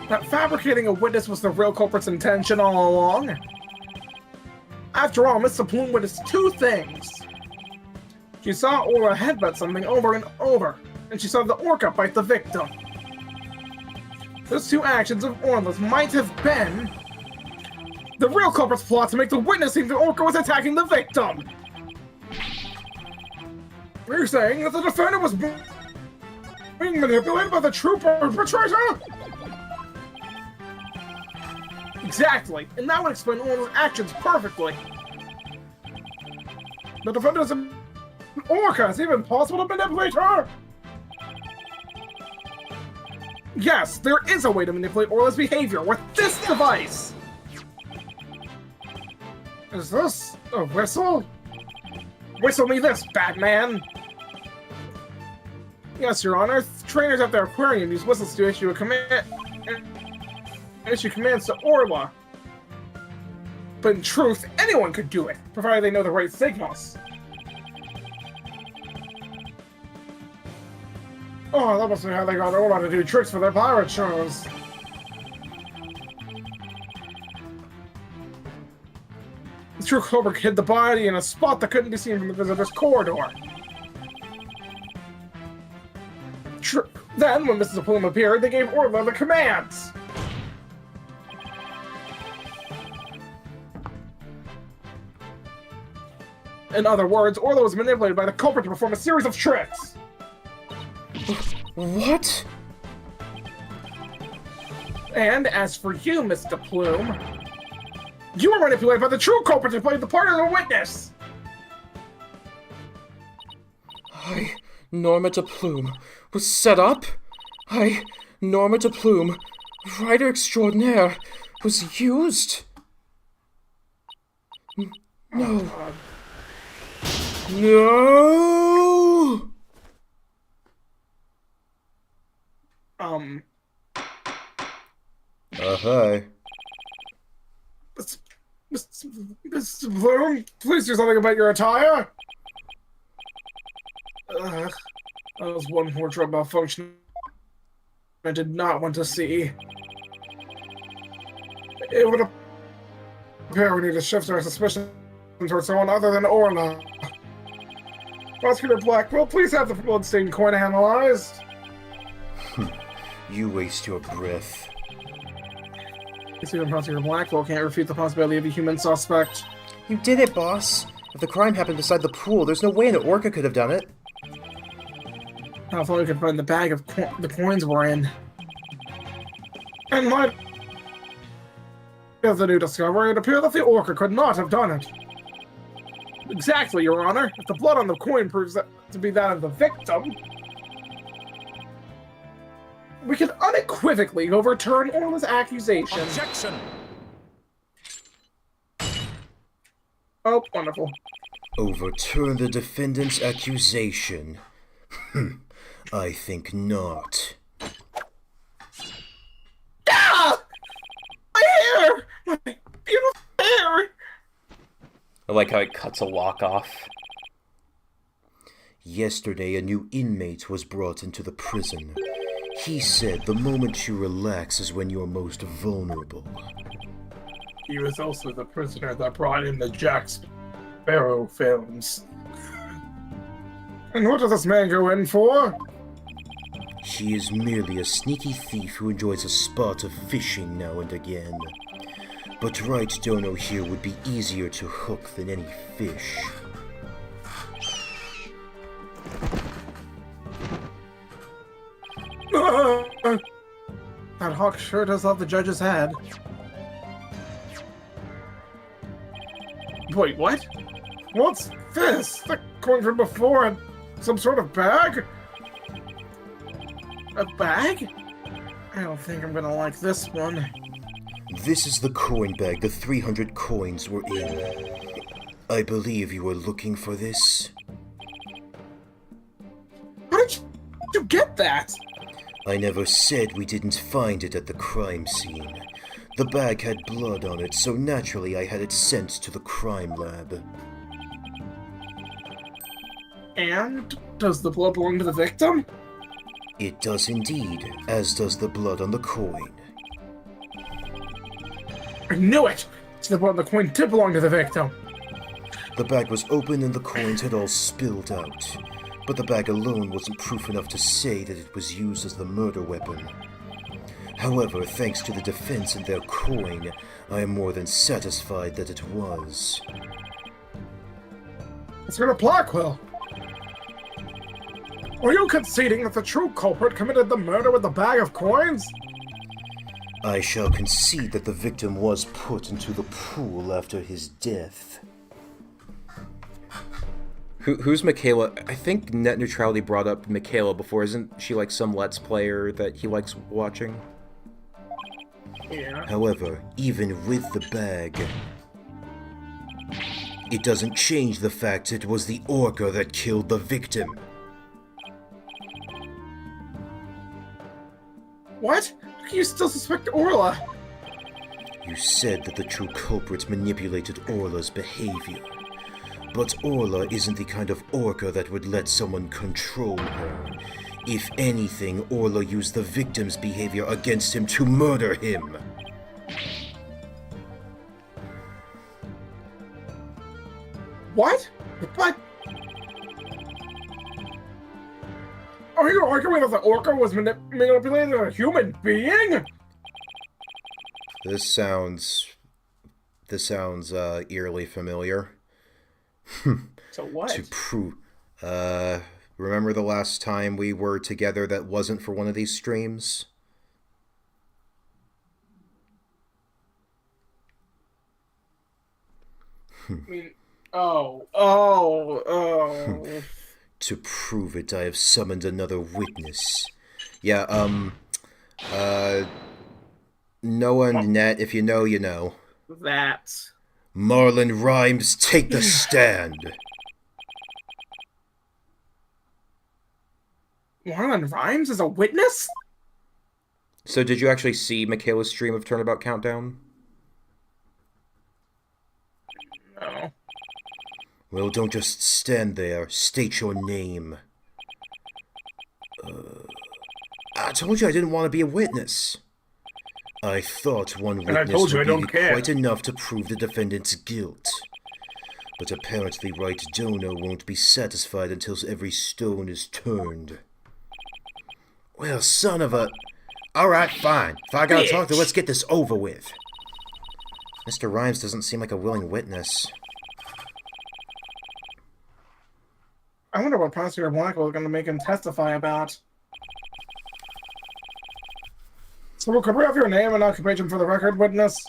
that fabricating a witness was the real culprit's intention all along? After all, Mr. Plume witnessed two things. She saw Orla headbutt something over and over, and she saw the orca bite the victim. Those two actions of Orla's might have been the real culprit's plot to make the witness think the orca was attacking the victim. You're saying that the defendant was being manipulated by the true perpetrator? Exactly, and that would explain Orla's actions perfectly. The defendant is an orca. Is it even possible to manipulate her? Yes, there is a way to manipulate Orla's behavior with this device! Is this a whistle? Whistle me this, Batman! Yes, Your Honor. Trainers at their aquarium use whistles to issue commands to Orla. But in truth, anyone could do it, provided they know the right signals. Oh, that must be how they got Orla to do tricks for their pirate shows. The true culprit hid the body in a spot that couldn't be seen from the visitor's corridor. Then, when Mrs. Plume appeared, they gave Orla the commands. In other words, Orla was manipulated by the culprit to perform a series of tricks. What? And as for you, Mr. Plume, you were manipulated by the true culprit to play the part of the witness! Norma de Plume was set up? Norma de Plume, writer extraordinaire, was used? No. No! Hi. Mr. Plume, please do something about your attire! That was one wardrobe malfunction I did not want to see. It would appear we need to shift our suspicion towards someone other than Orla. Prosecutor Blackwell, please have the bloodstained coin analyzed. You waste your breath. Even Prosecutor Blackwell can't refute the possibility of a human suspect. You did it, boss. If the crime happened beside the pool, there's no way an orca could have done it. I thought we could find the bag of the coins were in. And my... As a new discovery, it appears that the Orca could not have done it. Exactly, Your Honor. If the blood on the coin proves that to be that of the victim, we can unequivocally overturn Orla's accusation. Objection! Oh, wonderful. Overturn the defendant's accusation? I think not. Ah! My hair! My beautiful hair! I like how it cuts a lock off. Yesterday, a new inmate was brought into the prison. He said the moment you relax is when you're most vulnerable. He was also the prisoner that brought in the Jack Sparrow films. And what does this man go in for? He is merely a sneaky thief who enjoys a spot of fishing now and again. But Wright Dono here would be easier to hook than any fish. That hawk sure does love the judge's head. Wait, what? What's this? The coin from before and some sort of bag? A bag? I don't think I'm gonna like this one. This is the coin bag the 300 coins were in. I believe you were looking for this. How did you get that? I never said we didn't find it at the crime scene. The bag had blood on it, so naturally I had it sent to the crime lab. And does the blood belong to the victim? It does indeed, as does the blood on the coin. I knew it! So the blood on the coin did belong to the victim. The bag was open and the coins had all spilled out. But the bag alone wasn't proof enough to say that it was used as the murder weapon. However, thanks to the defense and their coin, I am more than satisfied that it was. Let's go to Blackwell. Are you conceding that the true culprit committed the murder with the bag of coins? I shall concede that the victim was put into the pool after his death. Who's Michaela? I think Net Neutrality brought up Michaela before. Isn't she like some Let's Player that he likes watching? Yeah. However, even with the bag, it doesn't change the fact it was the Orca that killed the victim. What? How can you still suspect Orla? You said that the true culprit manipulated Orla's behavior. But Orla isn't the kind of Orca that would let someone control her. If anything, Orla used the victim's behavior against him to murder him. What? But... Are you arguing that the Orca was manipulating a human being? This sounds eerily familiar. So what? To prove, remember the last time we were together that wasn't for one of these streams? I mean, oh. To prove it, I have summoned another witness. Yeah, Noah and Net, if you know, you know. That. Marlon Rhymes, take the stand! Marlon Rhymes is a witness? So did you actually see Michaela's stream of Turnabout Countdown? No. Well, don't just stand there. State your name. I told you I didn't want to be a witness. I thought one And I witness told you I would don't be care. quite enough to prove the defendant's guilt. But apparently Wright Dono won't be satisfied until every stone is turned. Well, son of a... Alright, fine. If I gotta talk to her, let's get this over with. Mr. Rhymes doesn't seem like a willing witness. I wonder what Prosecutor Blackwell is going to make him testify about. So, could we have your name and occupation for the record, witness?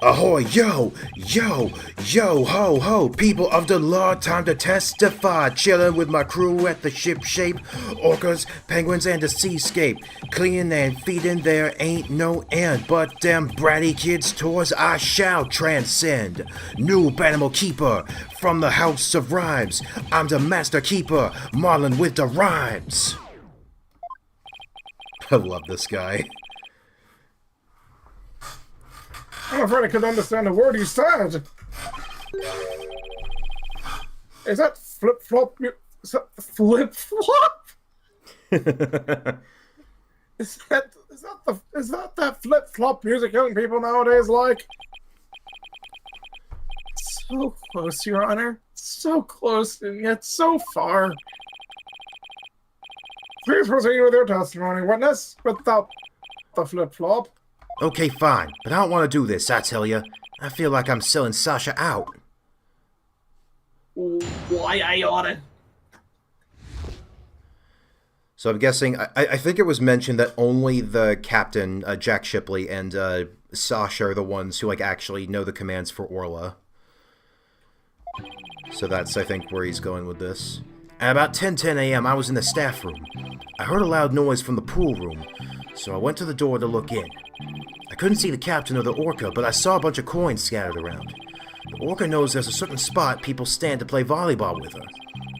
Ahoy, yo, yo, yo, ho, ho, people of the law, time to testify. Chillin' with my crew at the ship shape, orcas, penguins, and the seascape. Cleaning and feeding there ain't no end, but them bratty kids' tours I shall transcend. New animal keeper from the house of rhymes. I'm the master keeper, Marlin with the rhymes. I love this guy. I'm afraid I couldn't understand a word you said. Is that flip-flop? Is that flip-flop? Is that flip-flop music young people nowadays like? So close, Your Honor. So close and yet so far. Please proceed with your testimony, witness, without the flip-flop. Okay, fine, but I don't want to do this, I tell ya. I feel like I'm selling Sasha out. Why I oughta. So I'm guessing, I think it was mentioned that only the captain, Jack Shipley, and Sasha are the ones who, like, actually know the commands for Orla. So that's, I think, where he's going with this. At about 10:10 a.m., I was in the staff room. I heard a loud noise from the pool room, so I went to the door to look in. I couldn't see the captain or the orca, but I saw a bunch of coins scattered around. The orca knows there's a certain spot people stand to play volleyball with her.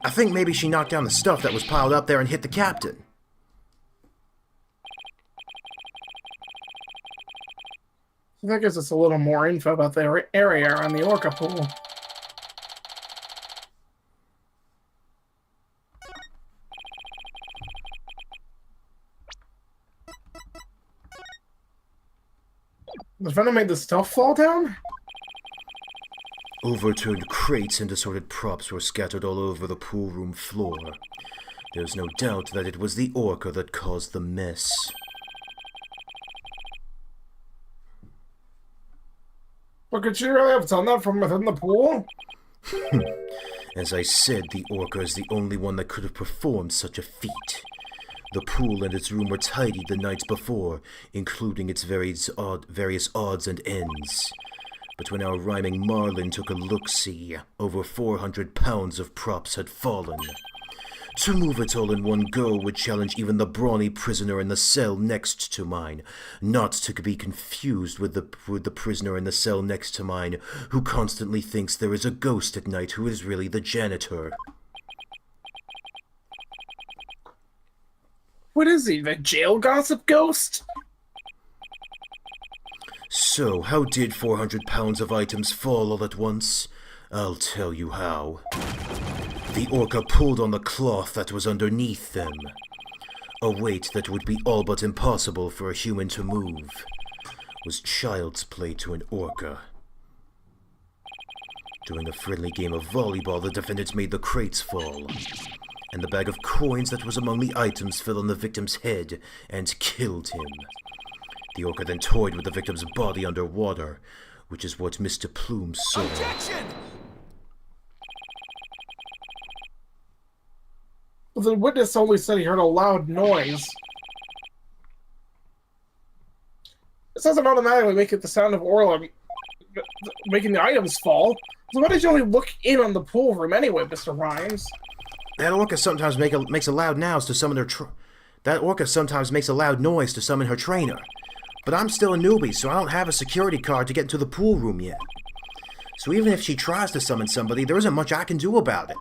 I think maybe she knocked down the stuff that was piled up there and hit the captain. That gives us a little more info about the area around the orca pool. The venom made the stuff fall down? Overturned crates and assorted props were scattered all over the pool room floor. There's no doubt that it was the orca that caused the mess. But could she really have done that from within the pool? As I said, the orca is the only one that could have performed such a feat. The pool and its room were tidied the night before, including its various odds and ends. But when our rhyming Marlin took a look-see, over 400 pounds of props had fallen. To move it all in one go would challenge even the brawny prisoner in the cell next to mine, not to be confused with the prisoner in the cell next to mine, who constantly thinks there is a ghost at night who is really the janitor. What is he, the jail gossip ghost? So, how did 400 pounds of items fall all at once? I'll tell you how. The orca pulled on the cloth that was underneath them. A weight that would be all but impossible for a human to move. Was child's play to an orca. During a friendly game of volleyball, the defendant made the crates fall. And the bag of coins that was among the items fell on the victim's head and killed him. The orca then toyed with the victim's body underwater, which is what Mr. Plume saw. Objection! The witness only said he heard a loud noise. It doesn't automatically make it the sound of Orla making the items fall. So why did you only look in on the pool room anyway, Mr. Rhymes? That orca sometimes makes a loud noise to summon her trainer. But I'm still a newbie, so I don't have a security card to get into the pool room yet. So even if she tries to summon somebody, there isn't much I can do about it.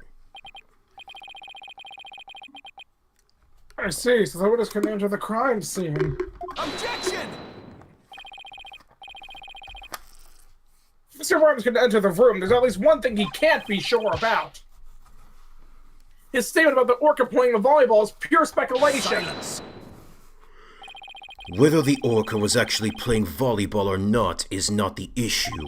I see, so the witness can enter the crime scene. Objection! Mr. Rhymes can enter the room. There's at least one thing he can't be sure about. His statement about the orca playing the volleyball is pure speculation. Silence. Whether the orca was actually playing volleyball or not is not the issue.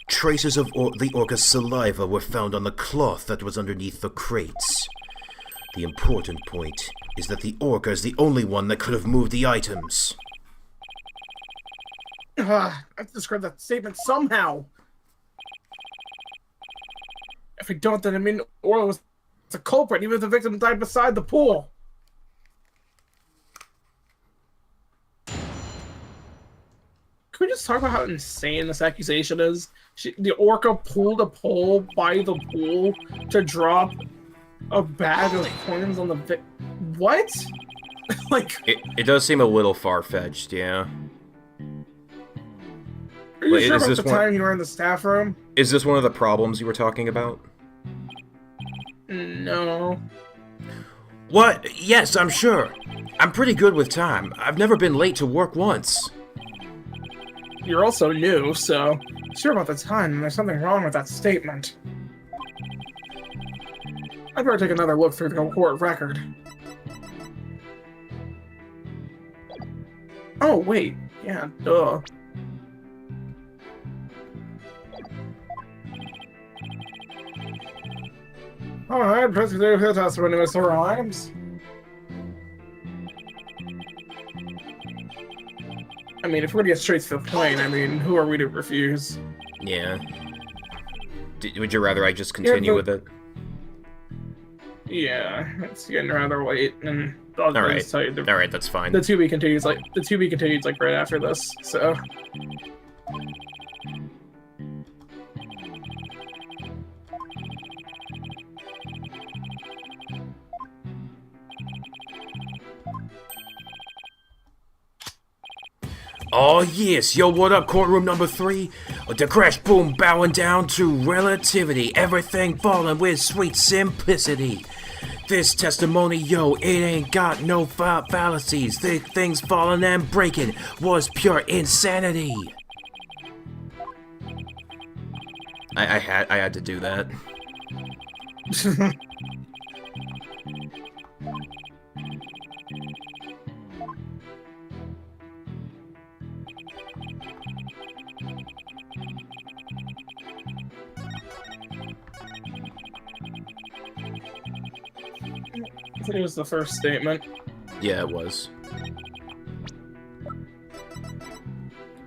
Traces of the orca's saliva were found on the cloth that was underneath the crates. The important point is that the orca is the only one that could have moved the items. I have to describe that statement somehow. If we don't, then I mean Orla was the culprit, even if the victim died beside the pool. Can we just talk about how insane this accusation is? The orca pulled a pole by the pool to drop a bag of coins on the what? Like, it does seem a little far-fetched, yeah. are you Wait, sure is about this the one- time you were in the staff room? Is this one of the problems you were talking about? No. What? Yes, I'm sure. I'm pretty good with time. I've never been late to work once. You're also new, so sure about the time, there's something wrong with that statement. I'd better take another look through the court record. Oh, wait. Yeah, duh. Alright, press the test when it arrives. I mean, if we're gonna get straight to the point, I mean, who are we to refuse? Yeah. Would you rather I just continue with it? Yeah, it's getting rather late, and I'll Alright. just tell you the Alright, that's fine. the to be continues like right after this. So Oh yes, yo, what up, courtroom number 3? The crash boom bowing down to relativity, everything falling with sweet simplicity. This testimony, yo, it ain't got no fallacies. The things falling and breaking was pure insanity. I had to do that. I think it was the first statement. Yeah, it was.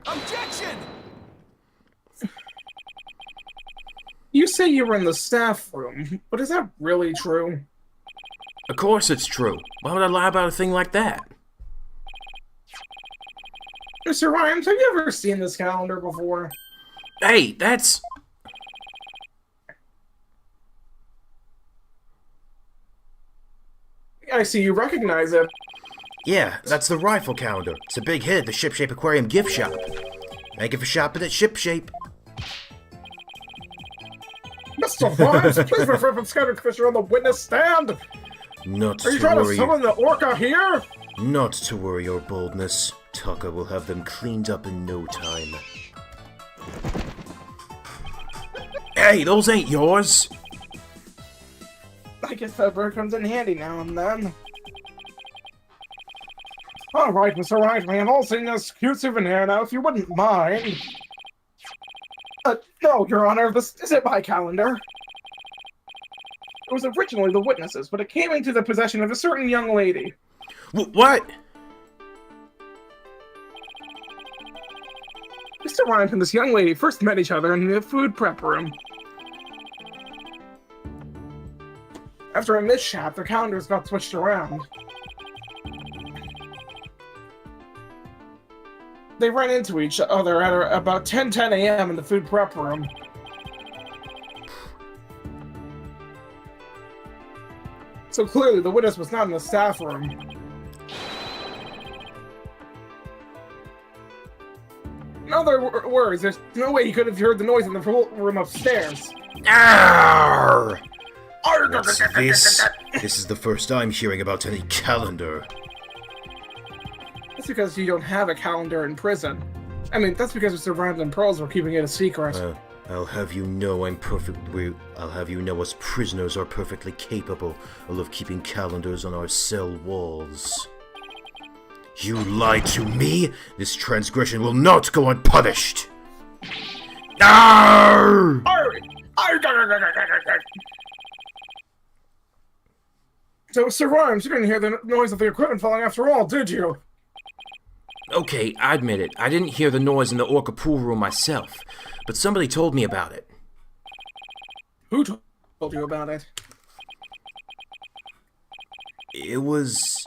Objection! You say you were in the staff room, but is that really true? Of course it's true. Why would I lie about a thing like that? Mr. Rhymes, have you ever seen this calendar before? Hey, that's... I see you recognize it. Yeah, that's the rifle calendar. It's a big hit at the Shipshape Aquarium gift shop. Thank you for shopping at Shipshape. Mr. Rhymes, please refer from Scattered Fisher on the witness stand. Not Are you to trying to worry. summon the orca here? Not to worry your boldness. Taka will have them cleaned up in no time. Hey, those ain't yours. I guess that bird comes in handy now and then. Alright, Mr. Wright, we have all seen this cute souvenir now, if you wouldn't mind. No, Your Honor, this isn't my calendar. It was originally the witness's, but it came into the possession of a certain young lady. What? Mr. Rhymes and this young lady first met each other in the food prep room. After a mishap, their calendars got switched around. They ran into each other at about 10 a.m. in the food prep room. So clearly, the witness was not in the staff room. In other words, there's no way he could have heard the noise in the room upstairs. Arr! What's this? This is the first I'm hearing about any calendar. That's because you don't have a calendar in prison. I mean, that's because Mr. Rhymes and Pearls were keeping it a secret. I'll have you know I'll have you know us prisoners are perfectly capable of keeping calendars on our cell walls. You lied to me? This transgression will not go unpunished! Arr! So, Mr. Rhymes, you didn't hear the noise of the equipment falling after all, did you? Okay, I admit it. I didn't hear the noise in the orca pool room myself, but somebody told me about it. Who told you about it? It was,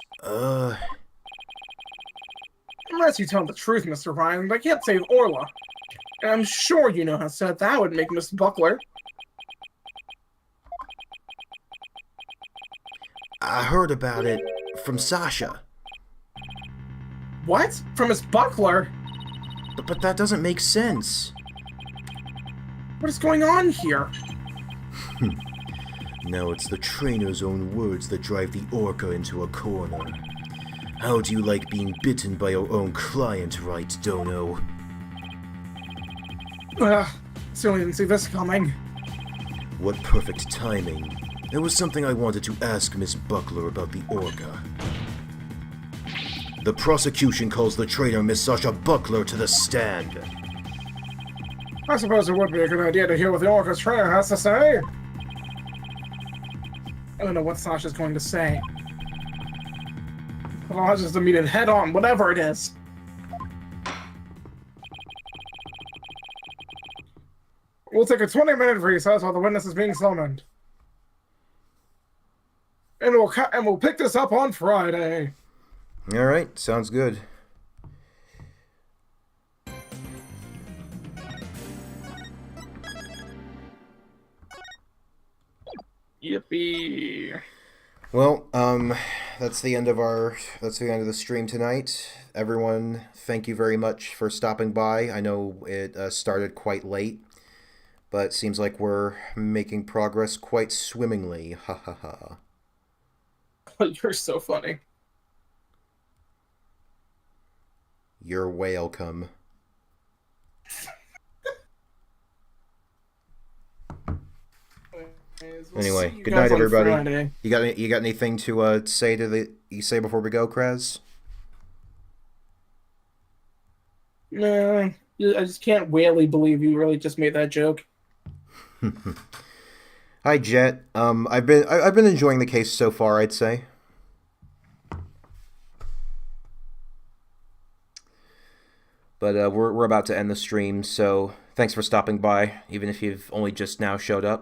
Unless you tell the truth, Mr. Ryan, I can't save Orla. And I'm sure you know how sad that would make Miss Buckler. I heard about it from Sasha. What? From Miss Buckler? But that doesn't make sense. What is going on here? Now it's the trainer's own words that drive the orca into a corner. How do you like being bitten by your own client, Wright, Dono? Certainly didn't see this coming. What perfect timing. There was something I wanted to ask Miss Buckler about the orca. The prosecution calls the trainer Miss Sasha Buckler to the stand. I suppose it would be a good idea to hear what the orca's trainer has to say. I don't know what Sasha's going to say. But I'll just meet it head on, whatever it is. We'll take a 20-minute recess while the witness is being summoned. And we'll pick this up on Friday. Alright, sounds good. Yippee. Well, that's the end of the stream tonight. Everyone, thank you very much for stopping by. I know it started quite late, but it seems like we're making progress quite swimmingly. Ha ha ha. You're so funny. You're welcome. Anyway, good night, everybody. Friday. You got anything to say before we go, Kraz? No, I just can't really believe you really just made that joke. Hi, Jet. I've been enjoying the case so far, I'd say. But we're about to end the stream, so thanks for stopping by, even if you've only just now showed up.